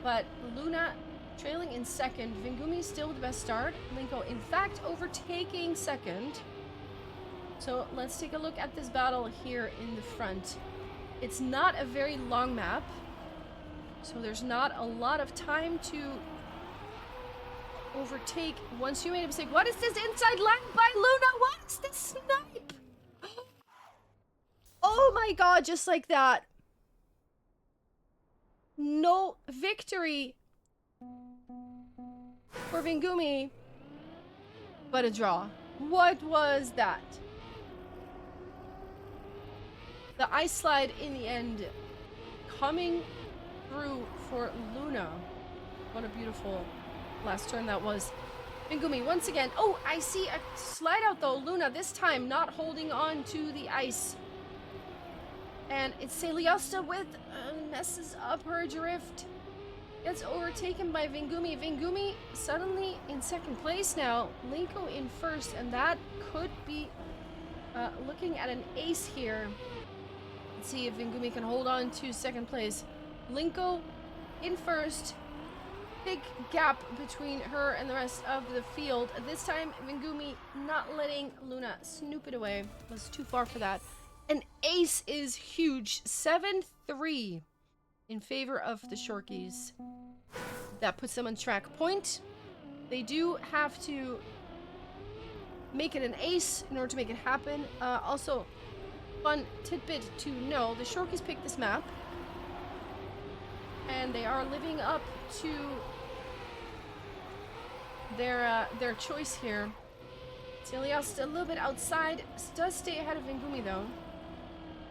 But Luna trailing in second. Vingumi still with the best start. Linko in fact overtaking second. So let's take a look at this battle here in the front. It's not a very long map. So there's not a lot of time to overtake once you made a mistake. What is this inside line by Luna? What is this snipe? Oh my god, just like that. No victory for Vingumi, but a draw. What was that? The ice slide in the end coming through for Luna. What a beautiful last turn that was. Vingumi once again. Oh, I see a slide out though. Luna this time not holding on to the ice. And it's Celiosta with messes up her drift. gets overtaken by Vingumi. Vingumi suddenly in second place now. Linko in first, and that could be looking at an ace here. Let's see if Vingumi can hold on to second place. Linko in first. Big gap between her and the rest of the field. This time, Vingumi not letting Luna snoop it away. Was too far for that. An ace is huge. 7-3 in favor of the Shorkies. That puts them on track point. They do have to make it an ace in order to make it happen. Also, fun tidbit to know, the Shorkies picked this map. And they are living up to their choice here. Celios a little bit outside, does stay ahead of Vingumi though.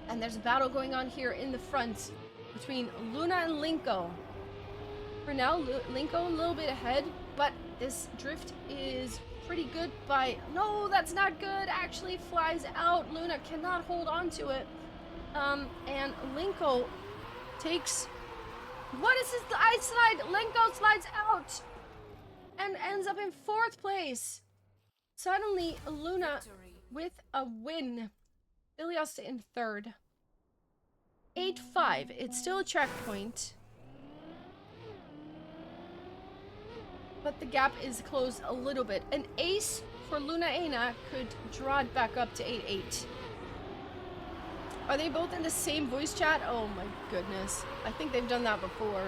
And there's a battle going on here in the front between Luna and Linko. For now, Linko a little bit ahead, but this drift is pretty good by... No, that's not good. Actually flies out. Luna cannot hold on to it. And Linko takes... What is this? The ice slide? Linko slides out and ends up in fourth place. Suddenly, Luna with a win. Iliosta in third. 8-5. It's still a track point. But the gap is closed a little bit. An ace for Luna Aina could draw it back up to 8-8. Are they both in the same voice chat? Oh my goodness. I think they've done that before.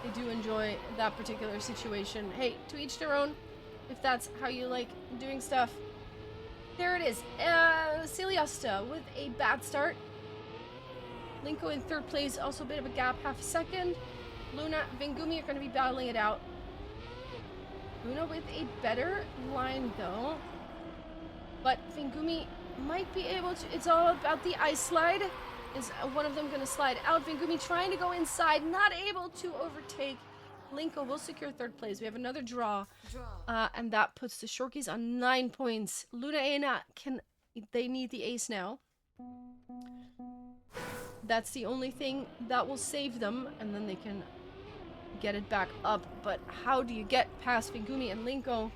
They do enjoy that particular situation. Hey, to each their own, if that's how you like doing stuff. There it is. Celiosta with a bad start. Linko in third place, also a bit of a gap, half a second. Luna, Vingumi are going to be battling it out. Luna with a better line though. But Vingumi might be able to... It's all about the ice slide. Is one of them going to slide out? Vingumi trying to go inside, not able to overtake. Linko will secure third place. We have another draw. And that puts the Shorkies on 9 points. Luna Aina can... They need the ace now. That's the only thing that will save them. And then they can get it back up. But how do you get past Vingumi and Linko?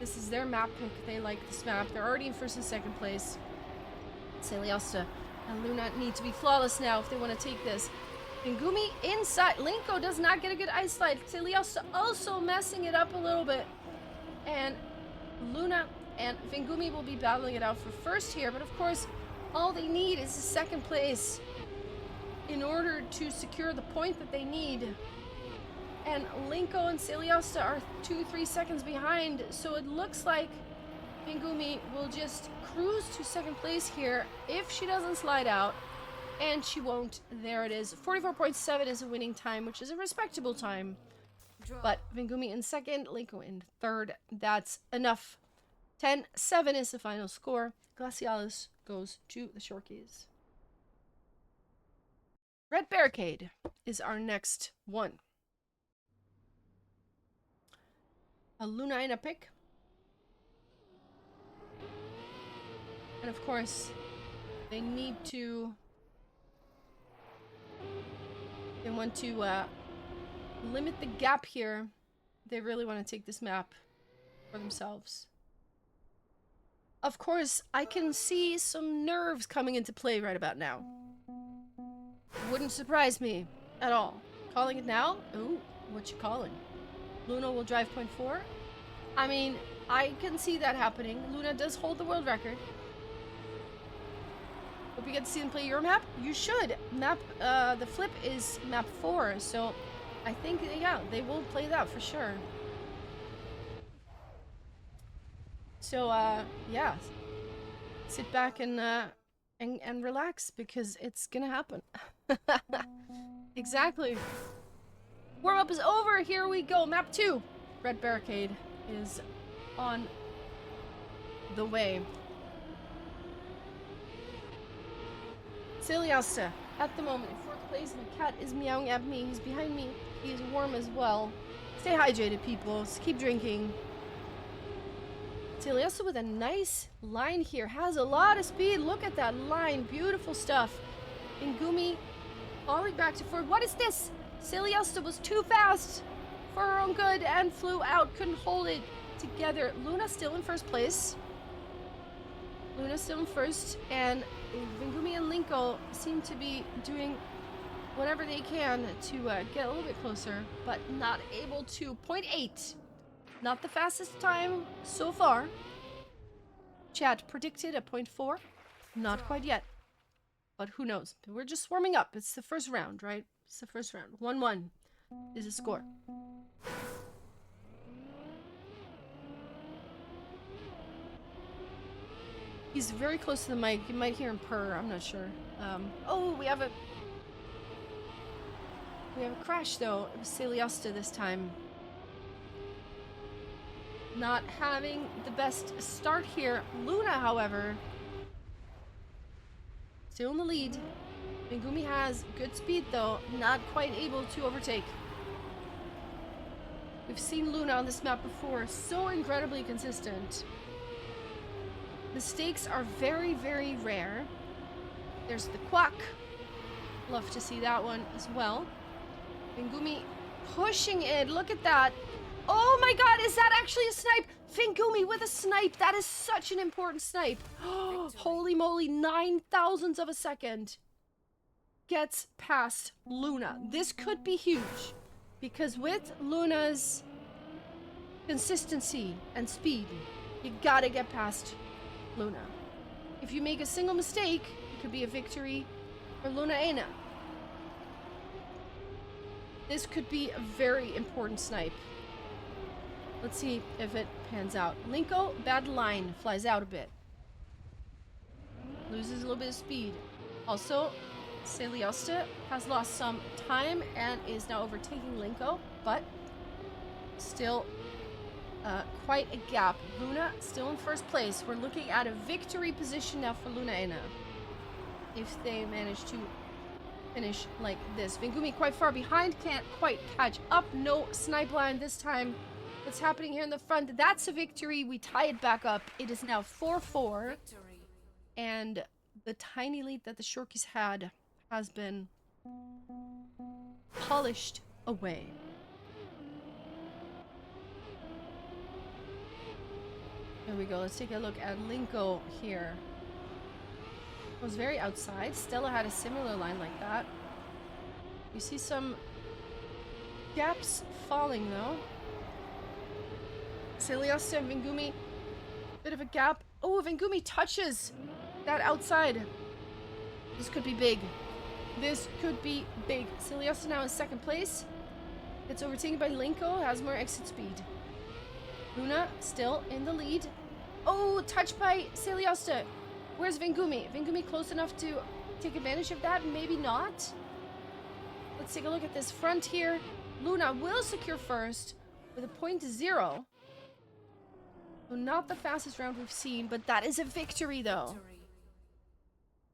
This is their map pick. They like this map. They're already in first and second place. Celiosta and Luna need to be flawless now if they want to take this. Vingumi inside. Linko does not get a good ice slide. Celiosta also messing it up a little bit. And Luna and Vingumi will be battling it out for first here. But of course, all they need is a second place in order to secure the point that they need. And Linko and Celiosta are 2-3 seconds behind, so it looks like Vingumi will just cruise to second place here if she doesn't slide out, and she won't. There it is. 44.7 is a winning time, which is a respectable time. But Vingumi in second, Linko in third. That's enough. 10-7 is the final score. Glacialis goes to the Shorkies. Red Barricade is our next one. A Luna Aina pick. And of course, they need to... They want to limit the gap here. They really want to take this map for themselves. Of course, I can see some nerves coming into play right about now. Wouldn't surprise me at all. Calling it now? Ooh, what you calling? Luna will drive point 4. I mean, I can see that happening. Luna does hold the world record. Hope you get to see them play your map. You should. The flip is map 4, so I think, yeah, they will play that for sure. So, yeah, sit back and relax because it's gonna happen. Exactly. Warm-up is over. Here we go. Map 2. Red Barricade is on the way. Celiosta, at the moment, in fourth place. The cat is meowing at me. He's behind me. He is warm as well. Stay hydrated, people. Just keep drinking. Celiosta with a nice line here. Has a lot of speed. Look at that line. Beautiful stuff. Vingumi falling back to forward. What is this? Celiosta was too fast for her own good and flew out. Couldn't hold it together. Luna still in first place. Luna still in first. And Vingumi and Linko seem to be doing whatever they can to get a little bit closer, but not able to. 0.8. Not the fastest time so far. Chat predicted a 0.4. Not quite yet. But who knows? We're just warming up. It's the first round, right? It's the first round. 1-1 is the score. He's very close to the mic. You might hear him purr. I'm not sure. Oh, we have a crash though. It was Celiosta this time. Not having the best start here. Luna, however, still in the lead. Vingumi has good speed though, not quite able to overtake. We've seen Luna on this map before, so incredibly consistent. Mistakes are very, very rare. There's the quack. Love to see that one as well. Vingumi pushing it, look at that. Oh my god, is that actually a snipe? Vingumi with a snipe, that is such an important snipe. Holy moly, 9,000ths of a second. Gets past Luna. This could be huge because with Luna's consistency and speed, you gotta get past Luna. If you make a single mistake, it could be a victory for Luna. This could be a very important snipe. Let's see if it pans out. Linko, bad line, flies out a bit. Loses a little bit of speed. Also, Celiosta has lost some time and is now overtaking Linko, but still quite a gap. Luna still in first place. We're looking at a victory position now for Luna if they manage to finish like this. Vingumi quite far behind, can't quite catch up. No snipe line this time. What's happening here in the front? That's a victory. We tie it back up. It is now 4-4. And the tiny lead that the Shorkies had has been polished away. There we go. Let's take a look at Linko here. It was very outside. Stella had a similar line like that. You see some gaps falling though. Celiosta and Vingumi, bit of a gap. Oh, Vingumi touches that outside. This could be big. This could be big. Celiosta now in second place. Gets overtaken by Linko, has more exit speed. Luna still in the lead. Oh, touched by Celiosta. Where's Vingumi? Vingumi close enough to take advantage of that? Maybe not. Let's take a look at this front here. Luna will secure first with a 0.0. So not the fastest round we've seen, but that is a victory though.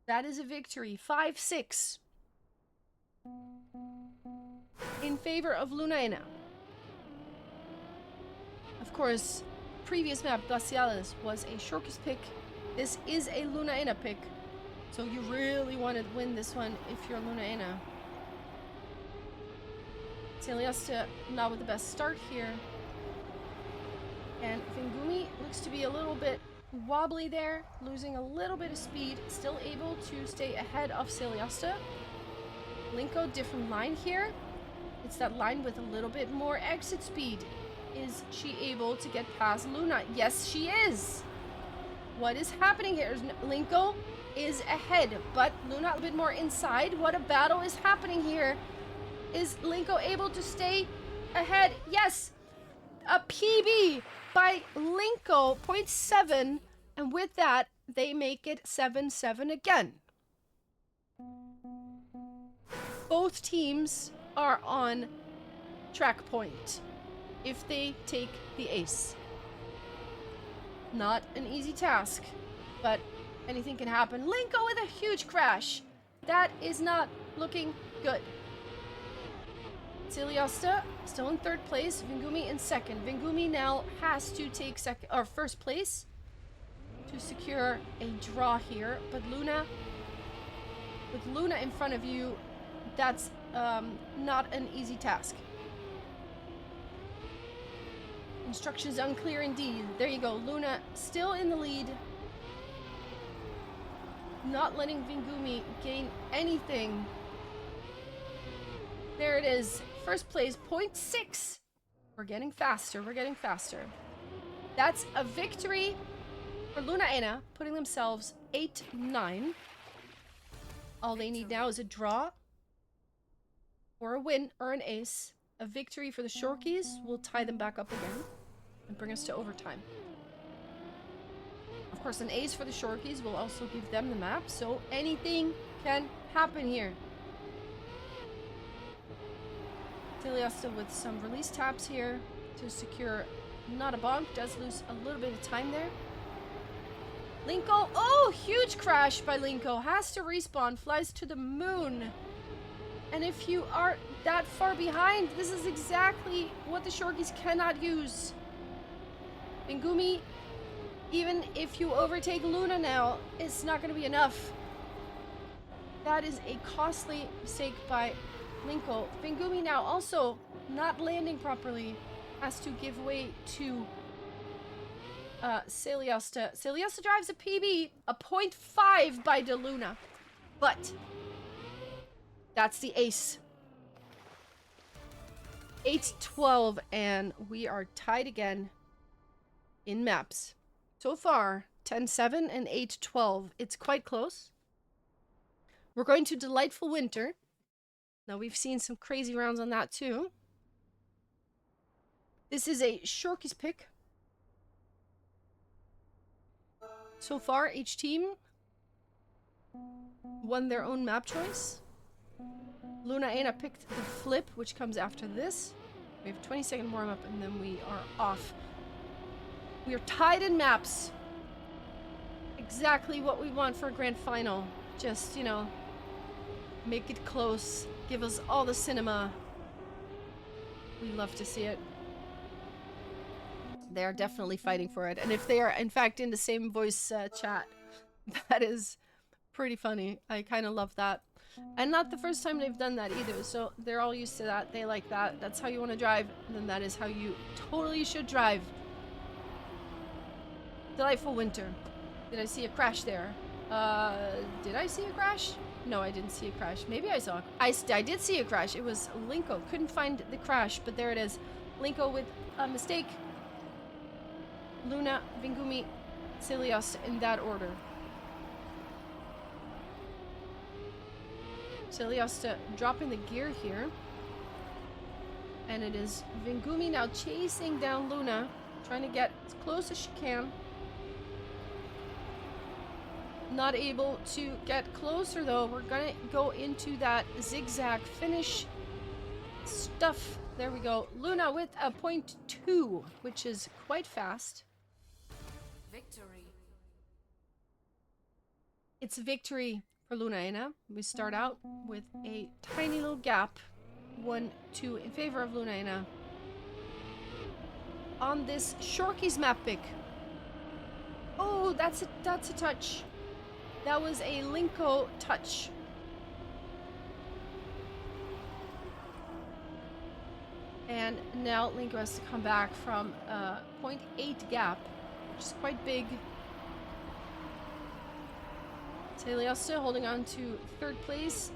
That is a victory. 5-6 in favor of Luna. Of course, previous map, Glaciales, was a Shorkies pick. This is a Luna pick. So you really want to win this one if you're Luna. Celiosta not with the best start here. And Vingumi looks to be a little bit wobbly there, losing a little bit of speed, still able to stay ahead of Celiosta. Linko, different line here. It's that line with a little bit more exit speed. Is she able to get past Luna? Yes, she is. What is happening here? Linko is ahead, but Luna a bit more inside. What a battle is happening here. Is Linko able to stay ahead? Yes. A PB by Linko, 0.7, and with that, they make it 7-7 again. Both teams are on track point if they take the ace. Not an easy task, but anything can happen. Linko with a huge crash. That is not looking good. Celiosta still in third place. Vingumi in second. Vingumi now has to take first place to secure a draw here. But Luna, with Luna in front of you, that's not an easy task. Instructions unclear indeed. There you go. Luna still in the lead. Not letting Vingumi gain anything. There it is. First place, 0.6. We're getting faster. We're getting faster. That's a victory for Luna Anna, putting themselves 8-9. All they need now is a draw or a win or an ace. A victory for the Shorkies will tie them back up again and bring us to overtime. Of course, an ace for the Shorkies will also give them the map, so anything can happen here. Tiliasta with some release taps here to secure not a bonk. Does lose a little bit of time there. Linko, oh, huge crash by Linko. Has to respawn, flies to the moon. And if you are that far behind, this is exactly what the Shorkies cannot use. Vingumi, even if you overtake Luna now, it's not going to be enough. That is a costly mistake by Linko. Vingumi now also not landing properly. Has to give way to Celiasta. Celiasta drives a PB, a 0.5 by DeLuna. But that's the ace. 8-12, and we are tied again in maps. So far, 10-7 and 8-12. It's quite close. We're going to Delightful Winter. Now, we've seen some crazy rounds on that, too. This is a Shorkies pick. So far, each team won their own map choice. Luna Anna picked the flip, which comes after this. We have a 20-second warm-up, and then we are off. We are tied in maps. Exactly what we want for a grand final. Just, you know, make it close. Give us all the cinema. We love to see it. They are definitely fighting for it. And if they are, in fact, in the same voice chat, that is pretty funny. I kind of love that. And not the first time they've done that either. So they're all used to that. They like that. That's how you want to drive. And then that is how you totally should drive. Delightful Winter. Did I see a crash there? Did I see a crash? No, I didn't see a crash. Maybe I saw. I did see a crash. It was Linko. Couldn't find the crash, but there it is. Linko with a mistake. Luna, Vingumi, Celios in that order. Celios dropping the gear here. And it is Vingumi now chasing down Luna. Trying to get as close as she can. Not able to get closer though. We're gonna go into that zigzag finish stuff. There we go. Luna with a 0.2, which is quite fast. Victory. It's a victory for Luna Anna. We start out with a tiny little gap. 1-2 in favor of Luna Anna. On this Shorkies map pick. Oh, that's a touch. That was a Linko touch. And now Linko has to come back from a 0.8 gap, which is quite big. Talia still holding on to third place.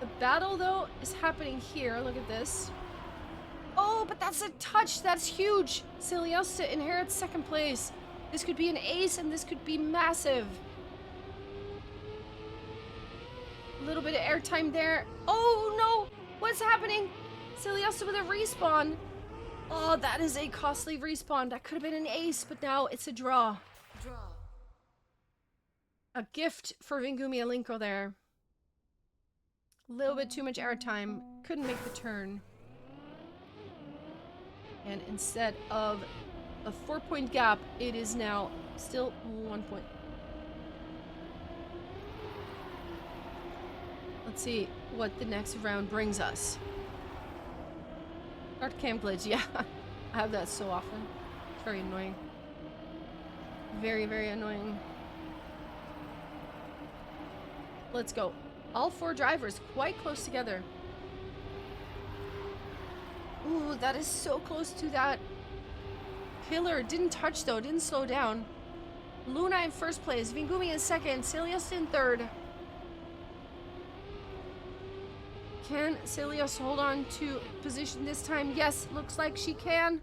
The battle, though, is happening here. Look at this. Oh, but that's a touch. That's huge. Celiosta inherits second place. This could be an ace, and this could be massive. A little bit of airtime there. Oh, no. What's happening? Celiosta with a respawn. Oh, that is a costly respawn. That could have been an ace, but now it's a draw. Draw. A gift for Vingumi and Linko there. A little bit too much airtime. Couldn't make the turn. And instead of a 4-point gap, it is now still 1 point. Let's see what the next round brings us. Start cam glitch, yeah. I have that so often. It's very annoying. Very, very annoying. Let's go. All four drivers quite close together. Ooh, that is so close to that pillar. Didn't touch though, didn't slow down. Luna in first place, Vingumi in second, Celios in third. Can Celios hold on to position this time? Yes, looks like she can.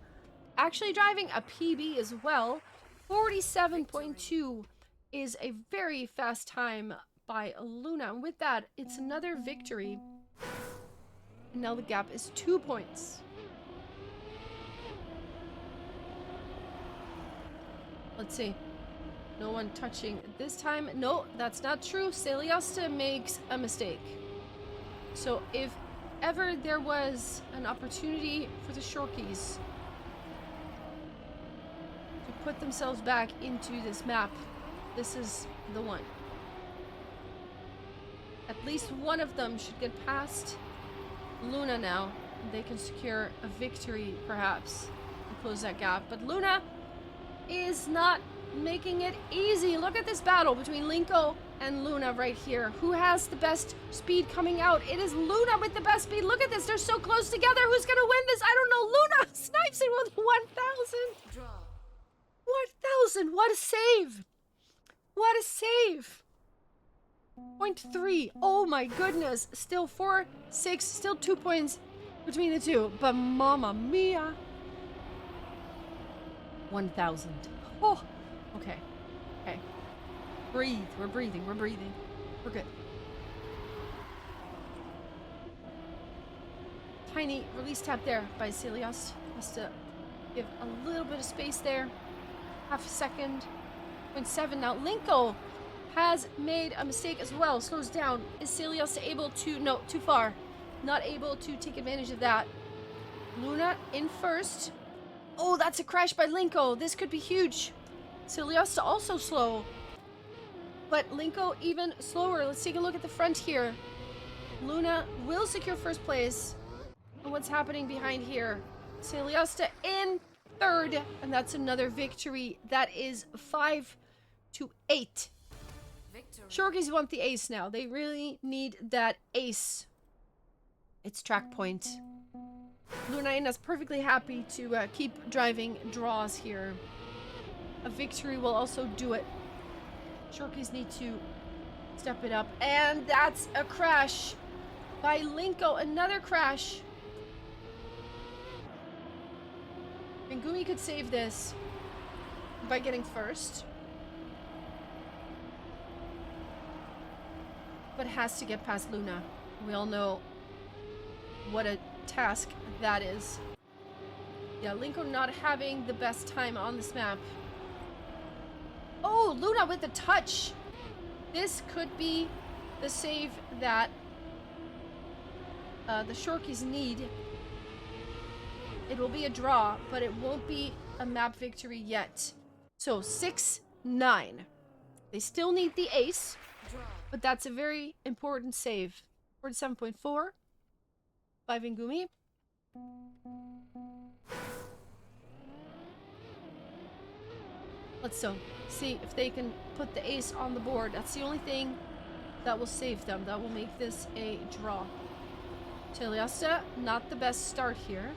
Actually driving a PB as well. 47.2 is a very fast time by Luna. And with that, it's another victory. And now the gap is 2 points. Let's see. No one touching this time. No, that's not true. Celiosta makes a mistake. So if ever there was an opportunity for the Shorkies to put themselves back into this map, this is the one. At least one of them should get past Luna now. They can secure a victory, perhaps, and close that gap. But Luna is not making it easy. Look at this battle between Linko and Luna right here. Who has the best speed coming out? It is Luna with the best speed. Look at this. They're so close together. Who's going to win this? I don't know. Luna snipes it with 1,000. Draw. 1,000. What a save. What a save. 0.3. Oh my goodness. Still 4, 6, still 2 points between the two. But mamma mia. 1,000. Oh, okay. Okay. Breathe. We're breathing. We're breathing. We're good. Tiny release tap there by Celios. Has to give a little bit of space there. Half a second. 0.7 now. Linko has made a mistake as well. Slows down. Is Celios able to... No, too far. Not able to take advantage of that. Luna in first. Oh, that's a crash by Linko. This could be huge. Celios also slow. But Linko even slower. Let's take a look at the front here. Luna will secure first place. And what's happening behind here? Celiosta in third. And that's another victory. That is 5-8. Victory. Shorkies want the ace now. They really need that ace. It's track point. Lunaina's perfectly happy to keep driving draws here. A victory will also do it. Shorkies need to step it up. And that's a crash by Linko. Another crash. Mingumi could save this by getting first. But has to get past Luna. We all know what a task that is. Yeah, Linko not having the best time on this map. Oh, Luna with the touch. This could be the save that the Shorkies need. It will be a draw, but it won't be a map victory yet. So 6-9. They still need the ace, Draw. but that's a very important save. 47.4 by Vingumi. Let's see if they can put the ace on the board. That's the only thing that will save them. That will make this a draw. Celiosta, not the best start here.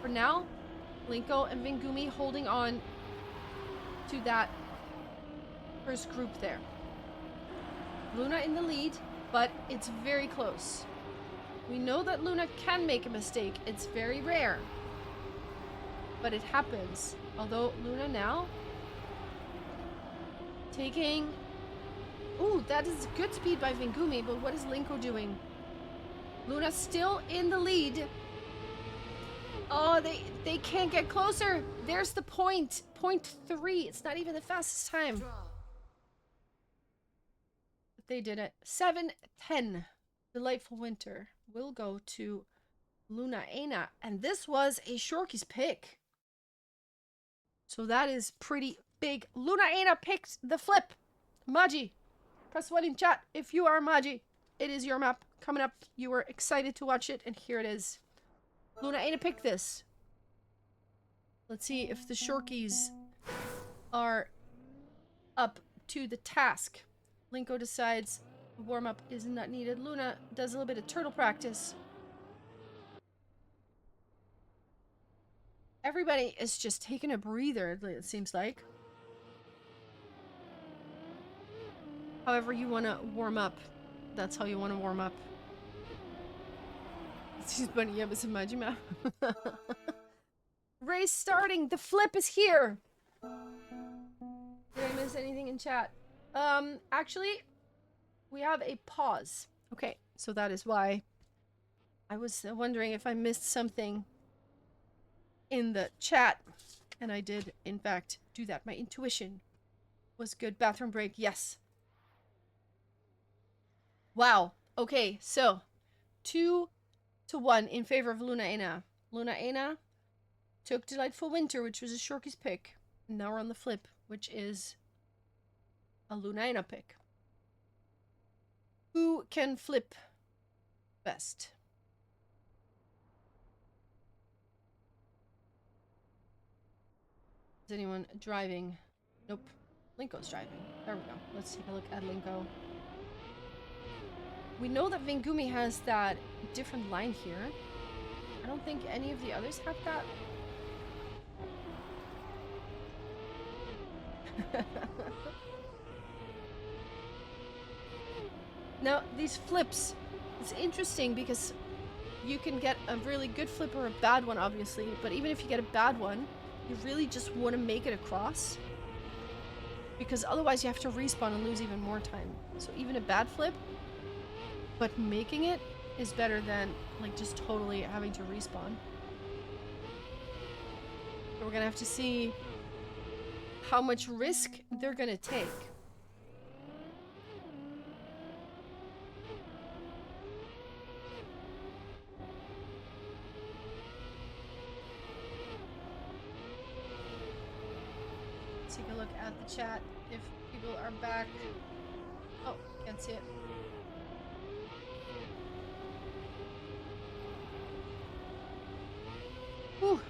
For now, Linko and Vingumi holding on to that first group there. Luna in the lead, but it's very close. We know that Luna can make a mistake. It's very rare, but it happens. Although Luna now taking... Ooh, that is good speed by Vingumi, but what is Linko doing? Luna still in the lead. Oh, they can't get closer. There's the point. 0.3. It's not even the fastest time. Draw. But they did it. 7-10. Delightful Winter will go to Lunaina. And this was a Shorkies pick. So that is pretty big. Lunaina picked the flip. Maji, press 1 in chat if you are Maji. It is your map coming up. You were excited to watch it, and here it is. Lunaina picked this. Let's see if the Shorkies are up to the task. Linko decides Warm-up is not needed. Luna does a little bit of turtle practice. Everybody is just taking a breather, it seems like. However you want to warm up, that's how you want to warm up. She's bunny, yeah, but some Majima. Race starting. The flip is here. Did I miss anything in chat? Actually, we have a pause. Okay, so that is why I was wondering if I missed something in the chat, and I did, in fact, do that. My intuition was good. Bathroom break, yes. Wow. Okay, so 2-1 in favor of Luna Ena. Luna Ena took Delightful Winter, which was a Shorky's pick. And now we're on the flip, which is a Luna Ena pick. Who can flip best? Is anyone driving? Nope. Linko's driving. There we go. Let's take a look at Linko. We know that Vingumi has that different line here. I don't think any of the others have that. Now, these flips, it's interesting because you can get a really good flip or a bad one, obviously, but even if you get a bad one, you really just want to make it across, because otherwise you have to respawn and lose even more time. So even a bad flip, but making it is better than like just totally having to respawn. So we're gonna have to see how much risk they're gonna take. Take a look at the chat if people are back. Oh, can't see it. Whew.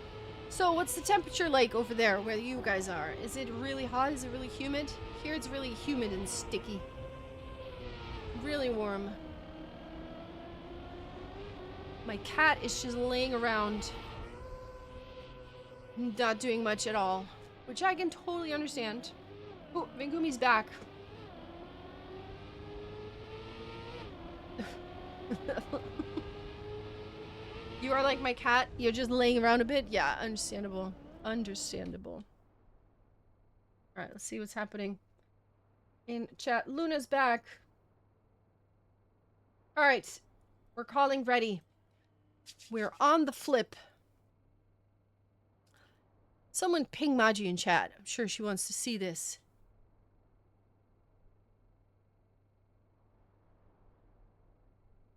So what's the temperature like over there where you guys are? Is it really hot? Is it really humid? Here it's really humid and sticky. Really warm. My cat is just laying around, not doing much at all, which I can totally understand. Oh, Vingumi's back. You are like my cat. You're just laying around a bit. Yeah, understandable. Understandable. Alright, let's see what's happening in chat. Luna's back. Alright. We're calling ready. We're on the flip. Someone ping Maji in chat. I'm sure she wants to see this.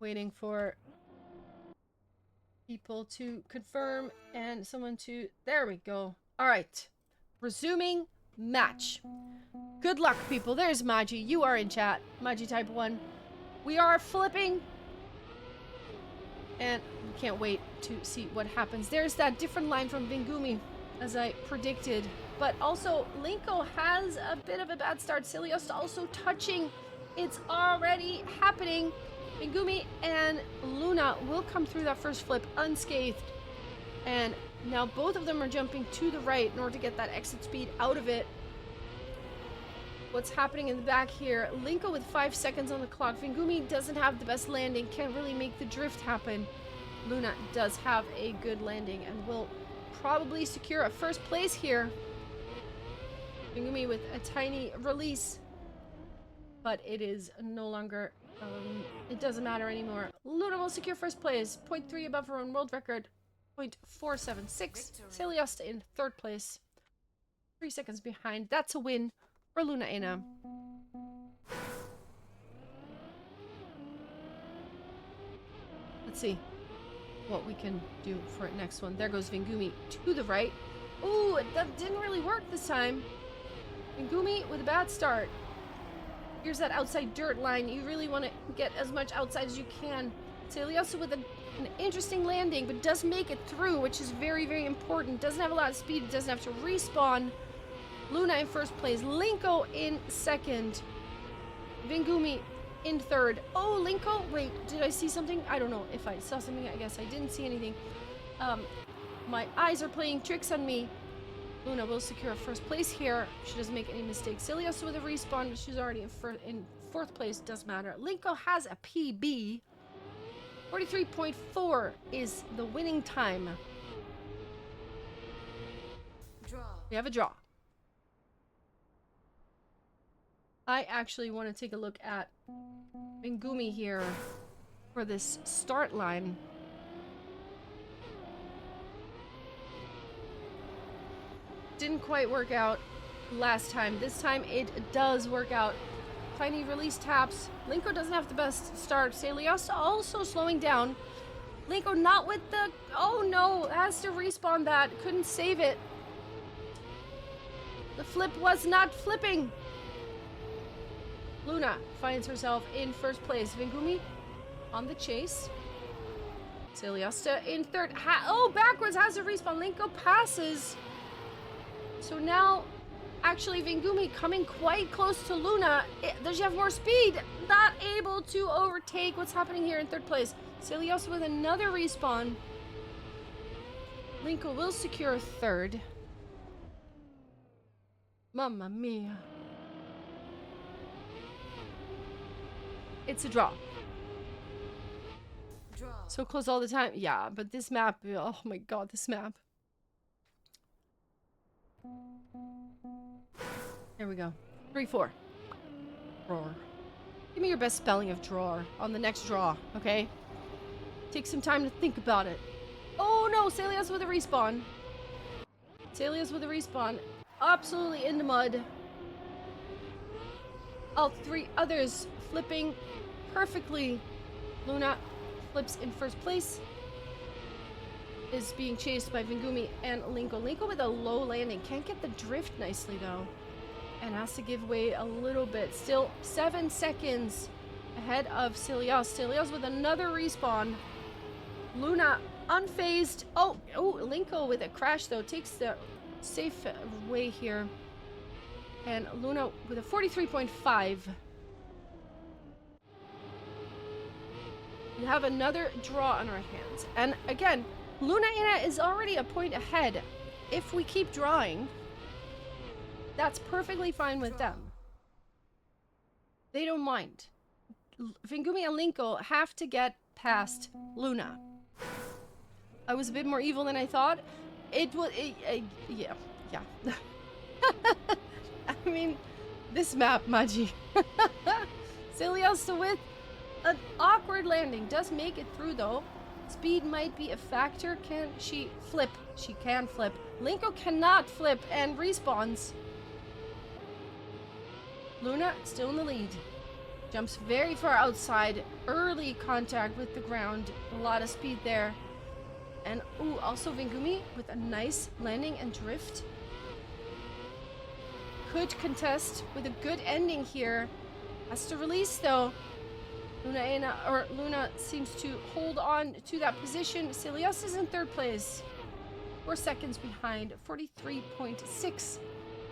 Waiting for people to confirm and someone to... There we go. Alright. Resuming match. Good luck, people. There's Maji. You are in chat. Maji type 1. We are flipping. And we can't wait to see what happens. There's that different line from Vingumi, as I predicted. But also, Linko has a bit of a bad start. Cilios also touching. It's already happening. Vingumi and Luna will come through that first flip unscathed. And now both of them are jumping to the right in order to get that exit speed out of it. What's happening in the back here? Linko with 5 seconds on the clock. Vingumi doesn't have the best landing. Can't really make the drift happen. Luna does have a good landing and will probably secure a first place here. Vingumi with a tiny release. But it is no longer... it doesn't matter anymore. Luna will secure first place. 0.3 above her own world record. 0.476. Celiosta in third place. 3 seconds behind. That's a win for Luna Ena. Let's see what we can do for next one. There goes Vingumi to the right. Ooh, that didn't really work this time. Vingumi with a bad start. Here's that outside dirt line. You really want to get as much outside as you can. Celiosa with an interesting landing, but does make it through, which is very, very important. Doesn't have a lot of speed. It doesn't have to respawn. Luna in first place. Linko in second. Vingumi in third. Oh, Linko. Wait, did I see something? I don't know if I saw something. I guess I didn't see anything. My eyes are playing tricks on me. Luna will secure first place here. She doesn't make any mistakes. Celios with a respawn, but she's already in fourth place. Doesn't matter. Linko has a PB. 43.4 is the winning time. Draw. We have a draw. I actually want to take a look at Mingumi here for this start line. Didn't quite work out last time. This time it does work out. Tiny release taps. Linko doesn't have the best start. Celios also slowing down. Linko not with the... Oh no, has to respawn that. Couldn't save it. The flip was not flipping. Luna finds herself in first place. Mingumi on the chase. Celiosta in third. Oh, backwards has to respawn. Linko passes. So now, actually, Mingumi coming quite close to Luna. Does she have more speed? Not able to overtake what's happening here in third place. Celiosta with another respawn. Linko will secure third. Mamma mia. It's a draw. Draw. So close all the time. Yeah, but this map, oh my god, this map. There we go. 3-4. Drawer. Give me your best spelling of drawer on the next draw, okay? Take some time to think about it. Oh no, Celios with a respawn. Celios with a respawn. Absolutely in the mud. All three others flipping perfectly. Luna flips in first place. Is being chased by Mingumi and Linko. Linko with a low landing. Can't get the drift nicely though. And has to give way a little bit. Still 7 seconds ahead of Celios. Celios with another respawn. Luna unfazed. Oh, Linko with a crash though. Takes the safe way here. And Luna with a 43.5. We have another draw on our hands. And again, Luna Ina is already a point ahead. If we keep drawing, that's perfectly fine with them. They don't mind. Mingumi and Linko have to get past Luna. I was a bit more evil than I thought. It was, yeah. I mean, this map, Maji. Celiosta with an awkward landing. Does make it through though. Speed might be a factor. Can she flip? She can flip. Linko cannot flip and respawns. Luna still in the lead. Jumps very far outside. Early contact with the ground. A lot of speed there. And ooh, also Mingumi with a nice landing and drift. Could contest with a good ending here. Has to release though. Luna seems to hold on to that position. Celios is in third place. 4 seconds behind. 43.6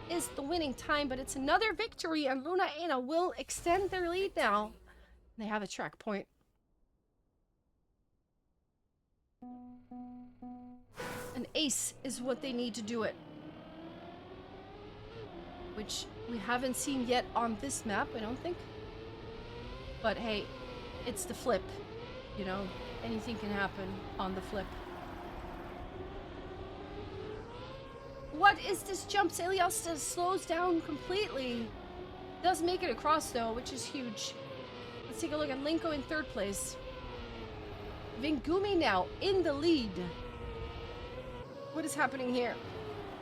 is the winning time, but it's another victory, and Luna Ina will extend their lead now. They have a track point. An ace is what they need to do it. Which we haven't seen yet on this map, I don't think. But hey, it's the flip, you know, anything can happen on the flip. What is this jump? Celiosta slows down completely. Does make it across though, which is huge. Let's take a look at Linko in third place. Mingumi now in the lead. What is happening here?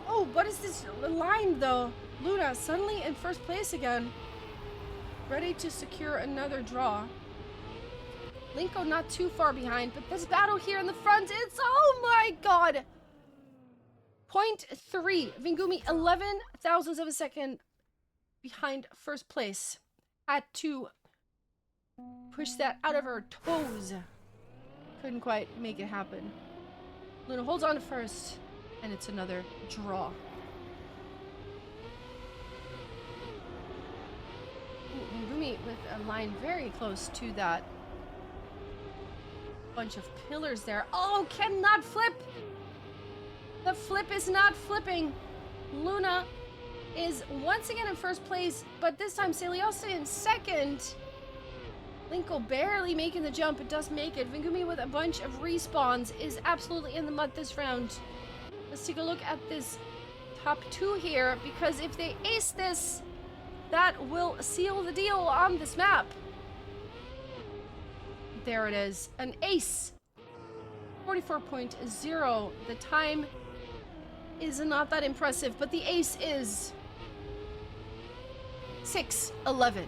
Oh, what is this line though? Luna suddenly in first place again. Ready to secure another draw. Linko not too far behind, but this battle here in the front, it's, oh my god! 0.3. Mingumi 11 thousandths of a second behind first place. Had to push that out of her toes. Couldn't quite make it happen. Luna holds on to first, and it's another draw. Mingumi with with a line very close to that bunch of pillars there. Oh, cannot flip! The flip is not flipping. Luna is once again in first place, but this time Celiosa in second. Linko barely making the jump. It does make it. Vingumi with a bunch of respawns is absolutely in the mud this round. Let's take a look at this top two here, because if they ace this, that will seal the deal on this map. There it is. An ace. 44.0. The time is not that impressive, but the ace is 6:11.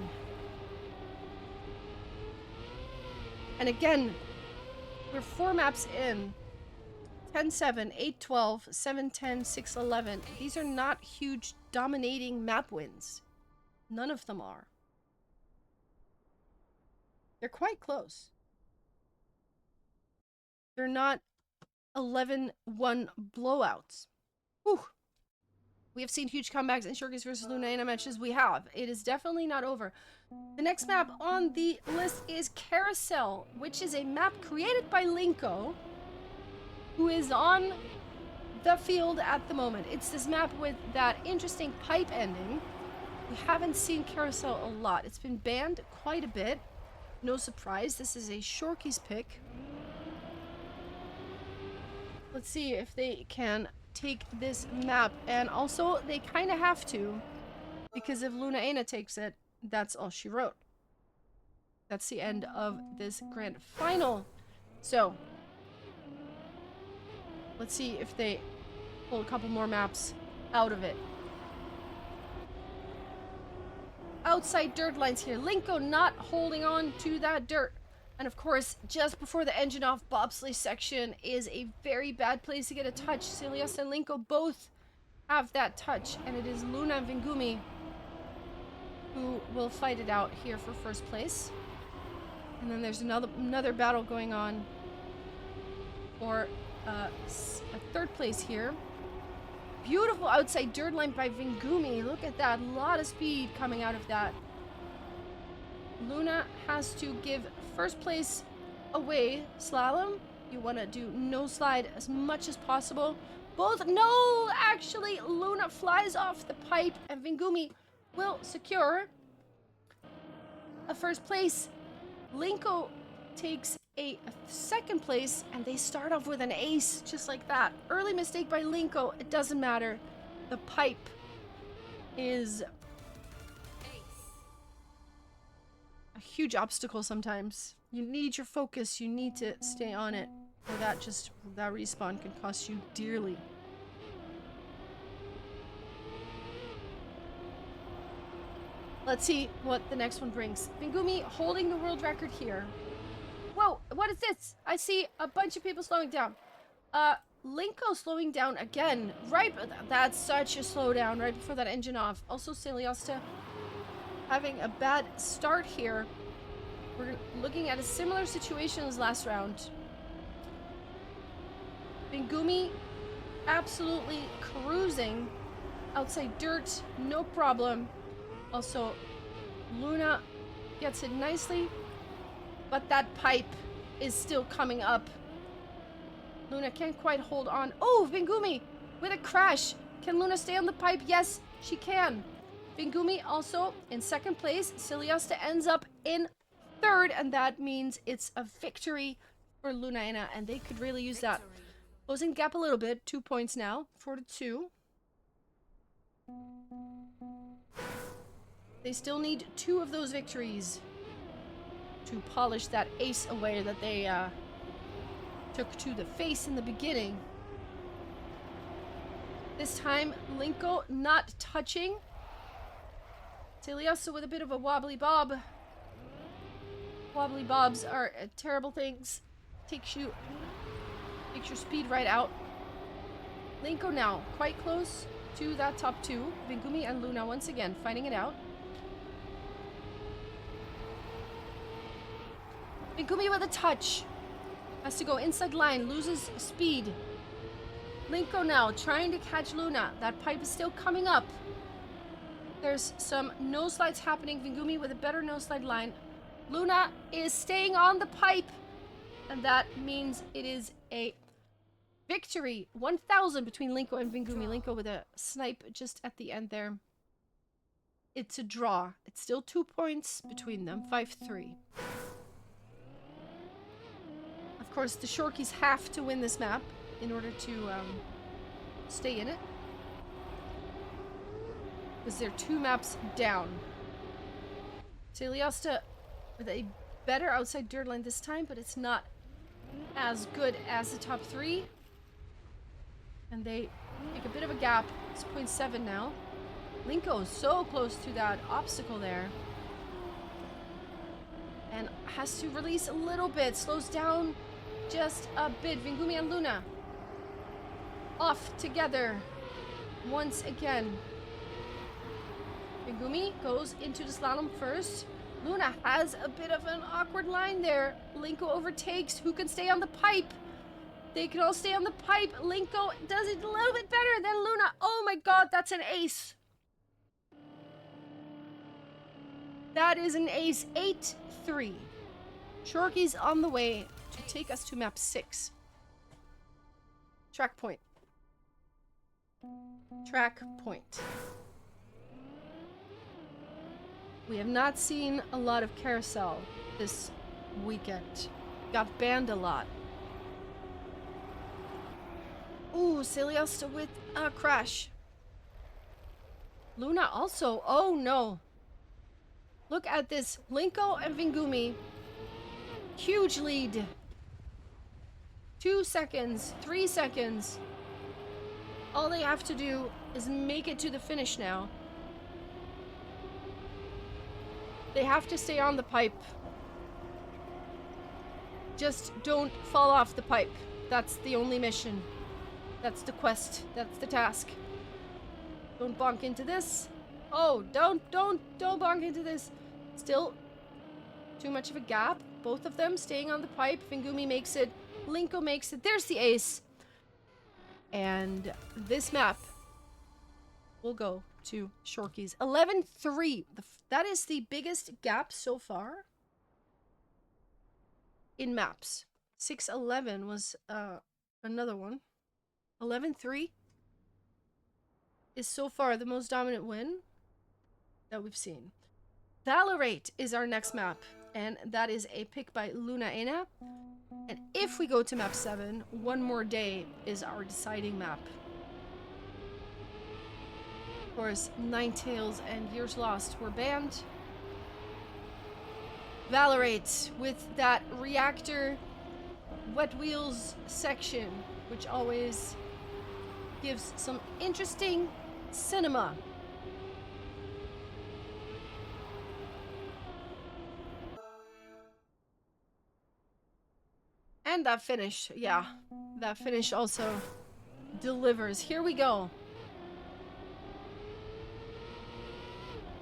And again, we're 4 maps in. 10-7, 8-12, 7-10, 6-11. These are not huge dominating map wins. None of them are. They're quite close. They're not 11-1 blowouts. Whew. We have seen huge comebacks in Shorkies versus Luna matches. We have. It is definitely not over. The next map on the list is Carousel, which is a map created by Linko, who is on the field at the moment. It's this map with that interesting pipe ending. We haven't seen Carousel a lot. It's been banned quite a bit. No surprise. This is a Shorkies pick. Let's see if they can take this map. And also, they kind of have to, because if Luna takes it, that's all she wrote. That's the end of this grand final. So, let's see if they pull a couple more maps out of it. Outside dirt lines here. Linko not holding on to that dirt. And of course, just before the engine off bobsleigh section is a very bad place to get a touch. Celios and Linko both have that touch. And it is Luna and Vingumi who will fight it out here for first place. And then there's another battle going on for a third place here. Beautiful outside dirt line by Vingumi. Look at that. A lot of speed coming out of that. Luna has to give first place away. Slalom, you want to do no slide as much as possible. Both, no, actually, Luna flies off the pipe and Vingumi will secure a first place. Linko takes a second place and they start off with an ace just like that. Early mistake by Linko. It doesn't matter. The pipe is a huge obstacle sometimes. You need your focus. You need to stay on it, or that respawn can cost you dearly. Let's see what the next one brings. Vingumi holding the world record here. Whoa, what is this? I see a bunch of people slowing down. Linko slowing down again. Right, that's such a slowdown right before that engine off. Also, Celiosta having a bad start here. We're looking at a similar situation as last round. Vingumi absolutely cruising. Outside dirt, no problem. Also, Luna gets it nicely, but that pipe is still coming up. Luna can't quite hold on. Oh, Vingumi with a crash. Can Luna stay on the pipe? Yes, she can. Vingumi also in second place. Celiosta ends up in third, and that means it's a victory for Lunaena, and they could really use that. Closing the gap a little bit. 2 points now. 4-2. They still need 2 of those victories to polish that ace away that they took to the face in the beginning. This time, Linko not touching. Celiosa with a bit of a wobbly bob. Wobbly bobs are terrible things. Takes your speed right out. Linko now quite close to that top 2. Vingumi and Luna once again fighting it out. Vingumi with a touch. Has to go inside line. Loses speed. Linko now trying to catch Luna. That pipe is still coming up. There's some no slides happening. Vingumi with a better no slide line. Luna is staying on the pipe. And that means it is a victory. 1,000 between Linko and Vingumi. Linko with a snipe just at the end there. It's a draw. It's still 2 points between them. 5-3. Of course, the Shorkies have to win this map in order to stay in it. Because they're 2 maps down. Celiosta with a better outside dirt line this time, but it's not as good as the top 3. And they take a bit of a gap. It's 0.7 now. Linko is so close to that obstacle there. And has to release a little bit. Slows down just a bit. Vingumi and Luna off together once again. Vingumi goes into the slalom first. Luna has a bit of an awkward line there. Linko overtakes. Who can stay on the pipe? They can all stay on the pipe. Linko does it a little bit better than Luna. Oh my god, that's an ace. That is an ace. 8-3. Shorkies on the way to take us to map 6. Track point. Track point. We have not seen a lot of carousel this weekend. Got banned a lot. Ooh, Celiosta with a crash. Luna also. Oh no. Look at this. Linko and Vingumi. Huge lead. 2 seconds. 3 seconds. All they have to do is make it to the finish now. They have to stay on the pipe. Just don't fall off the pipe. That's the only mission. That's the quest. That's the task. Don't bonk into this. Oh, don't bonk into this. Still too much of a gap. Both of them staying on the pipe. Vingumi makes it. Linko makes it. There's the ace. And this map will go to Shorkies. 11-3. That is the biggest gap so far in maps. 6-11 was another one. 11-3 is so far the most dominant win that we've seen. Valorate is our next map, and that is a pick by Luna Ena. And if we go to map 7, One More Day is our deciding map. Of course, Ninetales and Years Lost were banned. Valorate with that reactor wet wheels section, which always gives some interesting cinema. And that finish, yeah, that finish also delivers. Here we go.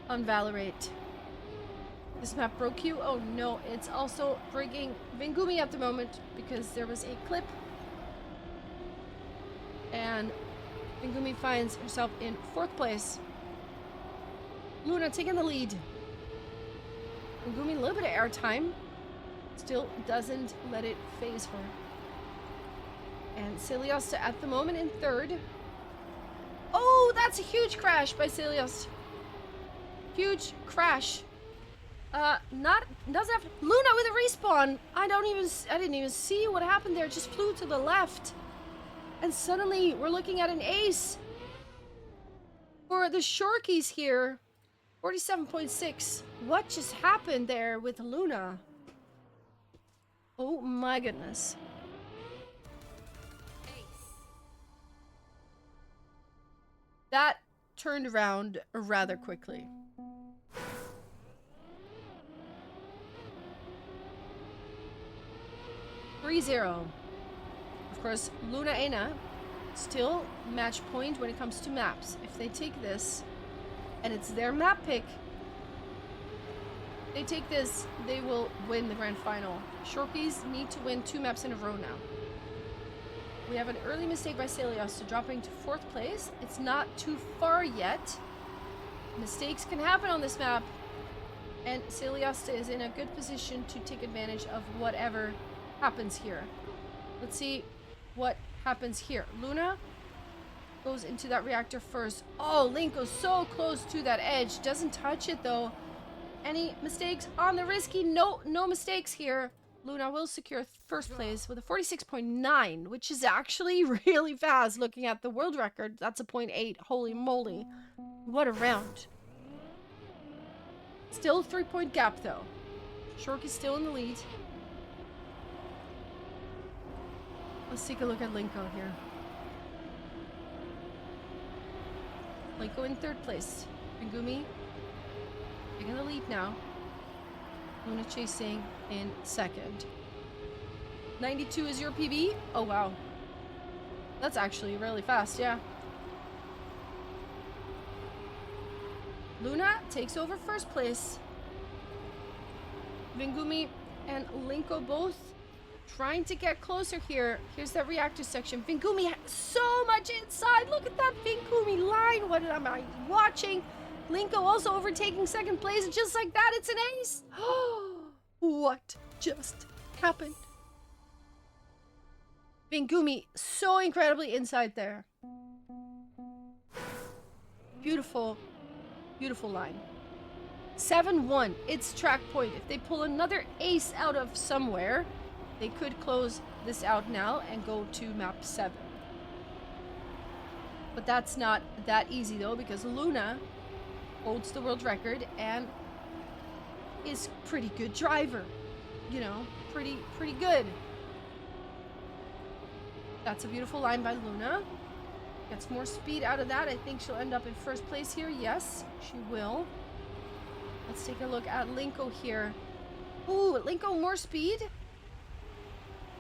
On Valorate. This map broke you? Oh no, it's also breaking Vingumi at the moment because there was a clip. And Vingumi finds herself in 4th place. Luna taking the lead. Vingumi a little bit of airtime. Still doesn't let it phase her. And Celiosta at the moment in 3rd. Oh, that's a huge crash by Celiosta. Huge crash. Doesn't have Luna with a respawn. I didn't even see what happened there. It just flew to the left. And suddenly we're looking at an ace for the Shorkies here. 47.6. What just happened there with Luna? Oh my goodness. That turned around rather quickly. (3-0). Of course, Luna Ena still match point when it comes to maps. If they take this, and it's their map pick, they take this, they will win the grand final. Shorkies need to win 2 maps in a row now. We have an early mistake by Celiosta dropping to 4th place. It's not too far yet. Mistakes can happen on this map. And Celiosta is in a good position to take advantage of whatever happens here. Let's see what happens here. Luna goes into that reactor first. Oh, Link goes so close to that edge. Doesn't touch it, though. Any mistakes on the risky? No mistakes here. Luna will secure first place with a 46.9, which is actually really fast looking at the world record. That's a 0.8. Holy moly. What a round. Still a 3-point gap, though. Shork is still in the lead. Let's take a look at Linko here. Linko in third place. Megumi taking the lead now. Luna chasing in second. 92 is your PB? Oh, wow. That's actually really fast, yeah. Luna takes over first place. Vingumi and Linko both trying to get closer here. Here's that reactor section. Vingumi has so much inside. Look at that Vingumi line. What am I watching? Linko also overtaking second place. Just like that, it's an ace. What just happened? Vingumi so incredibly inside there. Beautiful. Beautiful line. 7-1. It's track point. If they pull another ace out of somewhere, they could close this out now and go to map 7. But that's not that easy though, because Luna holds the world record and is pretty good driver. You know, pretty good. That's a beautiful line by Luna. Gets more speed out of that. I think she'll end up in first place here. Yes, she will. Let's take a look at Linko here. Ooh, Linko more speed.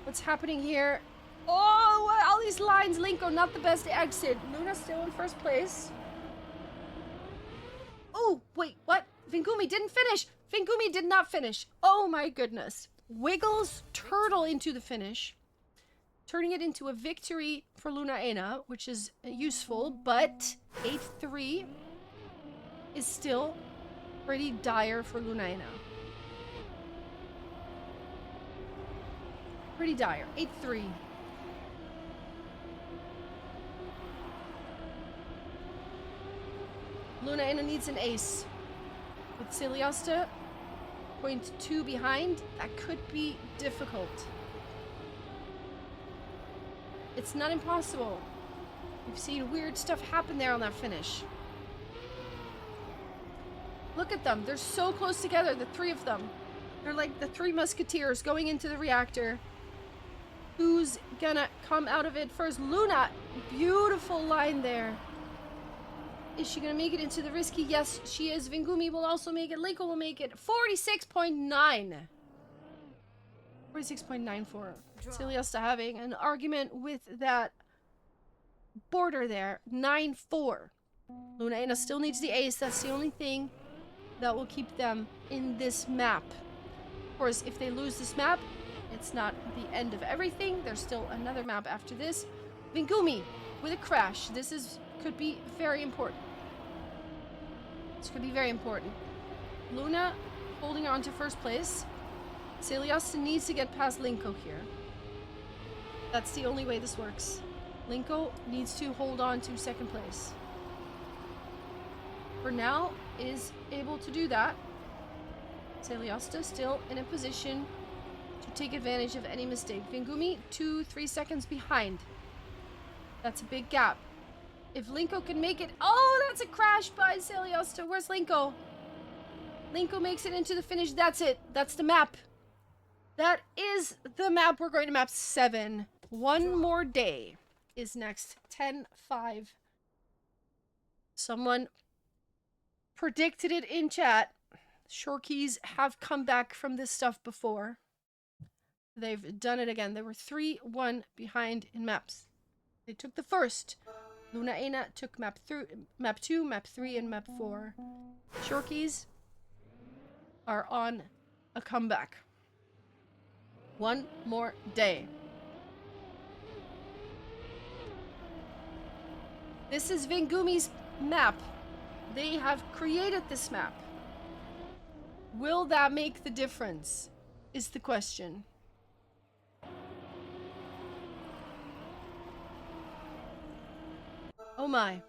What's happening here? Oh, all these lines. Linko not the best exit. Luna still in first place. Oh, wait, what? Vingumi didn't finish. Vingumi did not finish. Oh my goodness. Wiggles turtle into the finish, turning it into a victory for Lunaena, which is useful, but 8-3 is still pretty dire for Lunaena. Pretty dire. 8-3. Lunaena needs an ace. With Celiosta 0.2 behind, that could be difficult. It's not impossible. We've seen weird stuff happen there on that finish. Look at them. They're so close together, the three of them. They're like the three musketeers going into the reactor. Who's gonna come out of it first? Luna. Beautiful line there. Is she gonna make it into the risky? Yes, she is. Vingumi will also make it. Linko will make it. 46.9. 46.94. Celiosta having an argument with that border there. 9-4. Lunaena still needs the ace. That's the only thing that will keep them in this map. Of course, if they lose this map, it's not the end of everything. There's still another map after this. Vingumi with a crash. This could be very important. This could be very important. Luna holding on to first place. Celiosta needs to get past Linko here. That's the only way this works. Linko needs to hold on to second place. For now, is able to do that. Celiosta still in a position to take advantage of any mistake. Vingumi 2-3 seconds behind. That's a big gap. If Linko can make it... Oh, that's a crash by Celiosta. Where's Linko? Linko makes it into the finish. That's it. That's the map. That is the map. We're going to map 7. One more day is next. 10-5. Someone predicted it in chat. Shorkies have come back from this stuff before. They've done it again. They were 3-1 behind in maps. They took the first. Lunaena took map 2, map 3, and map 4. Shorkies are on a comeback. One more day. This is Vingumi's map. They have created this map. Will that make the difference? Is the question. Oh my.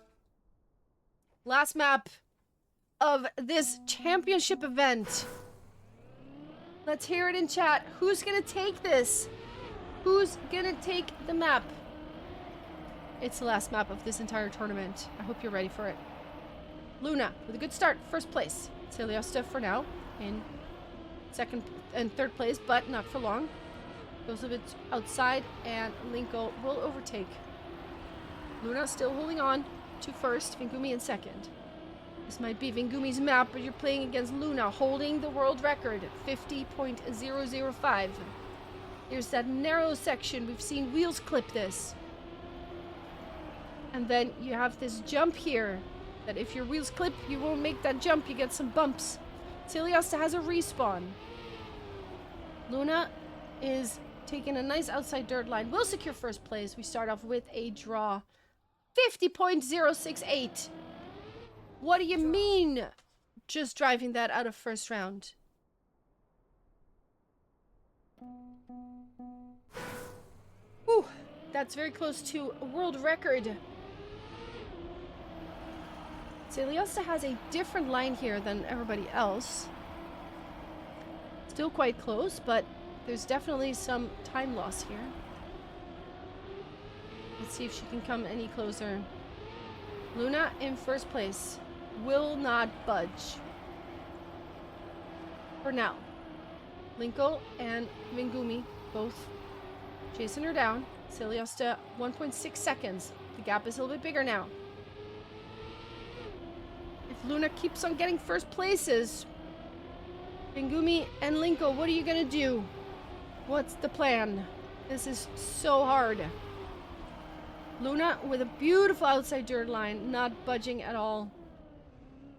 Last map of this championship event. Let's hear it in chat. Who's gonna take this? Who's gonna take the map? It's the last map of this entire tournament. I hope you're ready for it. Luna with a good start, first place. Celiosta for now in second and third place, but not for long. Goes a bit outside, and Linko will overtake. Luna still holding on to first, Vingumi in second. This might be Vingumi's map, but you're playing against Luna, holding the world record at 50.005. There's that narrow section. We've seen Wheels clip this. And then you have this jump here, that if your wheels clip, you won't make that jump, you get some bumps. Celiosta has a respawn. Luna is taking a nice outside dirt line. Will secure first place. We start off with a draw. 50.068. What do you mean just driving that out of first round? Whew, that's very close to a world record. Celiosta has a different line here than everybody else. Still quite close, but there's definitely some time loss here. Let's see if she can come any closer. Luna in first place. Will not budge. For now. Linko and Vingumi both chasing her down. Celiosta 1.6 seconds. The gap is a little bit bigger now. If Luna keeps on getting first places, Vingumi and Linko, what are you gonna do? What's the plan? This is so hard. Luna with a beautiful outside dirt line, not budging at all.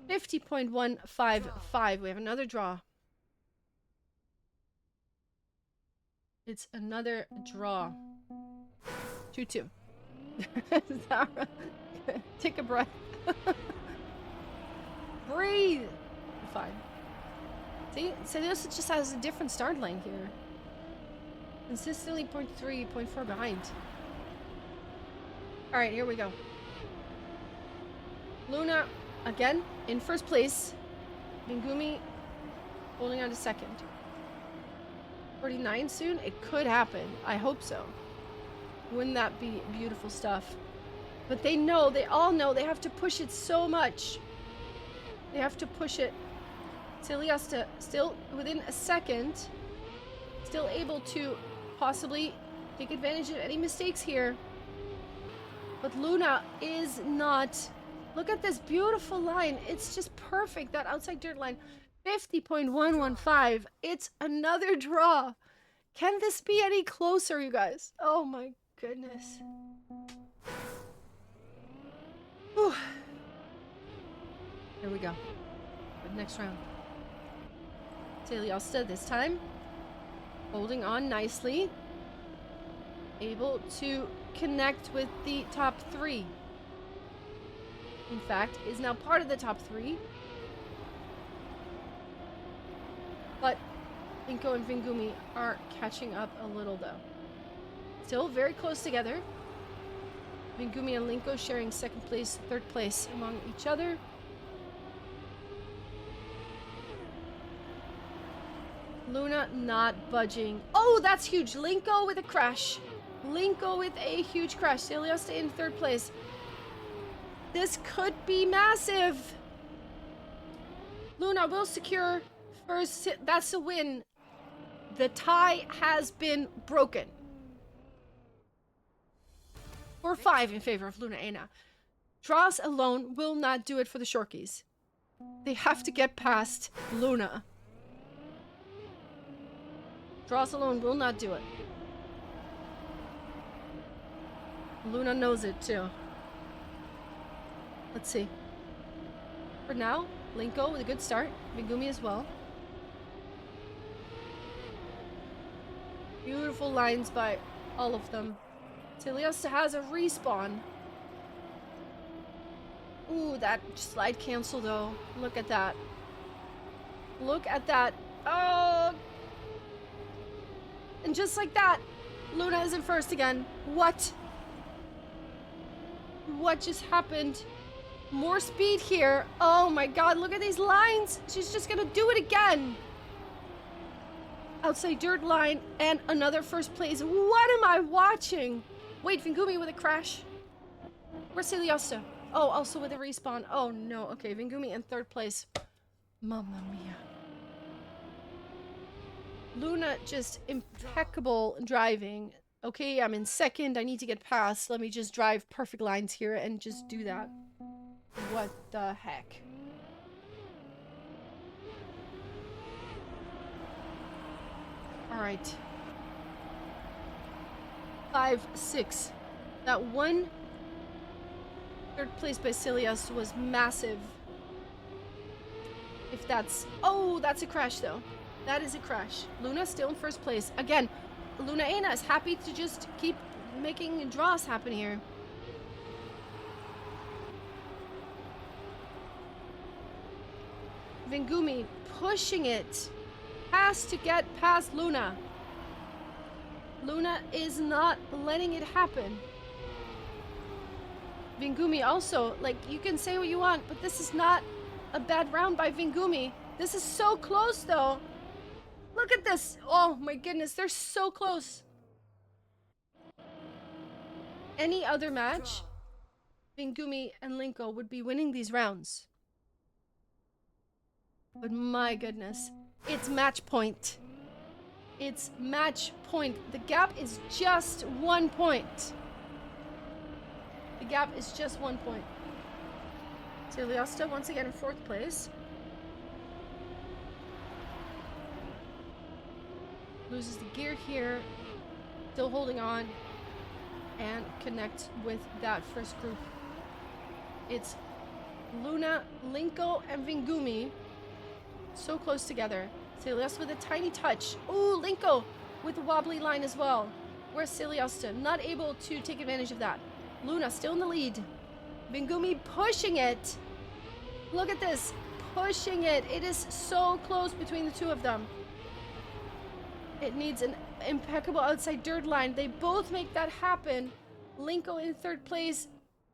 50.155. We have another draw. It's another draw. 2-2. Zara, take a breath. Breathe. You're fine. See, so this just has a different start line here. Consistently 0.3, 0.4 behind. Alright, here we go. Luna, again, in first place. Vingumi holding on to second. 49 soon? It could happen. I hope so. Wouldn't that be beautiful stuff? But they know, they all know, they have to push it so much. They have to push it. Celiosta still within a second. Still able to possibly take advantage of any mistakes here. But Luna is not. Look at this beautiful line. It's just perfect. That outside dirt line. 50.115. It's another draw. Can this be any closer, you guys? Oh my goodness. Whew. Here we go. The next round. Celiosta this time. Holding on nicely. Able to connect with the top three. In fact, is now part of the top three. But Linko and Vingumi are catching up a little though. Still very close together. Vingumi and Linko sharing second place, third place among each other. Luna not budging. Oh, that's huge. Linko with a crash. Linko with a huge crash. Celiosta in third place. This could be massive. Luna will secure first. That's a win. The tie has been broken. 4-5 in favor of Luna Aina. Draws alone will not do it for the Shorkies. They have to get past Luna. Draws alone will not do it. Luna knows it too. Let's see. For now, Linko with a good start. Vingumi as well. Beautiful lines by all of them. Celiosta has a respawn. Ooh, that slide cancel though. Look at that. Look at that. Oh! And just like that, Luna is in first again. What? What just happened? More speed here. Oh my god, look at these lines. She's just gonna do it again. Outside dirt line and another first place. What am I watching? Wait, Vingumi with a crash. Where's Celiosta? Oh, also with a respawn. Oh no. Okay, Vingumi in third place. Mamma mia. Luna just impeccable driving. Okay, I'm in second. I need to get past. Let me just drive perfect lines here and just do that. What the heck? Alright. 5, 6. That one third place by Cilius was massive. If that's... Oh, that's a crash though. That is a crash. Luna still in first place. Again, Luna Aina is happy to just keep making draws happen here. Vingumi pushing it. Has to get past Luna. Luna is not letting it happen. Vingumi also, like, you can say what you want, but this is not a bad round by Vingumi. This is so close though. Look at this. Oh my goodness, they're so close. Any other match, Vingumi and Linko would be winning these rounds. But my goodness, it's match point. It's match point. The gap is just 1 point. The gap is just 1 point. Celiosta once again in fourth place. Loses the gear here. Still holding on. And connect with that first group. It's Luna, Linko, and Vingumi. So close together. Celiosta with a tiny touch. Ooh, Linko with a wobbly line as well. Where's Celiosta? Not able to take advantage of that. Luna still in the lead. Vingumi pushing it. Look at this. Pushing it. It is so close between the two of them. It needs an impeccable outside dirt line. They both make that happen. Linko in third place.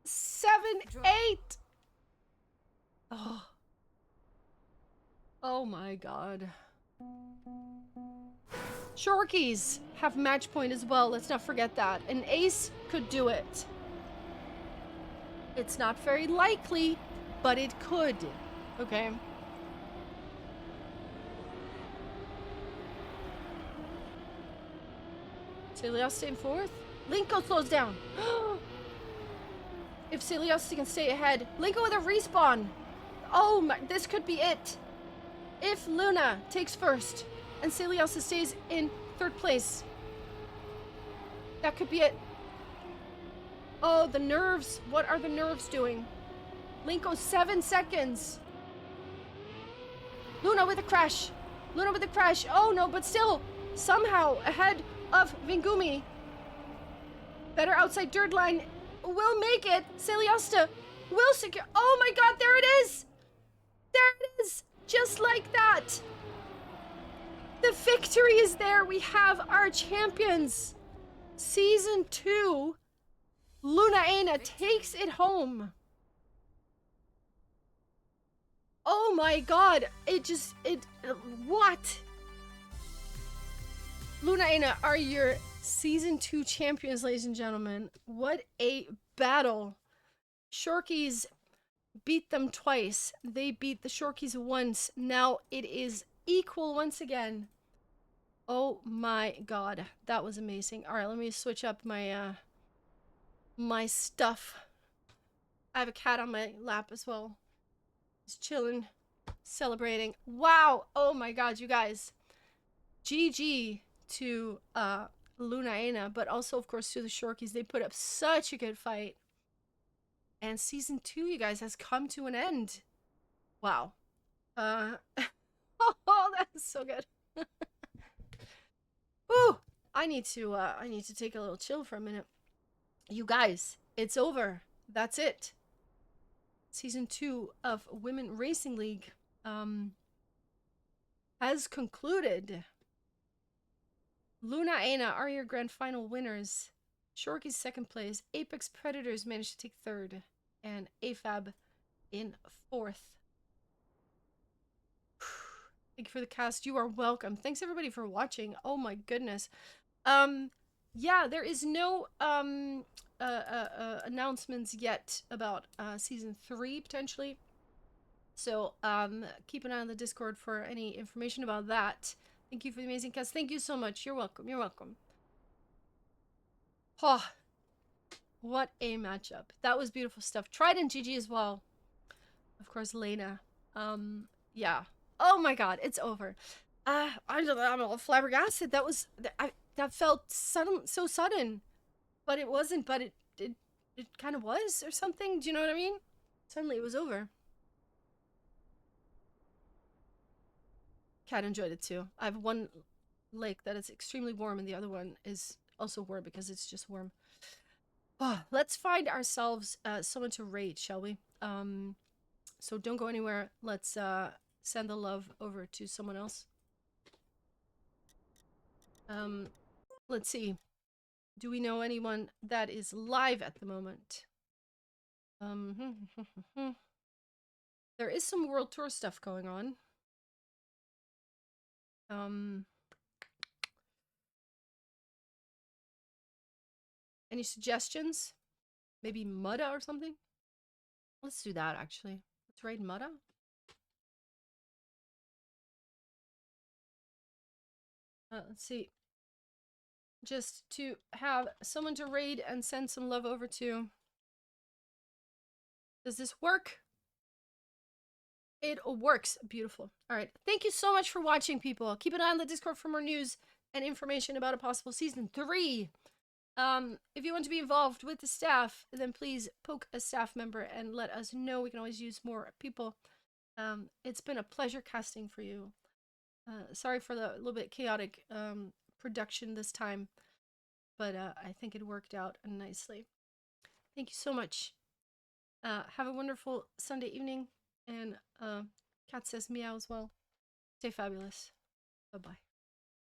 7-8. Oh. Oh my god. Shorkies have match point as well. Let's not forget that. An ace could do it. It's not very likely, but it could. Okay. Celiosta in fourth. Linko slows down. If Celiosta can stay ahead. Linko with a respawn. Oh my, this could be it. If Luna takes first and Celiosta stays in third place. That could be it. Oh, the nerves. What are the nerves doing? Linko 7 seconds. Luna with a crash. Luna with a crash. Oh no, but still somehow ahead of Vingumi. Better outside dirt line. Will make it. Celiosta will secure. Oh my god, there it is. There it is. Just like that. The victory is there. We have our champions. Season 2. Luna Aina takes it home. Oh my god. What? Luna Aina are your Season 2 champions, ladies and gentlemen. What a battle. Shorkies beat them twice. They beat the Shorkies once. Now it is equal once again. Oh my god. That was amazing. Alright, let me switch up my my stuff. I have a cat on my lap as well. He's chilling, celebrating. Wow. Oh my god, you guys. GG to Luna Aina, but also of course to the Shorkies. They put up such a good fight. And season 2, you guys, has come to an end. Wow. Oh, that is so good. Ooh, I need to take a little chill for a minute. You guys, it's over. That's it. season 2 of Women Racing League has concluded. Luna Aina are your grand final winners. Shorky's second place. Apex Predators managed to take third. And AFAB in fourth. Thank you for the cast. You are welcome. Thanks everybody for watching. Oh my goodness. Yeah, there is no announcements yet about season 3 potentially. So keep an eye on the Discord for any information about that. Thank you for the amazing cast. Thank you so much. You're welcome. You're welcome. Oh, what a matchup. That was beautiful stuff. Trident GG as well. Of course, Lena. Yeah. Oh my god, it's over. I'm all flabbergasted. That felt sudden, so sudden, but it wasn't. But it kind of was, or something. Do you know what I mean? Suddenly, it was over. Cat enjoyed it too. I have one lake that is extremely warm, and the other one is also warm because it's just warm. Oh, let's find ourselves someone to raid, shall we? So don't go anywhere. Let's send the love over to someone else. Let's see. Do we know anyone that is live at the moment? There is some world tour stuff going on. Any suggestions? Maybe Mudda or something? Let's do that, actually. Let's raid Mudda. Let's see. Just to have someone to raid and send some love over to. Does this work? It works. Beautiful. All right. Thank you so much for watching, people. Keep an eye on the Discord for more news and information about a possible season 3. If you want to be involved with the staff, then please poke a staff member and let us know. We can always use more people. It's been a pleasure casting for you. Sorry for the little bit chaotic production this time, but I think it worked out nicely. Thank you so much. Have a wonderful Sunday evening, and Kat says meow as well. Stay fabulous. Bye-bye.